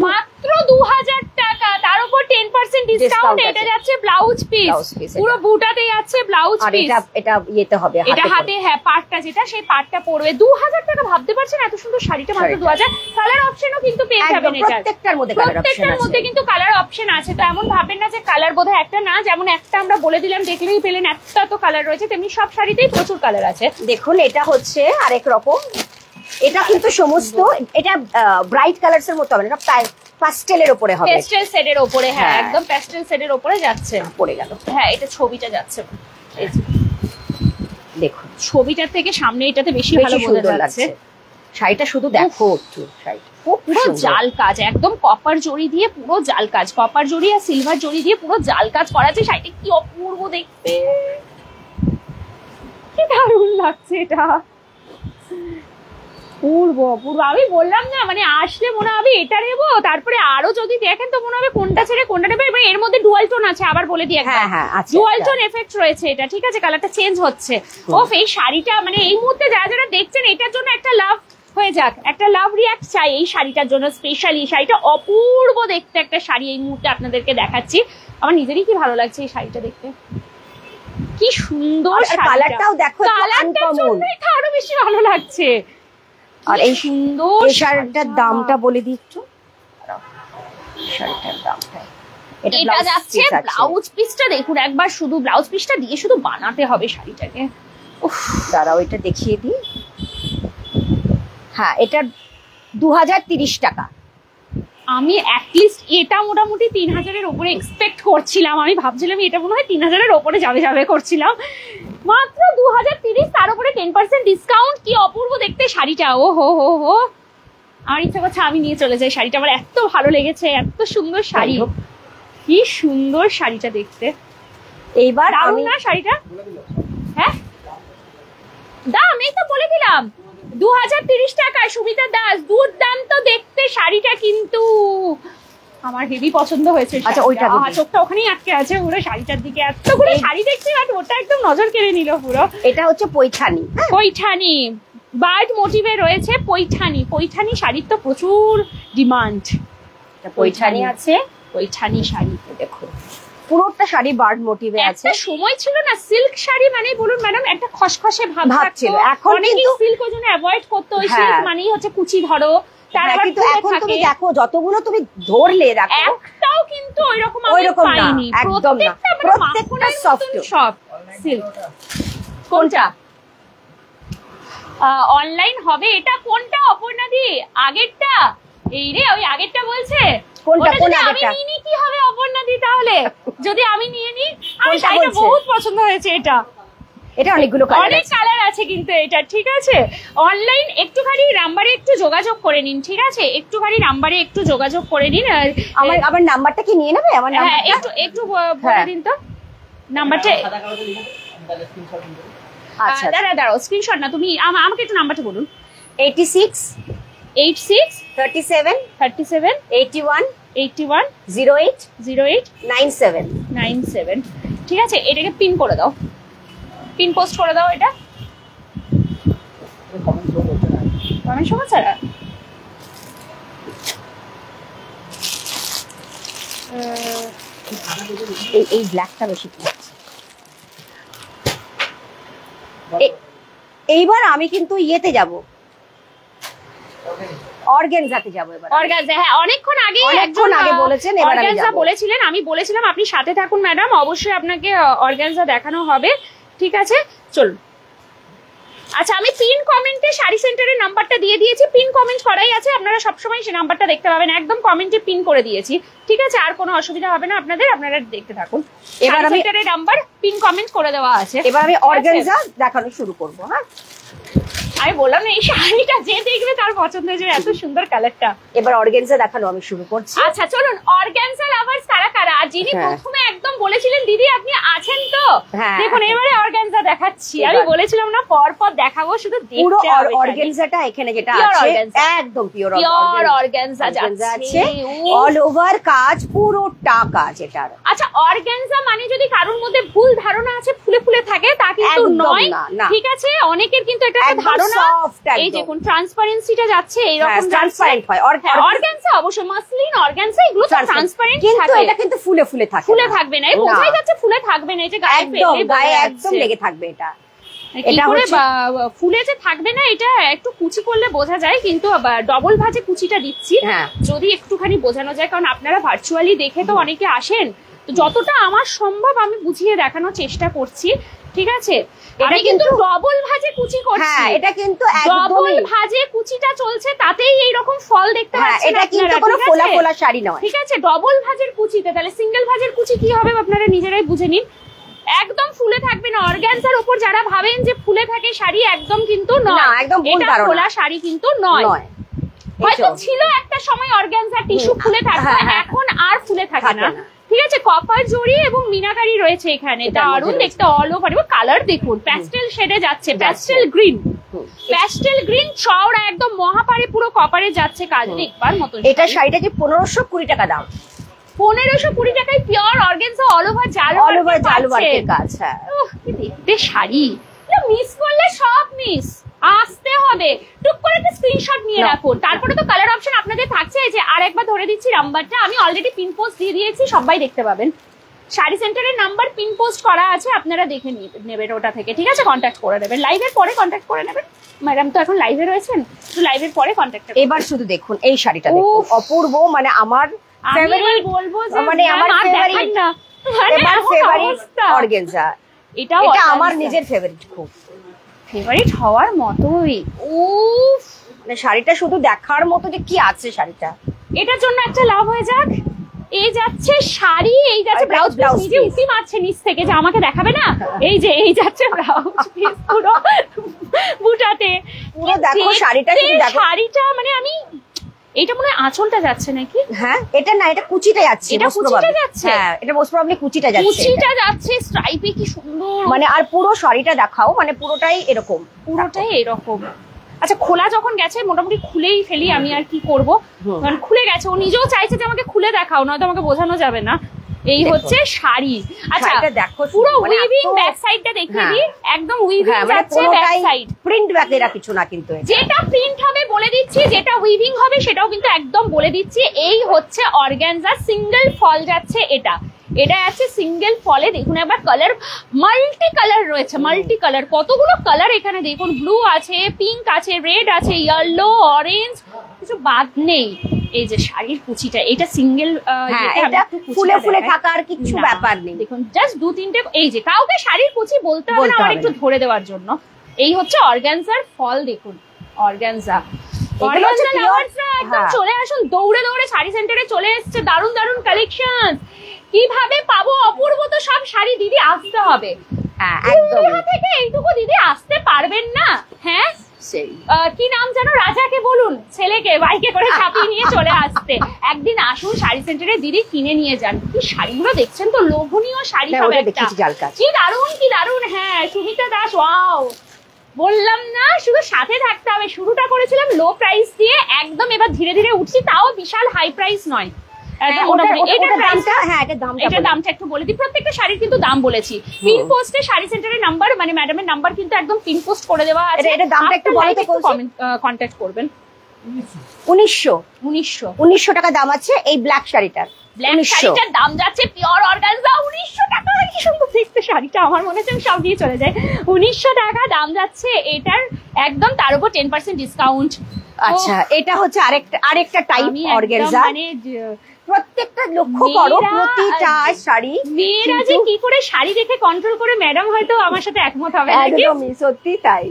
মাত্র 2000 টাকা, তার উপর 10% ডিসকাউন্ট। এটা যাচ্ছে ব্লাউজ পিস, পুরো বুটাতে যাচ্ছে ব্লাউজ পিস। এটা ইয়েতে হবে, এটা হাতে, হ্যাঁ পাটটা যেটা, সেই পাটটা পড়বে। 2000 টাকা, ভাবতে পারছেন এত সুন্দর শাড়িটা মাত্র 2000। কালার অপশনও কিন্তু পেয়ে যাবেন, এটা প্রত্যেকটার মধ্যে কালার অপশন আছে, প্রত্যেকটার মধ্যে কিন্তু কালার অপশন আছে। তো এমন ভাবেন না যে কালার বোধহয় একটা না, যেমন একটা আমরা বলে দিলাম দেখলেই পেলেন এত এত কালার রয়েছে, তেমনি সব শাড়িতেই প্রচুর কালার আছে। দেখুন এটা হচ্ছে আরেক রকম, এটা কিন্তু সমস্ত, এটা ব্রাইট কালারস এর মতো হবে না, পাস্টেলের উপরে হবে, পেস্টেল শেডের উপরে। হ্যাঁ একদম পেস্টেল শেডের উপরে যাচ্ছে, পড়ে গেল। হ্যাঁ এটা ছবিটা যাচ্ছে, দেখুন ছবিটার থেকে সামনে এটাতে বেশি ভালো বোঝা যাচ্ছে। শাড়িটা শুধু দেখো একটু, শাড়িটা পুরো জাল কাজ, একদম কপার জড়ি দিয়ে পুরো জাল কাজ, কপার জড়ি আর সিলভার জড়ি দিয়ে পুরো জাল কাজ করা আছে। শাড়িটা কি অপূর্ব দেখতে, কি দারুণ লাগছে এটা, পূর্ব পূর্ব। আমি বললাম না, মানে আসলে মনে হবে এটা নেবো, তারপরে আরো যদি দেখেন তো মনে হবে কোনটা ছেড়ে কোনটা নেবে। এবং এর মধ্যে ডুয়াল টোন আছে, আবার বলে দিই একবার, ডুয়াল টোন এফেক্ট রয়েছে এটা, ঠিক আছে, কালারটা চেঞ্জ হচ্ছে। ওফ, এই শাড়িটা মানে এই মুহূর্তে যারা যারা দেখছেন এটার জন্য একটা লাভ হয়ে যাক, একটা লাভ রিয়াক্ট চাই এই শাড়িটার জন্য স্পেশালি। শাড়িটা অপূর্ব দেখতে একটা শাড়ি, এই মুহূর্তে আপনাদেরকে দেখাচ্ছি। আমার নিজেরই কি ভালো লাগছে এই শাড়িটা দেখতে, কি সুন্দর। কালারটাও দেখো, কালারটার জন্যই তো আরো বেশি ভালো লাগছে। আর এই সুন্দর এই শাড়িটার দামটা বলে দিই একটু। শাড়িটার দামটা এটা যাচ্ছে ব্লাউজ পিসটা দেখুন একবার, শুধু ব্লাউজ পিসটা দিয়ে শুধু বানাতে হবে শাড়িটাকে। উফ, দাঁড়াও এটা দেখিয়ে দিই। হ্যাঁ, এটা 2030 টাকা। আমি অ্যাটলিস্ট এটা মোটামুটি 3000-এর উপরে এক্সপেক্ট করছিলাম। আমি ভাবছিলাম এটা মনে হয় 3000-এর উপরে যাবে করছিলাম। মাত্র 2030, তার উপরে 10% ডিসকাউন্ট। কি অপূর্ব দেখতে শাড়িটা, ও হো হো হো। আমার ইচ্ছা করছে আমি নিয়ে চলে যাই শাড়িটা, আমার এত ভালো লেগেছে, এত সুন্দর শাড়ি, কি সুন্দর শাড়িটা দেখতে। এইবার দারুণ না শাড়িটা? হ্যাঁ, দাম এই তো বলে দিলাম 2030 টাকায়। সুমিতা দাস, দুর্দান্ত দেখতে শাড়িটা, কিন্তু আমার হেভি পছন্দ হয়েছে। আচ্ছা, ওইটা চোখটা ওখানেই আটকে আছে পুরো শাড়িটার দিকে। এতগুলো শাড়ি দেখছি বাট ওটা একদম নজর কেড়ে নিল পুরো। এটা হচ্ছে পৈঠানি। পৈঠানি বার্ড মোটিভে রয়েছে। পৈঠানি শাড়ির তো প্রচুর ডিমান্ড। পৈঠানি আছে, পৈঠানি শাড়ি দেখো পুরোটা শাড়ি বার্ড মোটিভে আছে। একটা সময় ছিল না সিল্ক শাড়ি মানে বলুন ম্যাডাম একটা খসখসে ভাব ছিল, এখন কিন্তু সিল্ক ওই জন্য অ্যাভয়েড করতো। ওই সিল্ক মানেই হচ্ছে কুচি ধরো, তার আবার কিন্তু এখন তুমি দেখো যতগুলো তুমি ধরলে দেখো একটাও কিন্তু ওইরকম আমি পাইনি। একদম না, প্রত্যেকটা সফট সিল্ক। কোনটা অনলাইন হবে? এটা কোনটা অপর্ণা দি? আগেরটা? এই রে, ওই আগেরটা বলছে। কোনটা? কোন আগেরটা? আমি নিয়ে নি কি হবে অপর্ণা দি তাহলে? যদি আমি নিয়ে নি, আমার শাড়িটা বহুত পছন্দ হয়েছে। এটা অনেকগুলো অনেক কালার আছে কিন্তু এটা, ঠিক আছে। অনলাইন একটুখানি নাম্বারে একটু যোগাযোগ করে নিন, ঠিক আছে, একটুখানি নাম্বারে একটু যোগাযোগ করে নিন। আমার নাম্বারটা কি নিয়ে নেবে? আমার হ্যাঁ, একটু বলে দিন তো নাম্বারটা। আচ্ছা দাঁড়াও, স্ক্রিনশট না, তুমি আমাকে একটু নাম্বারটা বলুন। 86 37 37 81 81 08 08 97 97। ঠিক আছে, এটাকে পিন করে দাও, পিন পোস্ট করে দাও। এটা কমেন্ট শোনা ছাড়া এই ব্ল্যাকটা বেশি পড়ছে। এইবার আমি কিন্তু ইয়েতে যাব, অর্গানজাতে যাব। এবার অর্গানজা, হ্যাঁ অনেকক্ষণ আগে বলেছেন, এবার আমি যাব। বলেছিলেন, আমি বলেছিলাম আপনি সাথে থাকুন ম্যাডাম, অবশ্যই আপনাকে অর্গানজা দেখানো হবে। ঠিক আছে, চলুন। আচ্ছা, আমি পিন কমেন্টে শাড়ি সেন্টারের নাম্বারটা দিয়ে দিয়েছি, পিন কমেন্ট করাই আছে, আপনারা সবসময় সেই নাম্বারটা দেখতে পাবেন, একদম কমেন্টে পিন করে দিয়েছি। ঠিক আছে, আর কোনো অসুবিধা হবে না আপনাদের, আপনারা দেখতে থাকুন। এবার আমি সেন্টারের নাম্বার পিন কমেন্ট করে দেওয়া আছে। এবার আমি অর্গানজা দেখানো শুরু করব। হ্যাঁ, আমি বললাম না, এই শাড়িটা যে দেখবে তার পছন্দ হয়েছে, এত সুন্দর কালারটা। এবার অর্গানজা দেখানো আমি শুরু করছি। আচ্ছা চলুন, অর্গানজা লাভার্স কারা কারা? আর যিনি প্রথমে একদম বলেছিলেন দিদি আপনি আছেন তো, দেখুন এবারে অর্গানজা দেখাচ্ছি। আমি বলেছিলাম না পর পর দেখাবো, শুধু পুরো অর্গানজাটা এখানে যেটা আছে একদম পিওর অর্গানজা আছে, অল ওভার কাজ, পুরোটা কাজ এটার। আচ্ছা, অর্গানজা মানে যদি কারোর মধ্যে ভুল ধারণা আছে ফুলে ফুলে থাকে, তা কিন্তু নয়। ঠিক আছে, অনেকের কিন্তু এটা ধারণা, এই দেখুন ট্রান্সপারেন্সিটা যাচ্ছে, এইরকম ট্রান্সপারেন্ট হয়। অর্গানজা অবশ্য মাসলিন অর্গানজা এগুলো ট্রান্সপারেন্ট থাকে, কিন্তু এটা কিন্তু ফুলে ফুলে থাকে, ফুলে থাকবে না, এই বোঝাই যাচ্ছে ফুলে থাকবে না। এই যে গায়ে একদম লেগে থাকবে, এটা ফুলে যে থাকবে না, এটা একটু কুচি করলে বোঝা যায়, কিন্তু ডবল ভাজে কুচিটা দিচ্ছি যদি একটুখানি বোঝানো যায়, কারণ আপনারা ভার্চুয়ালি দেখে তো অনেকে আসেন, তো যতটা আমার সম্ভব আমি বুঝিয়ে দেখানোর চেষ্টা করছি। ঠিক আছে, আমি কিন্তু ডবল ভাজে কুচি করছি। এটা কিন্তু ডবল ভাজে কুচিটা চলছে, তাতেই এইরকম ফল দেখতে পাচ্ছেন। এটা কিন্তু কোনো ফোলা ফোলা শাড়ি নয়। ঠিক আছে, ডবল ভাজের কুচিতে, তাহলে সিঙ্গেল ভাজের কুচি কি হবে আপনারা নিজেরাই বুঝে নিন। একদম ফুলে থাকবে না। অর্গানজার উপর যারা ভাবেন যে ফুলে থাকে শাড়ি, একদম কিন্তু নয়, একদম এটা ফোলা শাড়ি কিন্তু নয়। হয়তো ছিল একটা সময় অর্গানজা টিস্যু ফুলে থাকতো, এখন আর ফুলে থাকে না। ঠিক আছে, কপার জড়ি এবং মিনাকারি রয়েছে এখানে, দারুণ দেখতে, অল ওভার। এবং কালার দেখুন, প্যাস্টেল শেডে যাচ্ছে, প্যাস্টেল গ্রিন চওড়া একদম মহাপারে পুরো কপারে যাচ্ছে, কাজ দেখবার মতো। এটা শাড়িটা যে 1520 টাকা দাম, 1520 টাকায় পিওর অর্গানজা অল ওভার জালওয়ার্কের কাজ। কি দেখতে শাড়ি, মিস করলে সব মিস, আসতে হবে। টুক করে একটা স্ক্রিনশট নিয়ে রাখুন, তারপরে তো কালার অপশন আপনাদের থাকছে। এই যে আরেকবার ধরে দিচ্ছি নাম্বারটা, আমি অলরেডি পিন পোস্ট দিয়ে দিয়েছি, সবাই দেখতে পাবেন। শাড়ি সেন্টারের নাম্বার পিন পোস্ট করা আছে, আপনারা দেখে নেবেন ওটা থেকে, ঠিক আছে? কন্ট্যাক্ট করে নেবেন, লাইভের পরে কন্ট্যাক্ট করে নেবেন। ম্যাডাম তো এখন লাইভে রয়েছেন, তো লাইভের পরে কন্ট্যাক্ট। এবার শুধু দেখুন এই শাড়িটা, দেখুন অপূর্ব, মানে আমার ফেভারিট, বলবো মানে আমার ফেভারিট না, এবার ফেভারিট অর্গানজা। এটা আমার নিজের ফেভারিট, খুব ফেভারিট হওয়ার মতোই। উফ, মানে শাড়িটা শুধু দেখার মতো যে কি আছে শাড়িটা। এটার জন্য একটা লাভ হয়ে যাক, এই যাচ্ছে শাড়ি, এই যাচ্ছে ব্লাউজ, নিজে উঠি মারছে নিচ থেকে যে আমাকে দেখাবে না, এই যে এই যাচ্ছে ব্লাউজ পিস পুরো বুটাতে, পুরো দেখো শাড়িটা, শুধু দেখো শাড়িটা, মানে আমি এটা মনে হয় আঁচলটা যাচ্ছে নাকি? হ্যাঁ, এটা না, এটা কুচিটা যাচ্ছে, এটা কুচিটা যাচ্ছে, হ্যাঁ এটা মোস্ট প্রবাবলি কুচিটা যাচ্ছে, কুচিটা যাচ্ছে, স্ট্রাইপে কি সুন্দর, মানে আর পুরো শাড়িটা দেখাও, মানে পুরোটাই এরকম, পুরোটাই এরকম। আচ্ছা, খোলা যখন গেছে মোটামুটি খুলেই ফেলি আমি, আর কি করব, কারণ খুলে গেছে, ও নিজেও চাইছে যে আমাকে খুলে দেখাও, নয়তো আমাকে বোঝানো যাবে না। এই হচ্ছে শাড়ি। আচ্ছা দেখো, পুরো উইভিং ব্যাক সাইডটা দেখিয়ে দিই, একদম উইভিং যাচ্ছে ব্যাক সাইড, প্রিন্ট ব্যাক এরা কিছু না, কিন্তু যেটা প্রিন্ট হবে বলে দিচ্ছি, যেটা উইভিং হবে সেটাও কিন্তু একদম বলে দিচ্ছি। এই হচ্ছে অর্গানজা, সিঙ্গেল ফল যাচ্ছে এটা, এটা আছে সিঙ্গেল ফলে। দেখুন একবার কালার, মাল্টি কালার রয়েছে, মাল্টি কালার, কতগুলো কালার এখানে দেখুন, ব্লু আছে, পিঙ্ক আছে, রেড আছে, ইয়েলো, অরেঞ্জ, কিছু বাদ নেই। এই যে শাড়ির কুচিটা, এটা সিঙ্গেল, ফুলে ফুলে থাকার কিছু ব্যাপার নেই, দেখুন জাস্ট দু তিনটে, এই যে কাউকে শাড়ির কুচি বলতে হবে না, আমার একটু ধরে দেওয়ার জন্য। এই হচ্ছে অর্গানজার ফল, দেখুন অর্গানজা, একদম চলে আসুন, দৌড়ে দৌড়ে শাড়ি সেন্টারে চলে এসছে, দারুন দারুন কালেকশন। কিভাবে পাবো? অপূর্ব তো সব শাড়ি দিদি, আসতে হবে থেকে, এইটুকু দিদি আসতে পারবেন না? হ্যাঁ, কি নাম যেন, রাজাকে বলুন ছেলেকে বাইকে করে চাপিয়ে নিয়ে চলে আসতে। একদিন আসুন শাড়ি সেন্টারে, দিদি কিনে নিয়ে যান। কি শাড়িগুলো দেখছেন তো, লোভনীয় শাড়ি, কি দারুন কি দারুন। হ্যাঁ, সুমিতা দাস, ওয়াও, বললাম না শুধু সাথে থাকতে হবে। শুরুটা করেছিলাম লো প্রাইস দিয়ে, একদম এবার ধীরে ধীরে উঠছি, তাও বিশাল হাই প্রাইস নয়। দামটা একটু বলে দিই, প্রত্যেকটা শাড়ির কিন্তু দাম বলেছি। পিন পোস্টে শাড়ি সেন্টারের নাম্বার, মানে ম্যাডামের নাম্বার কিন্তু একদম পিন পোস্ট করে দেওয়া আছে, এটা দামটা একটু বলে তো, কন্টাক্ট করবেন। 1900 টাকা দাম আছে এই ব্ল্যাক শাড়িটার। ব্ল্যাক শাড়িটার দাম যাচ্ছে পিওর অর্গানজা 1900 টাকা। কি সুন্দর দেখতে শাড়িটা, আমার মনে হচ্ছে সব দিয়ে চলে যায়। 1900 টাকা দাম যাচ্ছে এটার, একদম তার উপর 10% ডিসকাউন্ট। আচ্ছা, এটা হচ্ছে আরেকটা টাইপ অর্গানজা, মানে প্রত্যেকটা লক্ষ্য করো, প্রতিটা শাড়ি মেয়েরা যে কি করে শাড়ি দেখে কন্ট্রোল করে, ম্যাডাম হয়তো আমার সাথে একমত হবে। একদমই সত্যি তাই,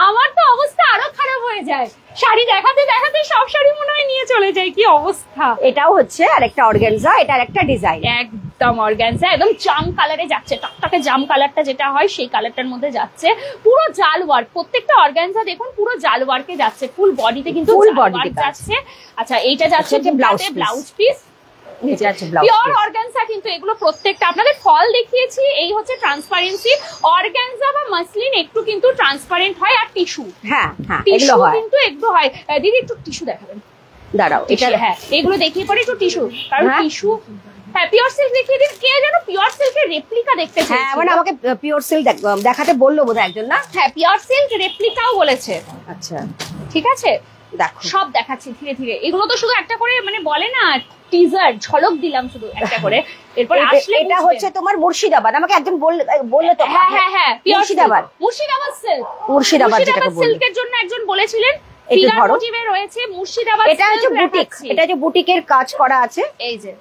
আমার তো অবস্থা আরো খারাপ হয়ে যায়, শাড়ি দেখাতে দেখাতে সব শাড়ি মনে হয় নিয়ে চলে যায়, কি অবস্থা। এটাও হচ্ছে আরেকটা অর্গানজা, এটা আরেকটা ডিজাইন, একদম অর্গানজা, একদম জাম কালারে যাচ্ছে, টকটকে জাম কালারটা যেটা হয় সেই কালারটার মধ্যে যাচ্ছে, পুরো জাল ওয়ার্ক। প্রত্যেকটা অর্গানজা দেখুন পুরো জাল ওয়ার্কে যাচ্ছে, ফুল বডিতে কিন্তু ফুল বডিতে যাচ্ছে। আচ্ছা, এইটা যাচ্ছে ব্লাউজ পিস, পিওর অর্গানজা কিন্তু এগুলো প্রত্যেকটা। আপনাদের ফল দেখিয়েছি, এই হচ্ছে ট্রান্সপারেন্সি। অর্গানজা বা মাসলিন একটু কিন্তু ট্রান্সপারেন্ট হয়, আর টিস্যু, হ্যাঁ টিস্যু কিন্তু একটু হয়। দিদি একটু টিস্যু দেখাবেন, দাঁড়াও, এটা হ্যাঁ এগুলো দেখিয়ে পরে একটু টিস্যু, কারণ টিস্যু। হ্যাঁ, পিওর সিল্ক দেখিয়ে দিন। কে যেন পিওর সিল্কের রেপ্লিকা দেখতে চাইছে, হ্যাঁ মানে আমাকে পিওর সিল্ক দেখাতে বললো বোধহয় একজন, না? হ্যাঁ, পিওর সিল্ক রেপ্লিকাও বলেছে। আচ্ছা, ঠিক আছে, দেখো সব দেখাচ্ছি ধীরে ধীরে। এগুলো তো শুধু একটা করে, মানে বলে না টিজার, ঝলক দিলাম শুধু একটা করে, এরপর আসলে। এটা হচ্ছে তোমার মুর্শিদাবাদ, আমাকে একজন বললো তো। হ্যাঁ হ্যাঁ হ্যাঁ, মুর্শিদাবাদ সিল্ক, মুর্শিদাবাদ সিল্কের জন্য একজন বলেছিলেন। রয়েছে মুর্শিদাবাদ, এটা হচ্ছে বুটিক, এটা যে বুটিকের কাজ করা আছে, এই যে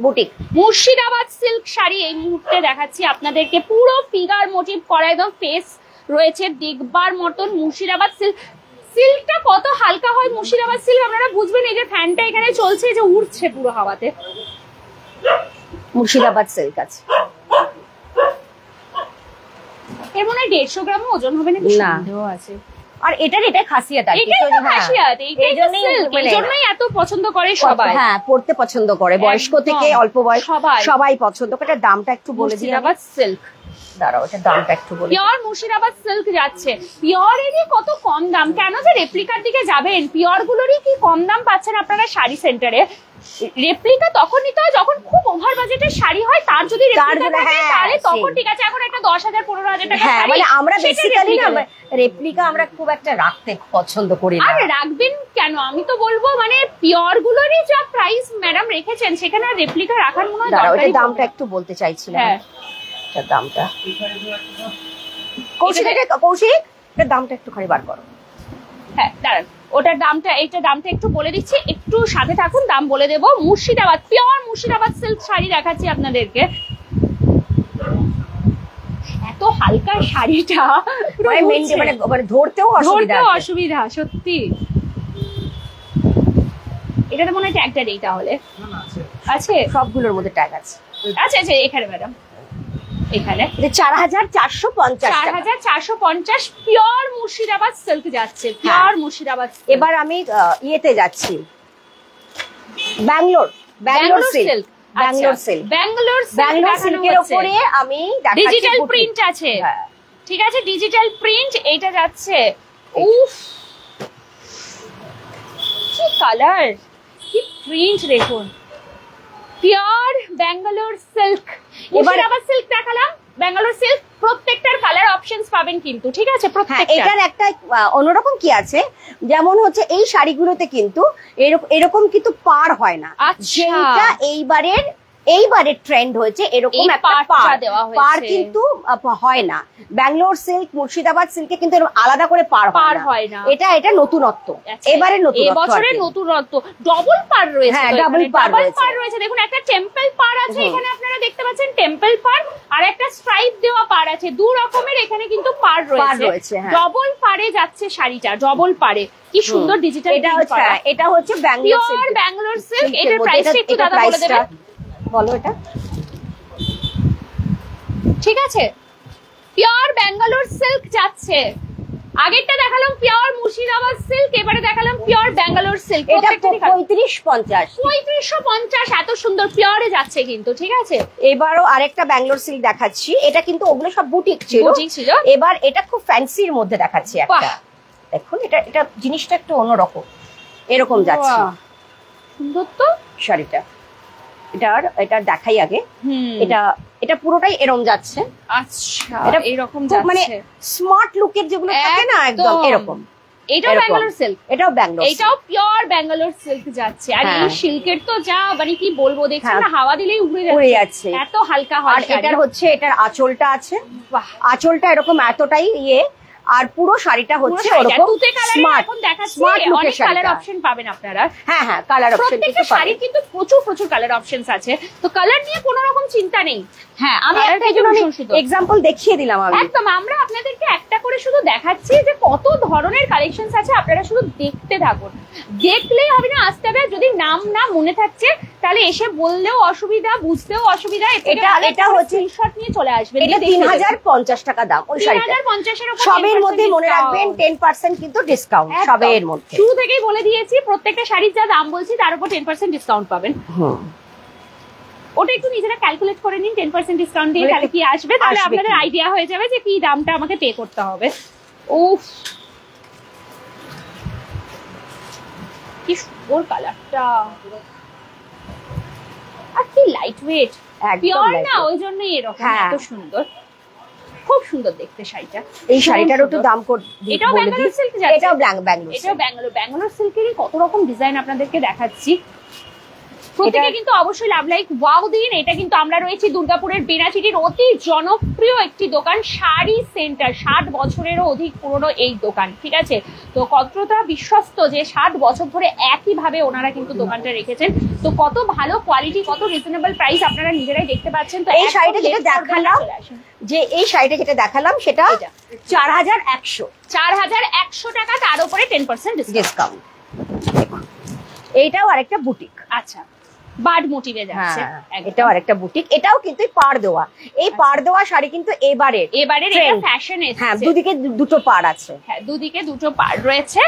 বুটিক মুর্শিদাবাদ সিল্ক শাড়ি এই মুহূর্তে দেখাচ্ছি আপনাদেরকে, পুরো ফিগার মোটিভ করা, একদম ফেস রয়েছে দেখবার মতন। মুর্শিদাবাদ সিল্ক, সিল্কটা কত হালকা হয় মুর্শিদাবাদ সিল্ক আপনারা বুঝবেন। এই যে ফ্যানটা এখানে চলছে, যে উড়ছে পুরো হাওয়াতে, মুর্শিদাবাদ সিল্ক আছে। এর মনে হয় 150 গ্রাম ওজন হবে নাকি, সন্দেহ আছে। আর এটা খাসিয়াত, আর এইজন্যই এত পছন্দ করে সবাই। হ্যাঁ, পড়তে পছন্দ করে, বয়স্ক থেকে অল্প বয়স সবাই পছন্দ করে। দামটা একটু বলে দিই। মুর্শিদাবাদ সিল্ক দাঁড়াও, এটা দামটা একটু বলি। পিওর মুর্শিদাবাদ সিল্ক যাচ্ছে, পিওরেরই কত কম দাম, কেন যে রেপ্লিকার দিকে যাবেন, পিওর গুলোরই কি কম দাম পাচ্ছেন আপনারা শাড়ি সেন্টারে। রেপ্লিকা তখন নিতে হয় যখন খুব ওভার বাজেটের শাড়ি হয়, তার যদি রেপ্লিকা থাকে তাহলে তখন ঠিক আছে। এখন একটা 10,000 15,000 টাকা শাড়ি, মানে আমরা বেসিক্যালি না রেপ্লিকা আমরা খুব একটা রাখতে পছন্দ করি না। আর রাখবেন কেন, আমি তো বলবো মানে পিওর গুলোরই যা প্রাইস ম্যাডাম রেখেছেন সেখানে আর রেপ্লিকা রাখার মনে হয় দরকারই পড়ে না। দামটা একটু বলতে চাইছিলাম। হ্যাঁ, এটার দামটা কৌশিক, এটার দামটা একটুখানি বার করো। হ্যাঁ দাঁড়ান, ওটার দামটা এইটার দামটা একটু বলে দিচ্ছি, একটু সাথে থাকুন, দাম বলে দেবো। মুর্শিদাবাদ পিওর মুর্শিদাবাদ সিল্ক শাড়ি দেখাচ্ছি আপনাদেরকে। এত হালকা শাড়িটা মানে ধরতেও অসুবিধা সত্যি। এটাতে মনে হয় ট্যাগটা নেই, তাহলে আছে সবগুলোর মধ্যে ট্যাগ আছে। আচ্ছা আচ্ছা, এখানে ম্যাডাম, এখানে 4,450 4,450 পিওর মুর্শিদাবাদ সিল্ক যাচ্ছে, পিওর মুর্শিদাবাদ। এবার আমি ইয়েতে যাচ্ছি, ব্যাঙ্গালোর সিল্ক। ব্যাঙ্গালোর সিল্কের উপরে আমি ডিজিটাল প্রিন্ট আছে, ঠিক আছে, ডিজিটাল প্রিন্ট এইটা যাচ্ছে। উফ কি কালার, কি প্রিন্ট দেখুন, পিওর ব্যাঙ্গালোর সিল্ক। এবার আবার সিল্ক দেখালাম, ব্যাঙ্গালোর সিল্ক প্রত্যেকটার কালার অপশনস পাবেন কিন্তু, ঠিক আছে, প্রত্যেকটা। এটার একটা অন্যরকম কি আছে, যেমন হচ্ছে এই শাড়িগুলোতে কিন্তু এরকম কিন্তু পার হয় না, যেটা এইবারের ট্রেন্ড হয়েছে, এরকম একটা পার কিন্তু হয় না। ব্যাঙ্গালোর সিল্ক মুর্শিদাবাদ সিল্কে কিন্তু আলাদা করে পার হয় না, এটা নতুনত্ব, এবারে এবছরের নতুনত্ব। ডবল পার রয়েছে, হ্যাঁ ডাবল পার রয়েছে, দেখুন একটা টেম্পল পার আছে এখানে, আপনারা দেখতে পাচ্ছেন টেম্পল পার, আর একটা স্ট্রাইপ দেওয়া পার আছে, দু রকমের এখানে কিন্তু পার রয়েছে। ডবল পারে যাচ্ছে শাড়িটা, ডবল পারে, কি সুন্দর ডিজিটাল। এটা হচ্ছে ব্যাঙ্গালোর সিল্ক। এটার প্রাইসটা একটু দাদা বলে দেবেন, বলো এটা, ঠিক আছে। পিওর ব্যাঙ্গালোর সিল্ক যাচ্ছে, আগেরটা দেখালাম পিওর মুর্শিদাবাদ সিল্ক, এবারে দেখালাম পিওর ব্যাঙ্গালোর সিল্ক। এটা 3550 এত সুন্দর পিওরে যাচ্ছে কিন্তু, ঠিক আছে। এবারও আরেকটা ব্যাঙ্গালোর সিল্ক দেখাচ্ছি, এটা কিন্তু ওগুলো সব বুটিক ছিল, এবার এটা খুব ফ্যান্সির মধ্যে দেখাচ্ছি একটা। দেখুন এটা জিনিসটা একটু অন্যরকম, এরকম যাচ্ছে, সুন্দর তো শাড়িটা। এটা দেখাই আগে, এটা পুরোটাই এরকম যাচ্ছে। আচ্ছা, এটা এরকম যাচ্ছে, মানে স্মার্ট লুকের যেগুলো থাকে না, একদম এরকম। এটাও ব্যাঙ্গালোর সিল্ক, এটাও পিওর ব্যাঙ্গালোর সিল্ক যাচ্ছে। আর এই সিল্কের তো যা মানে কি বলবো, দেখছেন না, হাওয়া দিলেই উড়ে যাচ্ছে, এত হালকা হয়। এটার হচ্ছে এটার আঁচলটা আছে, আঁচলটা এরকম এতটাই আর পুরো শাড়িটা হচ্ছে ওরকম স্মার্ট অনেক কালার অপশন পাবেন আপনারা। হ্যাঁ কালার অপশন, প্রত্যেকটা শাড়ির কিন্তু প্রচুর কালার অপশনস আছে, তো কালার নিয়ে কোনো রকম চিন্তা নেই। হ্যাঁ, আমি একটা এক্সাম্পল দেখিয়ে দিলাম। একদম, আমরা আপনাদেরকে একটা করে শুধু দেখাচ্ছি যে কত ধরনের কালেকশনস আছে, আপনারা শুধু দেখতে থাকুন, দেখলেই হবে না, আসতে হবে। যদি নাম না মনে থাকছে তাহলে এসে বললেও অসুবিধা, বুঝতেও অসুবিধা, এটা হচ্ছে স্ক্রিনশট নিয়ে চলে আসবেন। এটা 3050 টাকা দাম, ওই শাড়িটা 3050 এর উপর সবের মধ্যে মনে রাখবেন 10% কিন্তু ডিসকাউন্ট সবের মধ্যে। শুরু থেকেই বলে দিয়েছি, প্রত্যেকটা শাড়ির যা দাম বলছি তার উপর 10% ডিসকাউন্ট পাবেন। ওটা একটু নিজেরা ক্যালকুলেট করে নিন, 10% ডিসকাউন্ট দিয়ে তাহলে কি আসবে, তাহলে আপনাদের আইডিয়া হয়ে যাবে যে কি দামটা আমাকে পে করতে হবে। উফ কি সুন্দর কালারটা, আর কি লাইট ওয়েট, পিওর না, ওই জন্যই এরকম এত সুন্দর, খুব সুন্দর দেখতে শাড়িটা। এই শাড়িটার একটু দাম এটাও ব্যাঙ্গালোর সিল্ক যাচ্ছে, এটাও ব্যাঙ্গালোর সিল্কেরই কত রকম ডিজাইন আপনাদেরকে দেখাচ্ছি। প্রত্যেকে কিন্তু অবশ্যই লাভ লাইক ওয়াও দিন। এটা কিন্তু আমরা রয়েছি দুর্গাপুরের বেনাচিটির অতি জনপ্রিয় একটি দোকান, শাড়ি সেন্টার। 60 বছরেরও অধিক পুরনো এই দোকান, ঠিক আছে। তো কতটা বিশ্বস্ত যে 60 বছর ধরে একইভাবে ওনারা কিন্তু দোকানটা রেখেছেন। তো কত ভালো কোয়ালিটি, কত রিজনেবল প্রাইস আপনারা নিজেরাই দেখতে পাচ্ছেন। তো এই শাড়িটা যেটা দেখালাম সেটা 4100 টাকা, তার উপরে 10% ডিসকাউন্ট। এইটাও আরেকটা বুটিক, আচ্ছা, বার্ড মোটিভে যাচ্ছে, এটাও আরেকটা বুটিক, এটাও কিন্তু পাড় দেওয়া। এই পাড় দেওয়া শাড়ি কিন্তু এবারের এটা ফ্যাশন এসেছে। হ্যাঁ, দুদিকে দুটো পাড় আছে, হ্যাঁ দুদিকে দুটো পাড় রয়েছে,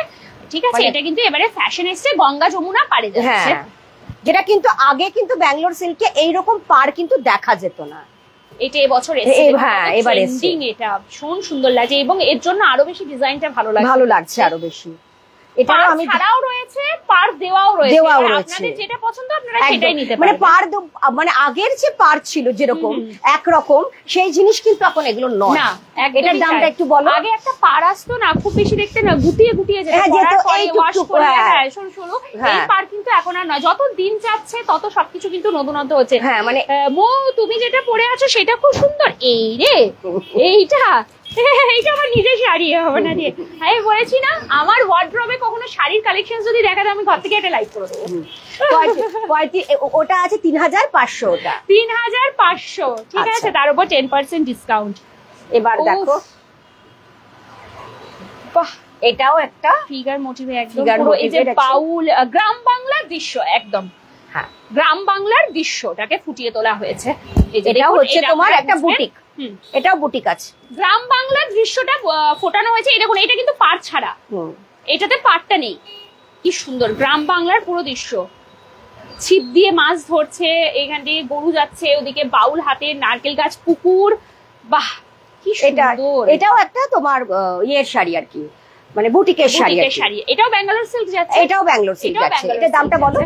ঠিক আছে। এটা কিন্তু এবারে ফ্যাশন এসেছে, গঙ্গা যমুনা পাড়ে যাচ্ছে, যেটা কিন্তু আগে কিন্তু ব্যাঙ্গালোর সিল্কে এইরকম পাড় কিন্তু দেখা যেত না। এটা এবছর এসেছে, হ্যাঁ এবার এসেছে, এটা ভীষণ সুন্দর লাগছে এবং এর জন্য আরো বেশি ডিজাইনটা ভালো লাগছে আরো বেশি। এটাও আমি ছাড়াও রয়েছে, পার দেওয়াও রয়েছে, আপনাদের যেটা পছন্দ আপনারা সেটাই নিতে পারেন। মানে পার মানে আগের যে পার ছিল যেরকম একরকম, সেই জিনিস কিন্তু এখন এগুলো নয় না। এটার দামটা একটু বলো। আগে একটা পার আসতো না, খুব বেশি দেখতে না, গুটিয়ে গুটিয়ে যেত, এই পার কিন্তু এখন আর নয়। যত দিন যাচ্ছে তত সবকিছু কিন্তু নতুনত্ব হচ্ছে। হ্যাঁ মানে মো তুমি যেটা পরে আছো সেটা খুব সুন্দর। এই রে এইটা আমার নিজের শাড়ি হবে না দিয়ে, আমি বলেছি না আমার ওয়ার্ড্রবে কখনো শাড়ির কালেকশন যদি দেখাতে আমি ঘর থেকে এটা লাইক করে দেবো। ওটা আছে 3500, ওটা 3500, ঠিক আছে, তার উপর 10% ডিসকাউন্ট। এবার দেখো বাহ, এটাও একটা ফিগার মোটিভে, একদম পুরো এই যে বাউল গ্রাম বাংলার দৃশ্য, একদম হ্যাঁ গ্রাম বাংলার দৃশ্যটাকে ফুটিয়ে তোলা হয়েছে। এটা হচ্ছে তোমার একটা বুটিক, এটাও বুটিক আছে, গ্রাম বাংলার দৃশ্যটা ফোটানো হয়েছে। এই দেখুন, এটা কিন্তু পাট ছাড়া, এটাতে পাটটা নেই। কি সুন্দর গ্রাম বাংলার পুরো দৃশ্য, ছিপ দিয়ে মাছ ধরছে, এখান থেকে গরু যাচ্ছে, ওদিকে বাউল হাতে, নারকেল গাছ, পুকুর, বাহ কি সুন্দর। এটাও একটা তোমার ইয়ের শাড়ি আর কি, মানে বুটিকের শাড়ি। এটাও ব্যাঙ্গালোর সিল্ক যাচ্ছে, এটাও ব্যাঙ্গালোর সিল্ক যাচ্ছে। এটা দামটা বলো,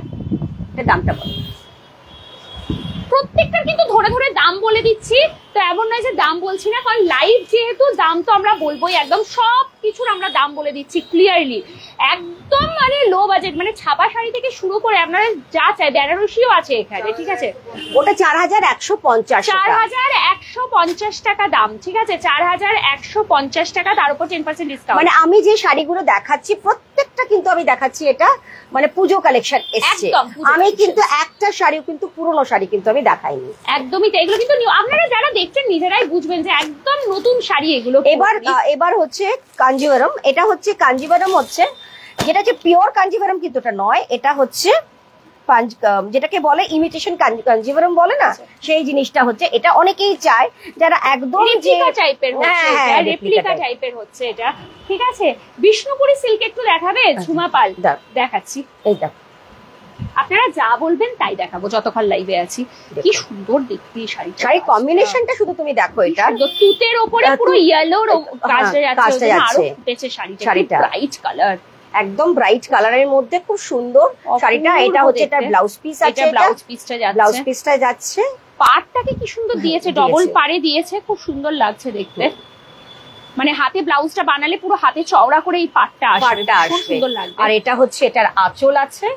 এটা দামটা বলো। প্রত্যেকটার কিন্তু ধরে ধরে দাম বলে দিচ্ছি, তো এমন নয় যে দাম বলছি না, কারণ লাইভ যেহেতু দাম তো আমরা বলবোই, একদম সব কিছুর আমরা দাম বলে দিচ্ছি ক্লিয়ারলি, একদম মানে লো বাজেট, মানে ছাপা শাড়ি থেকে শুরু করে আপনারা যা চাই, বেনারসিও আছে এখানে, ঠিক আছে। ওটা 4150, 4150 টাকা দাম, ঠিক আছে, 4150 টাকা, তার উপর 10% ডিসকাউন্ট। মানে আমি যে শাড়িগুলো দেখাচ্ছি প্রত্যেকটা কিন্তু আমি দেখাচ্ছি এটা মানে পুজো কালেকশন এসছে। আমি কিন্তু একটা শাড়িও কিন্তু পুরনো শাড়ি কিন্তু আমি দেখাইনি, একদমই তাই। এগুলো কিন্তু আপনারা যারা দেখছেন নিজেরাই বুঝবেন যে একদম নতুন শাড়ি এগুলো। এবার হচ্ছে কাঞ্জিভারম, এটা হচ্ছে কাঞ্জিভারম, হচ্ছে যেটা হচ্ছে পিওর কাঞ্জিভারম, কিন্তু এটা নয়, এটা হচ্ছে যেটাকে বলে ইমিটেশন কাঞ্জিভারম বলে না, সেই জিনিসটা হচ্ছে এটা। অনেকেই চায় যারা একদম রেপ্লিকা টাইপের হচ্ছে, রেপ্লিকা টাইপের হচ্ছে এটা, ঠিক আছে। বিষ্ণুপুরি সিল্ক একটু দেখাবে ঝুমা পাল? দেখাচ্ছি, এই দেখো, আপনারা যা বলবেন তাই দেখাবো যতক্ষণ লাইভে আছি। কি সুন্দর দেখতে শাড়িটা, শাড়ি কম্বিনেশনটা শুধু তুমি দেখো, এটা তুতের উপরে পুরো ইয়েলোর কাজটা যাচ্ছে, আরো ফুটেছে শাড়িটা, ব্রাইট কালার, একদম ব্রাইট কালারের মধ্যে খুব সুন্দর শাড়িটা। এটা হচ্ছে এটা ব্লাউজ পিস আছে, ব্লাউজ পিসটা যাচ্ছে। পাড়টাকে কি সুন্দর দিয়েছে, ডবল পাড়ে দিয়েছে, খুব সুন্দর লাগছে দেখতে। মানে হাতে ব্লাউজটা বানালে পুরো হাতে চওড়া করে এই পাড়টা আসবে, খুব সুন্দর লাগবে। আর এটা হচ্ছে এটার আঁচল আছে,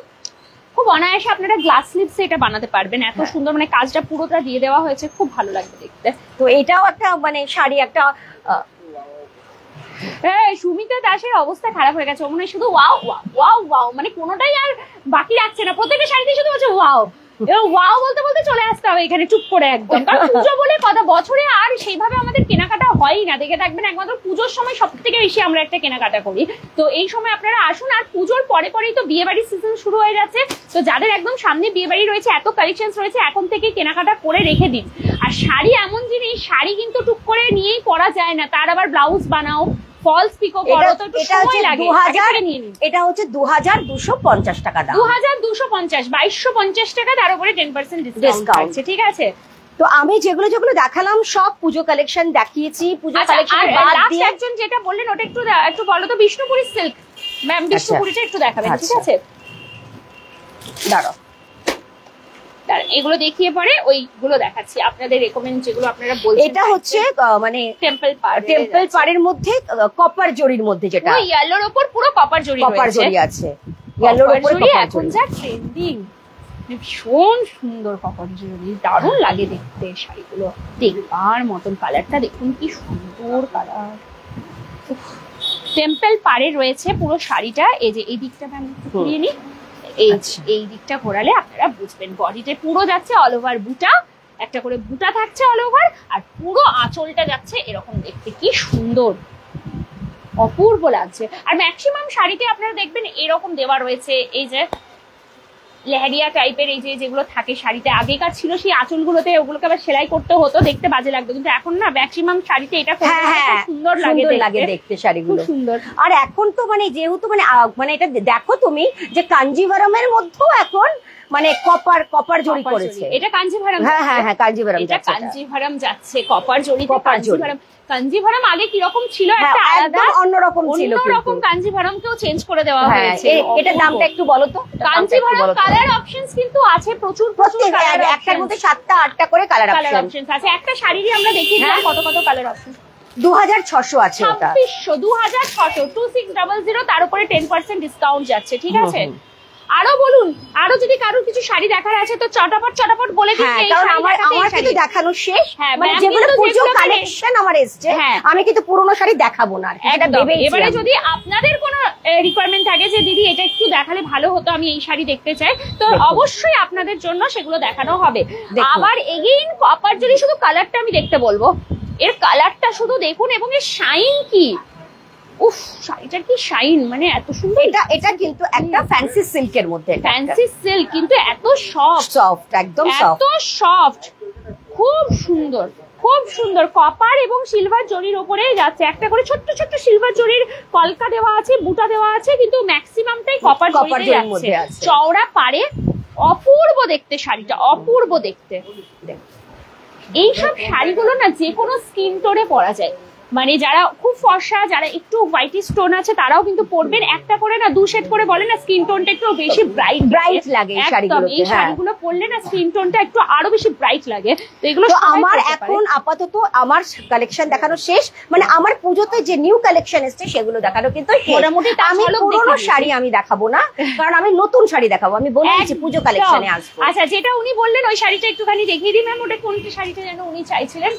খুব অনায়াসে আপনারা গ্লাস স্লিভস এটা বানাতে পারবেন, এত সুন্দর, মানে কাজটা পুরোটা দিয়ে দেওয়া হয়েছে, খুব ভালো লাগবে দেখতে। তো এটাও একটা মানে শাড়ি একটা সুমিতা দাসের অবস্থা খারাপ হয়ে গেছে, মনে হয় শুধু ওয়াও ওয়াও ওয়াও, মানে কোনোটাই আর বাকি রাখছে না, প্রত্যেকটা শাড়িতে শুধু হচ্ছে ওয়াও ওয়াও বলতে বলতে চলে আসতে হবে এখানে চুপ করে একদম। কারণ পুজো বলে কথা, বছরে আর সেইভাবে আমাদের কেনাকাটা হয়ই না, দেখে থাকবেন একমাত্র পুজোর সময় সব থেকে বেশি আমরা একটা কেনাকাটা করি। তো এই সময় আপনারা আসুন, আর পুজোর পরে পরেই তো বিয়ে বাড়ির সিজন শুরু হয়ে যাচ্ছে, তো যাদের একদম সামনে বিয়ে বাড়ি রয়েছে, এত কালেকশন রয়েছে, এখন থেকে কেনাকাটা করে রেখে দিন। আর শাড়ি এমন জিনিস, শাড়ি কিন্তু টুক করে নিয়েই পরা যায় না, তার আবার ব্লাউজ বানাও, ফলস পিকো করো, তো একটু সময় লাগে। এটা হচ্ছে 2250 টাকা দাম, 2250, 2250 টাকা, তার উপরে 10% ডিসকাউন্ট আছে, ঠিক আছে। তো আমি যেগুলো দেখালাম সব পুজো কালেকশন দেখিয়েছি, পুজো কালেকশন বাদ দিয়ে একজন যেটা বললেন ওটা একটু বলো তো, বিষ্ণুপুরি সিল্ক ম্যাম, বিষ্ণুপুরিটা একটু দেখাবেন, ঠিক আছে। দাঁড়াও, এগুলো দেখিয়ে পরে ওইগুলো দেখাচ্ছি আপনাদের রেকমেন্ড যেগুলো আপনারা বলছেন। এটা হচ্ছে মানে টেম্পল পাড়ের মধ্যে কপার জরির মধ্যে, যেটা ওই ইয়েলোর উপর পুরো কপার জরি আছে, ইয়েলোর উপর এখন যা ট্রেন্ডিং, ভীষণ সুন্দর কপার জরি, দারুণ লাগে দেখতে শাড়িগুলো, দেখবার মতন। কালারটা দেখুন কি সুন্দর কালার, টেম্পল পাড়ে রয়েছে পুরো শাড়িটা। এই যে এই দিকটা আমি ঘুরিয়ে নিই, এই দিকটা ঘোরালে আপনারা বুঝবেন। বডিতে পুরো যাচ্ছে অল ওভার বুটা, একটা করে বুটা থাকছে অল ওভার, আর পুরো আঁচলটা যাচ্ছে এরকম দেখতে, কি সুন্দর, অপূর্ব লাগছে। আর ম্যাক্সিমাম শাড়িতে আপনারা দেখবেন এরকম দেওয়া রয়েছে, এই যে লেহেরিয়া টাইপের এই যে যেগুলো থাকে শাড়িতে, আগেকার ছিল সেই আঁচলগুলোতে, ওগুলোকে আবার সেলাই করতে হতো, দেখতে বাজে লাগতো, কিন্তু এখন না ম্যাক্সিমাম শাড়িতে এটা সুন্দর লাগে দেখতে, শাড়িগুলো সুন্দর। আর এখন তো মানে যেহেতু মানে এটা দেখো তুমি যে কাঞ্জিভারমের মধ্যেও এখন মানে কপার জড়ি করেছে। এটা কাঞ্জিভারাম। হ্যাঁ হ্যাঁ হ্যাঁ কাঞ্জিভারাম এটা কাঞ্জিভারাম যাচ্ছে কপার জড়িতে। কাঞ্জিভারাম কাঞ্জিভারাম আগে কিরকম ছিল, একটা আলাদা অন্যরকম ছিল, অন্যরকম কাঞ্জিভারামকেও চেঞ্জ করে দেওয়া হয়েছে। এটার দামটা একটু বলো তো। কাঞ্জিভারাম কালার অপশনস কিন্তু আছে প্রচুর, একটার মধ্যে 7টা 8টা করে কালার অপশনস আছে। একটা শাড়িরই আমরা দেখিয়ে দিলাম কত কত কালার অপশন। 2600 আছে ওটা, 2600 2600 তার উপরে 10% ডিসকাউন্ট যাচ্ছে, ঠিক আছে? আরো বলুন, আরো যদি কারোর কিছু শাড়ি দেখার আছে তো চটাপট বলে দিন। কারণ আমার কিন্তু দেখানো শেষ, মানে যেগুলো পুজো কালেকশন আমার এসছে, আমি কিন্তু পুরনো শাড়ি দেখাবো না। এবারে যদি আপনাদের কোনো রিকোয়ারমেন্ট থাকে যে দিদি এটা একটু দেখালে ভালো হতো, আমি এই শাড়ি দেখতে চাই, তো অবশ্যই আপনাদের জন্য সেগুলো দেখানো হবে। আবার এগেইন কপার যদি শুধু কালারটা আমি দেখতে বলবো, এর কালারটা শুধু দেখুন এবং এর শাইন কি, উফ শাড়িটার কি শাইন, মানে এত সুন্দর। এটা কিন্তু একটা ফ্যান্সি সিল্কের মধ্যে, ফ্যান্সি সিল্ক কিন্তু এত সফট একদম এত সফট, খুব সুন্দর খুব সুন্দর। কপার এবং সিলভার জরির উপরে যাচ্ছে, একটা করে ছোট্ট ছোট্ট সিলভার জরির কলকা দেওয়া আছে, বুটা দেওয়া আছে, কিন্তু ম্যাক্সিমামটাই কপার জরির মধ্যে যাচ্ছে। চওড়া পারে, অপূর্ব দেখতে শাড়িটা, অপূর্ব দেখতে। এইসব শাড়িগুলো না যে কোনো স্কিন টোনে পরা যায়, মানে যারা খুব ফর্সা, যারা একটু হোয়াইট স্টোন আছে তারাও কিন্তু পরবেন। একটা করে না 2 শেড করে বলে না, স্কিন টোনটা একটু বেশি ব্রাইট লাগে এই শাড়িগুলো পরলে না স্কিন টোনটা একটু আরো বেশি ব্রাইট লাগে। তো এগুলো আমার এখন আপাতত আমার কালেকশন দেখানো শেষ, মানে আমার পুজোতে যে নিউ কালেকশন এসছে সেগুলো দেখানো কিন্তু মোটামুটি। আমি পুরনো শাড়ি আমি দেখাবো না, কারণ আমি নতুন শাড়ি দেখাবো, আমি বলে দিচ্ছি পুজো কালেকশনে আসবো। আচ্ছা, যেটা উনি বললেন ওই শাড়িটা একটুখানি দেখিয়ে দিই ম্যাম। ওটা কোন শাড়িটা যেন উনি চাইছিলেন?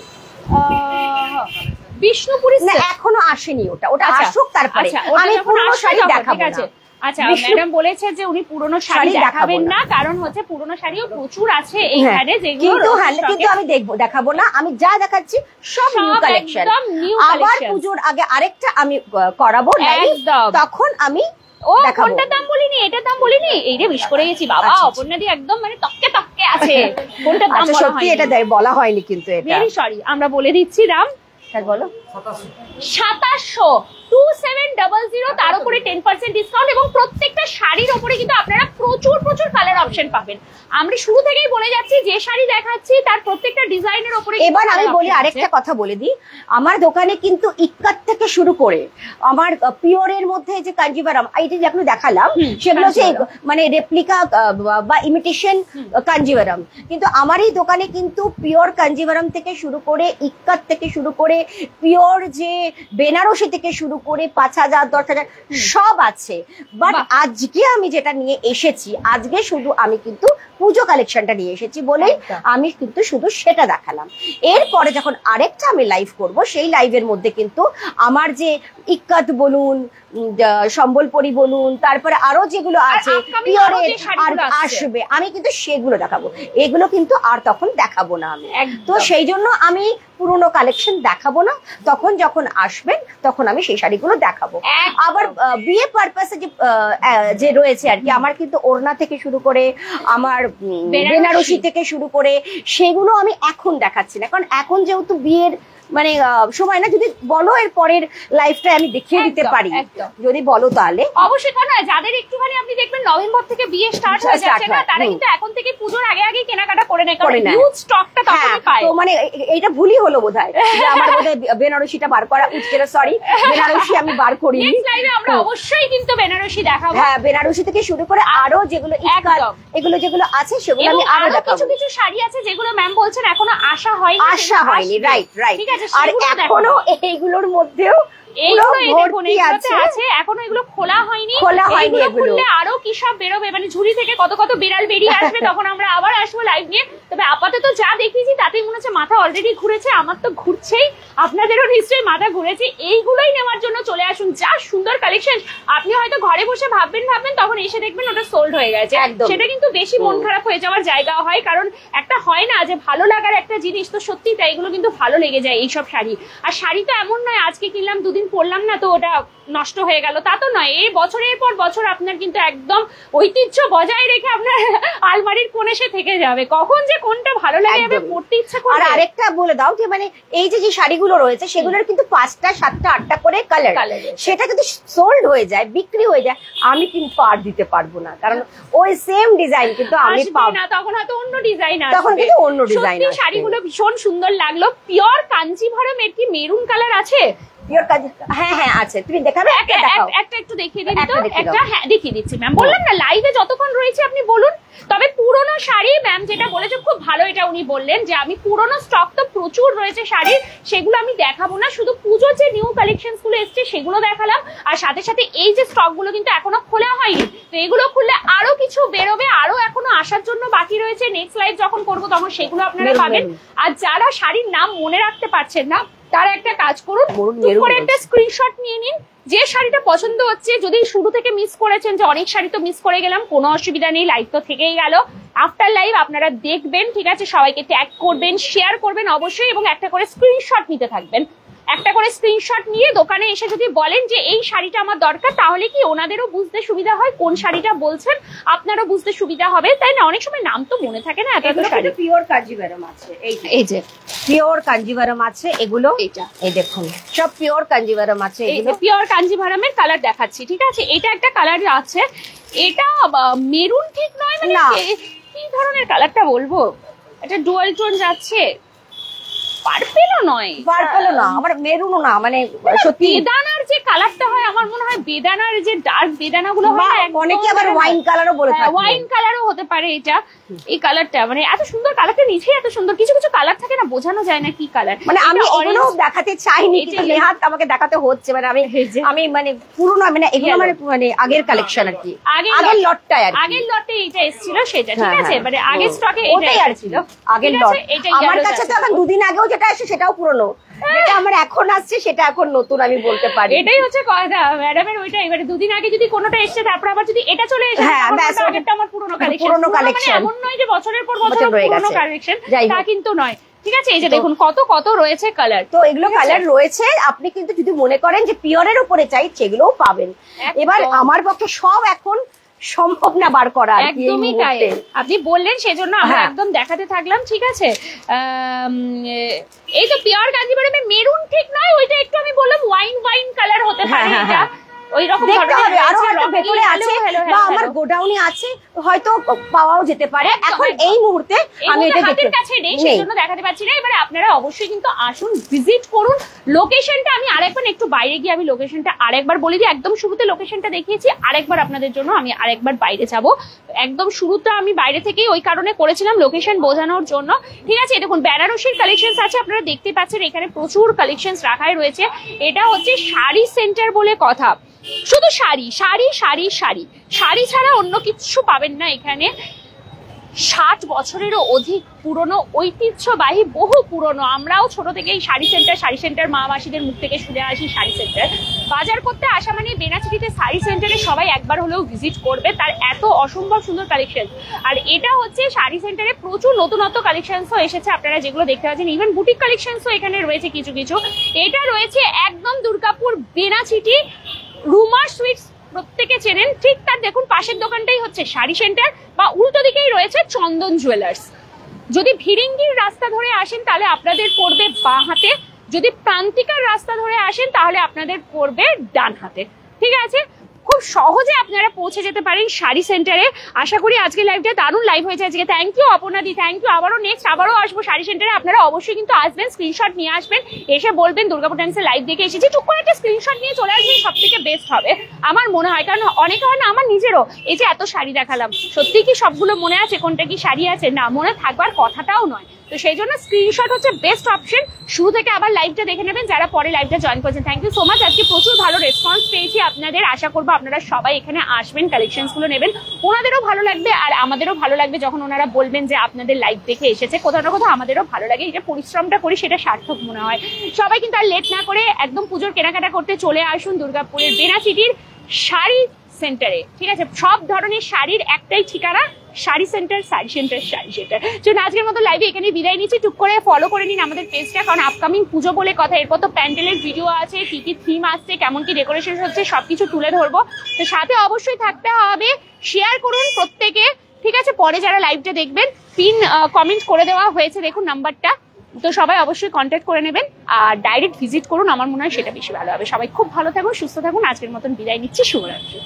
বিষ্ণুপুরি না, এখনো আসেনি ওটা আসুক তারপরে আমি পুরনো শাড়ি দেখাবো। আচ্ছা, ম্যাডাম বলেছে যে উনি পুরনো শাড়ি দেখাবেন না, কারণ হচ্ছে পুরনো শাড়িও প্রচুর আছে এইখানে, যেগুলো কিন্তু আমি দেখাবো না। আমি যা দেখাচ্ছি সব নিউ কালেকশন। আবার পুজোর আগে আরেকটা আমি করাবো, তখন আমি কোনটার দাম বলিনি, এটার দাম বলিনি, এইটা বিশ করে গেছি বাবা। অপর্ণাদি একদম মানে তককে তককে আছে। কোনটার দাম সত্যি এটা বলা হয়নি, কিন্তু ভেরি সরি, আমরা বলে দিচ্ছি দাম। বলো 2700 2700, তার উপরে 10% ডিসকাউন্ট, এবং প্রত্যেকটা শাড়ির উপরে কিন্তু আপনারা প্রচুর প্রচুর কালার অপশন পাবেন। আমরা শুরু থেকেই বলে যাচ্ছি যে শাড়ি দেখাচ্ছি তার প্রত্যেকটা ডিজাইনের উপরে। এবার আমি বলি আরেকটা কথা বলে দিই, আমার দোকানে কিন্তু ইক্কাত থেকে শুরু করে আমার পিওরের মধ্যে যে কাঞ্জিভারাম এইটা যেগুলো দেখালাম সেগুলো হচ্ছে মানে রেপ্লিকা বা ইমিটেশন কাঞ্জিভারাম, কিন্তু আমার এই দোকানে কিন্তু পিওর কাঞ্জিভারাম থেকে শুরু করে, ইক্কাত থেকে শুরু করে, পিওর যে বেনারসি থেকে শুরু করে 5000 10,000 সব আছে। বাট আজকে আমি যেটা নিয়ে এসেছি, আজকে শুধু আমি কিন্তু পুজো কালেকশনটা নিয়ে এসেছি বলেই আমি কিন্তু শুধু সেটা দেখালাম। এরপরে যখন আরেকটা আমি লাইভ করব, সেই লাইভের মধ্যে কিন্তু আমার যে ইক্কাত বলুন, সম্বলপুরি বলুন, তারপরে আরো যেগুলো আছে পিওরের আর আসবে, আমি কিন্তু সেগুলো দেখাবো। এগুলো কিন্তু আর তখন দেখাবো না আমি। তো সেই জন্য আমি পুরোনো কালেকশন দেখাবো না, তখন যখন আসবেন তখন আমি সেই শাড়িগুলো দেখাবো। আবার বিয়ে পারপাসে যে রয়েছে আর কি, আমার কিন্তু ওড়না থেকে শুরু করে, আমার বেনারসি থেকে শুরু করে, সেগুলো আমি এখন দেখাচ্ছি না, কারণ এখন যেহেতু বিয়ের মানে সময় না। যদি বলো এর পরের লাইফটা আমি দেখিয়ে দিতে পারি, যদি বলো তাহলে অবশ্যই। কারণ যাদের একটুখানি আপনি দেখবেন নভেম্বর থেকে বিয়ে স্টার্ট হয়ে যাচ্ছে না, তারা কিন্তু এখন থেকে পুজোর আগে আগে কেনাকাটা করে নেয়, কারণ হিউজ স্টকটা তখনই পায়। তো মানে এইটা ভুলই হলো বোধহয় যে আমার বোধহয় বেনারসিটা বার করা উচিত। সরি, বেনারসি আমি বার করি। নেক্সট লাইভে আমরা অবশ্যই কিন্তু বেনারসি দেখাবো। হ্যাঁ, বেনারসি থেকে শুরু করে আরো যেগুলো এগুলো যেগুলো আছে সেগুলো আমি আরো দেখাবো। কিছু কিছু শাড়ি আছে যেগুলো ম্যাম বলছেন এখনো আসা হয়নি। রাইট। আর এখনো এইগুলোর মধ্যেও এখনো এগুলো খোলা হয়নি। খুললে আরো কি সব বেরোবে, মানে ঝুড়ি থেকে কত কত বিড়াল বেরিয়ে আসবে, তখন আমরা আবার আসবো লাইভ নিয়ে। তবে আপাতত যা দেখিয়েছি তাতেই মনে হচ্ছে মাথা অলরেডি ঘুরেছে। আমার তো ঘুরছেই, আপনাদেরও নিশ্চয়ই মাথা ঘুরেছে। এইগুলোই নেওয়ার জন্য চলে আসুন, যা সুন্দর কালেকশন। আপনি হয়তো ঘরে বসে ভাববেন, তখন এসে দেখবেন ওটা সোল্ড হয়ে গেছে। সেটা কিন্তু বেশি মন খারাপ হয়ে যাওয়ার জায়গা হয়, কারণ একটা হয় না যে ভালো লাগার একটা জিনিস, তো সত্যি তাই এগুলো কিন্তু ভালো লেগে যায় এইসব শাড়ি। আর শাড়ি তো এমন নয় আজকে কিনলাম দুদিন পরলাম না তো ওটা নষ্ট হয়ে গেল তা তো নয়, এই বছরের পর বছর আপনার কিন্তু একদম ঐতিহ্য বজায় রেখে আপনার আলমারির কোণে সে থেকে যাবে, কখন যে কোনটা ভালো লাগে আমি পড়তে ইচ্ছা করে। আর আরেকটা বলে দাও যে মানে এই যে শাড়িগুলো রয়েছে সেগুলোর কিন্তু 5টা 7টা 8টা করে কালার, সেটা যদি সোল্ড হয়ে যায় বিক্রি হয়ে যায় আমি কিন্তু আর দিতে পারবো না, কারণ ওই সেম ডিজাইন কিন্তু আমি পাবো না, তখন হয়তো অন্য ডিজাইন আসবে, তখন কিন্তু অন্য ডিজাইন আসবে। শাড়িগুলো ভীষণ সুন্দর লাগলো। পিওর কাঞ্জিভারম এর কি মেরুন কালার আছে? পিওর কাজ, হ্যাঁ হ্যাঁ আছে, তুমি দেখাবে? একটা একটু দেখিয়ে দিন তো, একটা হ্যাঁ দেখিয়ে দিচ্ছি ম্যাম। বললাম না লাইভে যতক্ষণ রয়েছে আপনি বলুন। তবে পুরনো শাড়ি ম্যাম যেটা বলেছে খুব ভালো, এটা উনি বললেন যে আমি পুরনো স্টক তো প্রচুর রয়েছে শাড়ির, সেগুলো আমি দেখাবো না, শুধু পুজোর যে নিউ কালেকশন গুলো এসছে সেগুলো দেখালাম, আর সাথে সাথে এই যে স্টক গুলো কিন্তু এখনো খোলা হয়নি, তো এগুলো খুললে আরো কিছু বেরোবে, আরো এখনো আসার জন্য বাকি রয়েছে। নেক্সট লাইভ যখন করবো তখন সেগুলো আপনারা পাবেন। আর যারা শাড়ির নাম মনে রাখতে পারছেন না তারা একটা কাজ করুন, করে একটা স্ক্রিনশট নিয়ে নিন, যে শাড়িটা পছন্দ হচ্ছে। যদি শুরু থেকে মিস করেছেন যে অনেক শাড়ি তো মিস করে গেলাম, কোনো অসুবিধা নেই, লাইভ তো থেকেই গেল। আফটার লাইভ আপনারা দেখবেন, ঠিক আছে, সবাইকে ট্যাগ করবেন, শেয়ার করবেন অবশ্যই, এবং একটা করে স্ক্রিনশট নিতে থাকবেন। একটা করে স্ক্রিনশট নিয়ে দোকানে এসে যদি বলেন যে এই শাড়িটা আমার দরকার, তাহলে কি ওনাদেরও বুঝতে সুবিধা হয় কোন শাড়িটা বলছেন, আপনারও বুঝতে সুবিধা হবে, তাই না? অনেক সময় নাম তো মনে থাকে না। এতগুলো শাড়ি পিওর কাঞ্জিভারম আছে, এই যে পিওর কাঞ্জিভারম আছে, এগুলো এটা এই দেখুন সব পিওর কাঞ্জিভারম আছে, এগুলো পিওর কাঞ্জিভারমের কালার দেখাচ্ছি, ঠিক আছে। এটা একটা কালার আছে, এটা মেরুন ঠিক নয়, মানে কি ধরনের কালারটা বলবো, এটা ডুয়াল টোন যাচ্ছে, পার্পেলও নয়, পার্পেলও না, আমার মেরুনও না, মানে সত্যি বেদানার যে কালারটা হয়, আমার মনে হয় বেদানার যে ডার্ক বেদানা গুলো হয়, অনেকে আবার ওয়াইন কালারও বলে থাকে, ওয়াইন কালারও হতে পারে এটা। এই কালারটা মানে এত সুন্দর, কালারটা নিচে এত সুন্দর, কিছু কিছু কালার থাকে না বোঝানো যায় না কি কালার, মানে আমি এগুলো দেখাতে চাইনি কিন্তু নেহাত আমাকে দেখাতে হচ্ছে, মানে আমি মানে পুরনো, মানে এগুলো মানে আগের কালেকশন আর কি, আগের লটটা আর আগের লটে এটা এসেছিল সেটা, ঠিক আছে, মানে আগের স্টকে এটাই আর ছিল আগের লট। আমার কাছে তো এখন দুদিন আগেও যেটা আসে সেটাও পুরনো, যেটা আমার এখন আসছে সেটা এখন নতুন আমি বলতে পারি। এটাই হচ্ছে কথা ম্যাডামের, ওইটা এবারে দুদিন আগে যদি কোনোটা এসছে তারপর আবার যদি এটা চলে এসে, হ্যাঁ ব্যাস আগেরটা আমার পুরনো কালেকশন, পুরনো কালেকশন, এমন নয় যে বছরের পর বছর পুরনো কালেকশন, তা কিন্তু নয়, ঠিক আছে। এই যে দেখুন কত কত রয়েছে কালার, তো এগুলো কালার রয়েছে, আপনি কিন্তু যদি মনে করেন যে পিওরের উপরে চাই সেগুলোও পাবেন। এবার আমার পক্ষে সব এখন সম্ভব না বার করা, একদমই তাই, আপনি বললেন সেজন্য আমরা একদম দেখাতে থাকলাম, ঠিক আছে। এই তো পিওর কাঞ্জিভারমে মেরুন ঠিক নয়, ওইটা একটু আমি বললাম ওয়াইন কালার হতে পারে, এটা ওই রকম ধরনের আরো হয়তো ভেতরে আছে বা আমার গোডাউনে আছে, হয়তো পাওয়াও যেতে পারে। এখন এই মুহূর্তে আমি এটা হাতের কাছে নেই, সেজন্য দেখাতে পাচ্ছি না। এবারে আপনারা অবশ্যই কিন্তু আসুন, ভিজিট করুন। লোকেশনটা আমি আরেকবার একটু বাইরে গিয়ে আমি লোকেশনটা আরেকবার বলে দিই। একদম শুরুতে লোকেশনটা দেখিয়েছি, আরেকবার আপনাদের জন্য আমি আরেকবার বাইরে যাব। একদম শুরুতে আমি বাইরে থেকেই ওই কারণে করেছিলাম, লোকেশন বোঝানোর জন্য, ঠিক আছে। দেখুন বেনারসির কালেকশনস আছে, আপনারা দেখতে পাচ্ছেন এখানে প্রচুর কালেকশনস রাখাই রয়েছে। এটা হচ্ছে শাড়ি সেন্টার বলে কথা, শুধু শাড়ি শাড়ি শাড়ি শাড়ি শাড়ি ছাড়া অন্য কিছু পাবেন না এখানে। 60 বছরেরও অধিক পুরনো, ঐতিহ্যবাহী, বহু পুরনো। আমরাও ছোট থেকেই শাড়ি সেন্টার মা মাসিদের মুখ থেকে শুনে আসি শাড়ি সেন্টার। বাজার করতে আসা মানে বেনাচিটিতে শাড়ি সেন্টারে সবাই একবার হলেও ভিজিট করবে, তার এত অসম্ভব সুন্দর কালেকশন। আর এটা হচ্ছে শাড়ি সেন্টারে প্রচুর নতুনত্ব কালেকশনসও এসেছে, আপনারা যেগুলো দেখতে পাচ্ছেন, ইভেন বুটিক কালেকশনসও এখানে রয়েছে কিছু কিছু। এটা রয়েছে একদম দুর্গাপুর বেনাচিটি রুমার সুইটস, প্রত্যেকে চেনেন, ঠিক তার দেখুন পাশের দোকানটাই হচ্ছে শাড়ি সেন্টার, বা উল্টো দিকেই রয়েছে চন্দন জুয়েলার্স। যদি ভিরিঙ্গির রাস্তা ধরে আসেন তাহলে আপনাদের পড়বে বাঁ হাতে, যদি প্রান্তিকার রাস্তা ধরে আসেন তাহলে আপনাদের পড়বে ডান হাতে, ঠিক আছে। খুব সহজে আপনারা পৌঁছে যেতে পারেন শাড়ি সেন্টারে। আশা করি আজকে লাইভটা দারুণ লাইভ হয়েছে আজকে। থ্যাংক ইউ অপর্ণাদি, থ্যাংক ইউ। আবারও নেক্সট আবারও আসবো শাড়ি সেন্টারে, আপনারা অবশ্যই কিন্তু আসবেন, স্ক্রিনশট নিয়ে আসবেন, এসে বলবেন দুর্গাপুর টাইমসের লাইভ দেখে এসেছি, টুক করে একটা স্ক্রিনশট নিয়ে চলে আসবেন, সব থেকে বেস্ট হবে আমার মনে হয়। কারণ অনেকে হয় না, আমার নিজেরও এই যে এত শাড়ি দেখালাম, সত্যি কি সবগুলো মনে আছে কোনটা কি শাড়ি আছে, না মনে থাকবার কথাটাও নয়। তো সেই জন্য স্ক্রিনশট হচ্ছে বেস্ট অপশন। শুরু থেকে আবার লাইভটা দেখে নেবেন যারা পরে লাইভটা জয়েন করেছেন। Thank you so much. আজকে প্রচুর ভালো রেসপন্স পেয়েছি আপনাদের, আশা করবো আপনারা সবাই এখানে আসবেন, কালেকশনস গুলো নেবেন, ওনাদেরও ভালো লাগবে আর আমাদেরও ভালো লাগবে যখন ওনারা বলবেন যে আপনাদের লাইভ দেখে এসেছে। কোথাও না কোথাও আমাদেরও ভালো লাগে, এটা পরিশ্রমটা করি সেটা সার্থক মনে হয়। সবাই কিন্তু আর লেট না করে একদম পুজোর কেনাকাটা করতে চলে আসুন দুর্গাপুরের বেনাচিটির শাড়ি সেন্টারে, ঠিক আছে। সব ধরনের শাড়ির একটাই ঠিকানা, sari centre, sari centre, sari centre. চলুন আজকের মতো লাইভে এখানে বিদায় নিচ্ছি। টুক করে ফলো করে নিন আমাদের পেজটা, কারণ আপকামিং পুজো বলে কথা, এরপর তো প্যান্ডেলের ভিডিও আছে, কি কি থিম আসছে, কেমন কি ডেকোরেশন হচ্ছে, সবকিছু তুলে ধরবো। তো সাথে অবশ্যই থাকতে হবে, শেয়ার করুন প্রত্যেকে, ঠিক আছে? পরে যারা লাইভটা দেখবেন পিন কমেন্ট করে দেওয়া হয়েছে দেখুন নাম্বারটা, তো সবাই অবশ্যই কন্ট্যাক্ট করে নেবেন আর ডাইরেক্ট ভিজিট করুন, আমার মনে হয় সেটা বেশি ভালো হবে। সবাই খুব ভালো থাকুন, সুস্থ থাকুন, আজকের মতন বিদায় নিচ্ছি, শুভরাত্রি।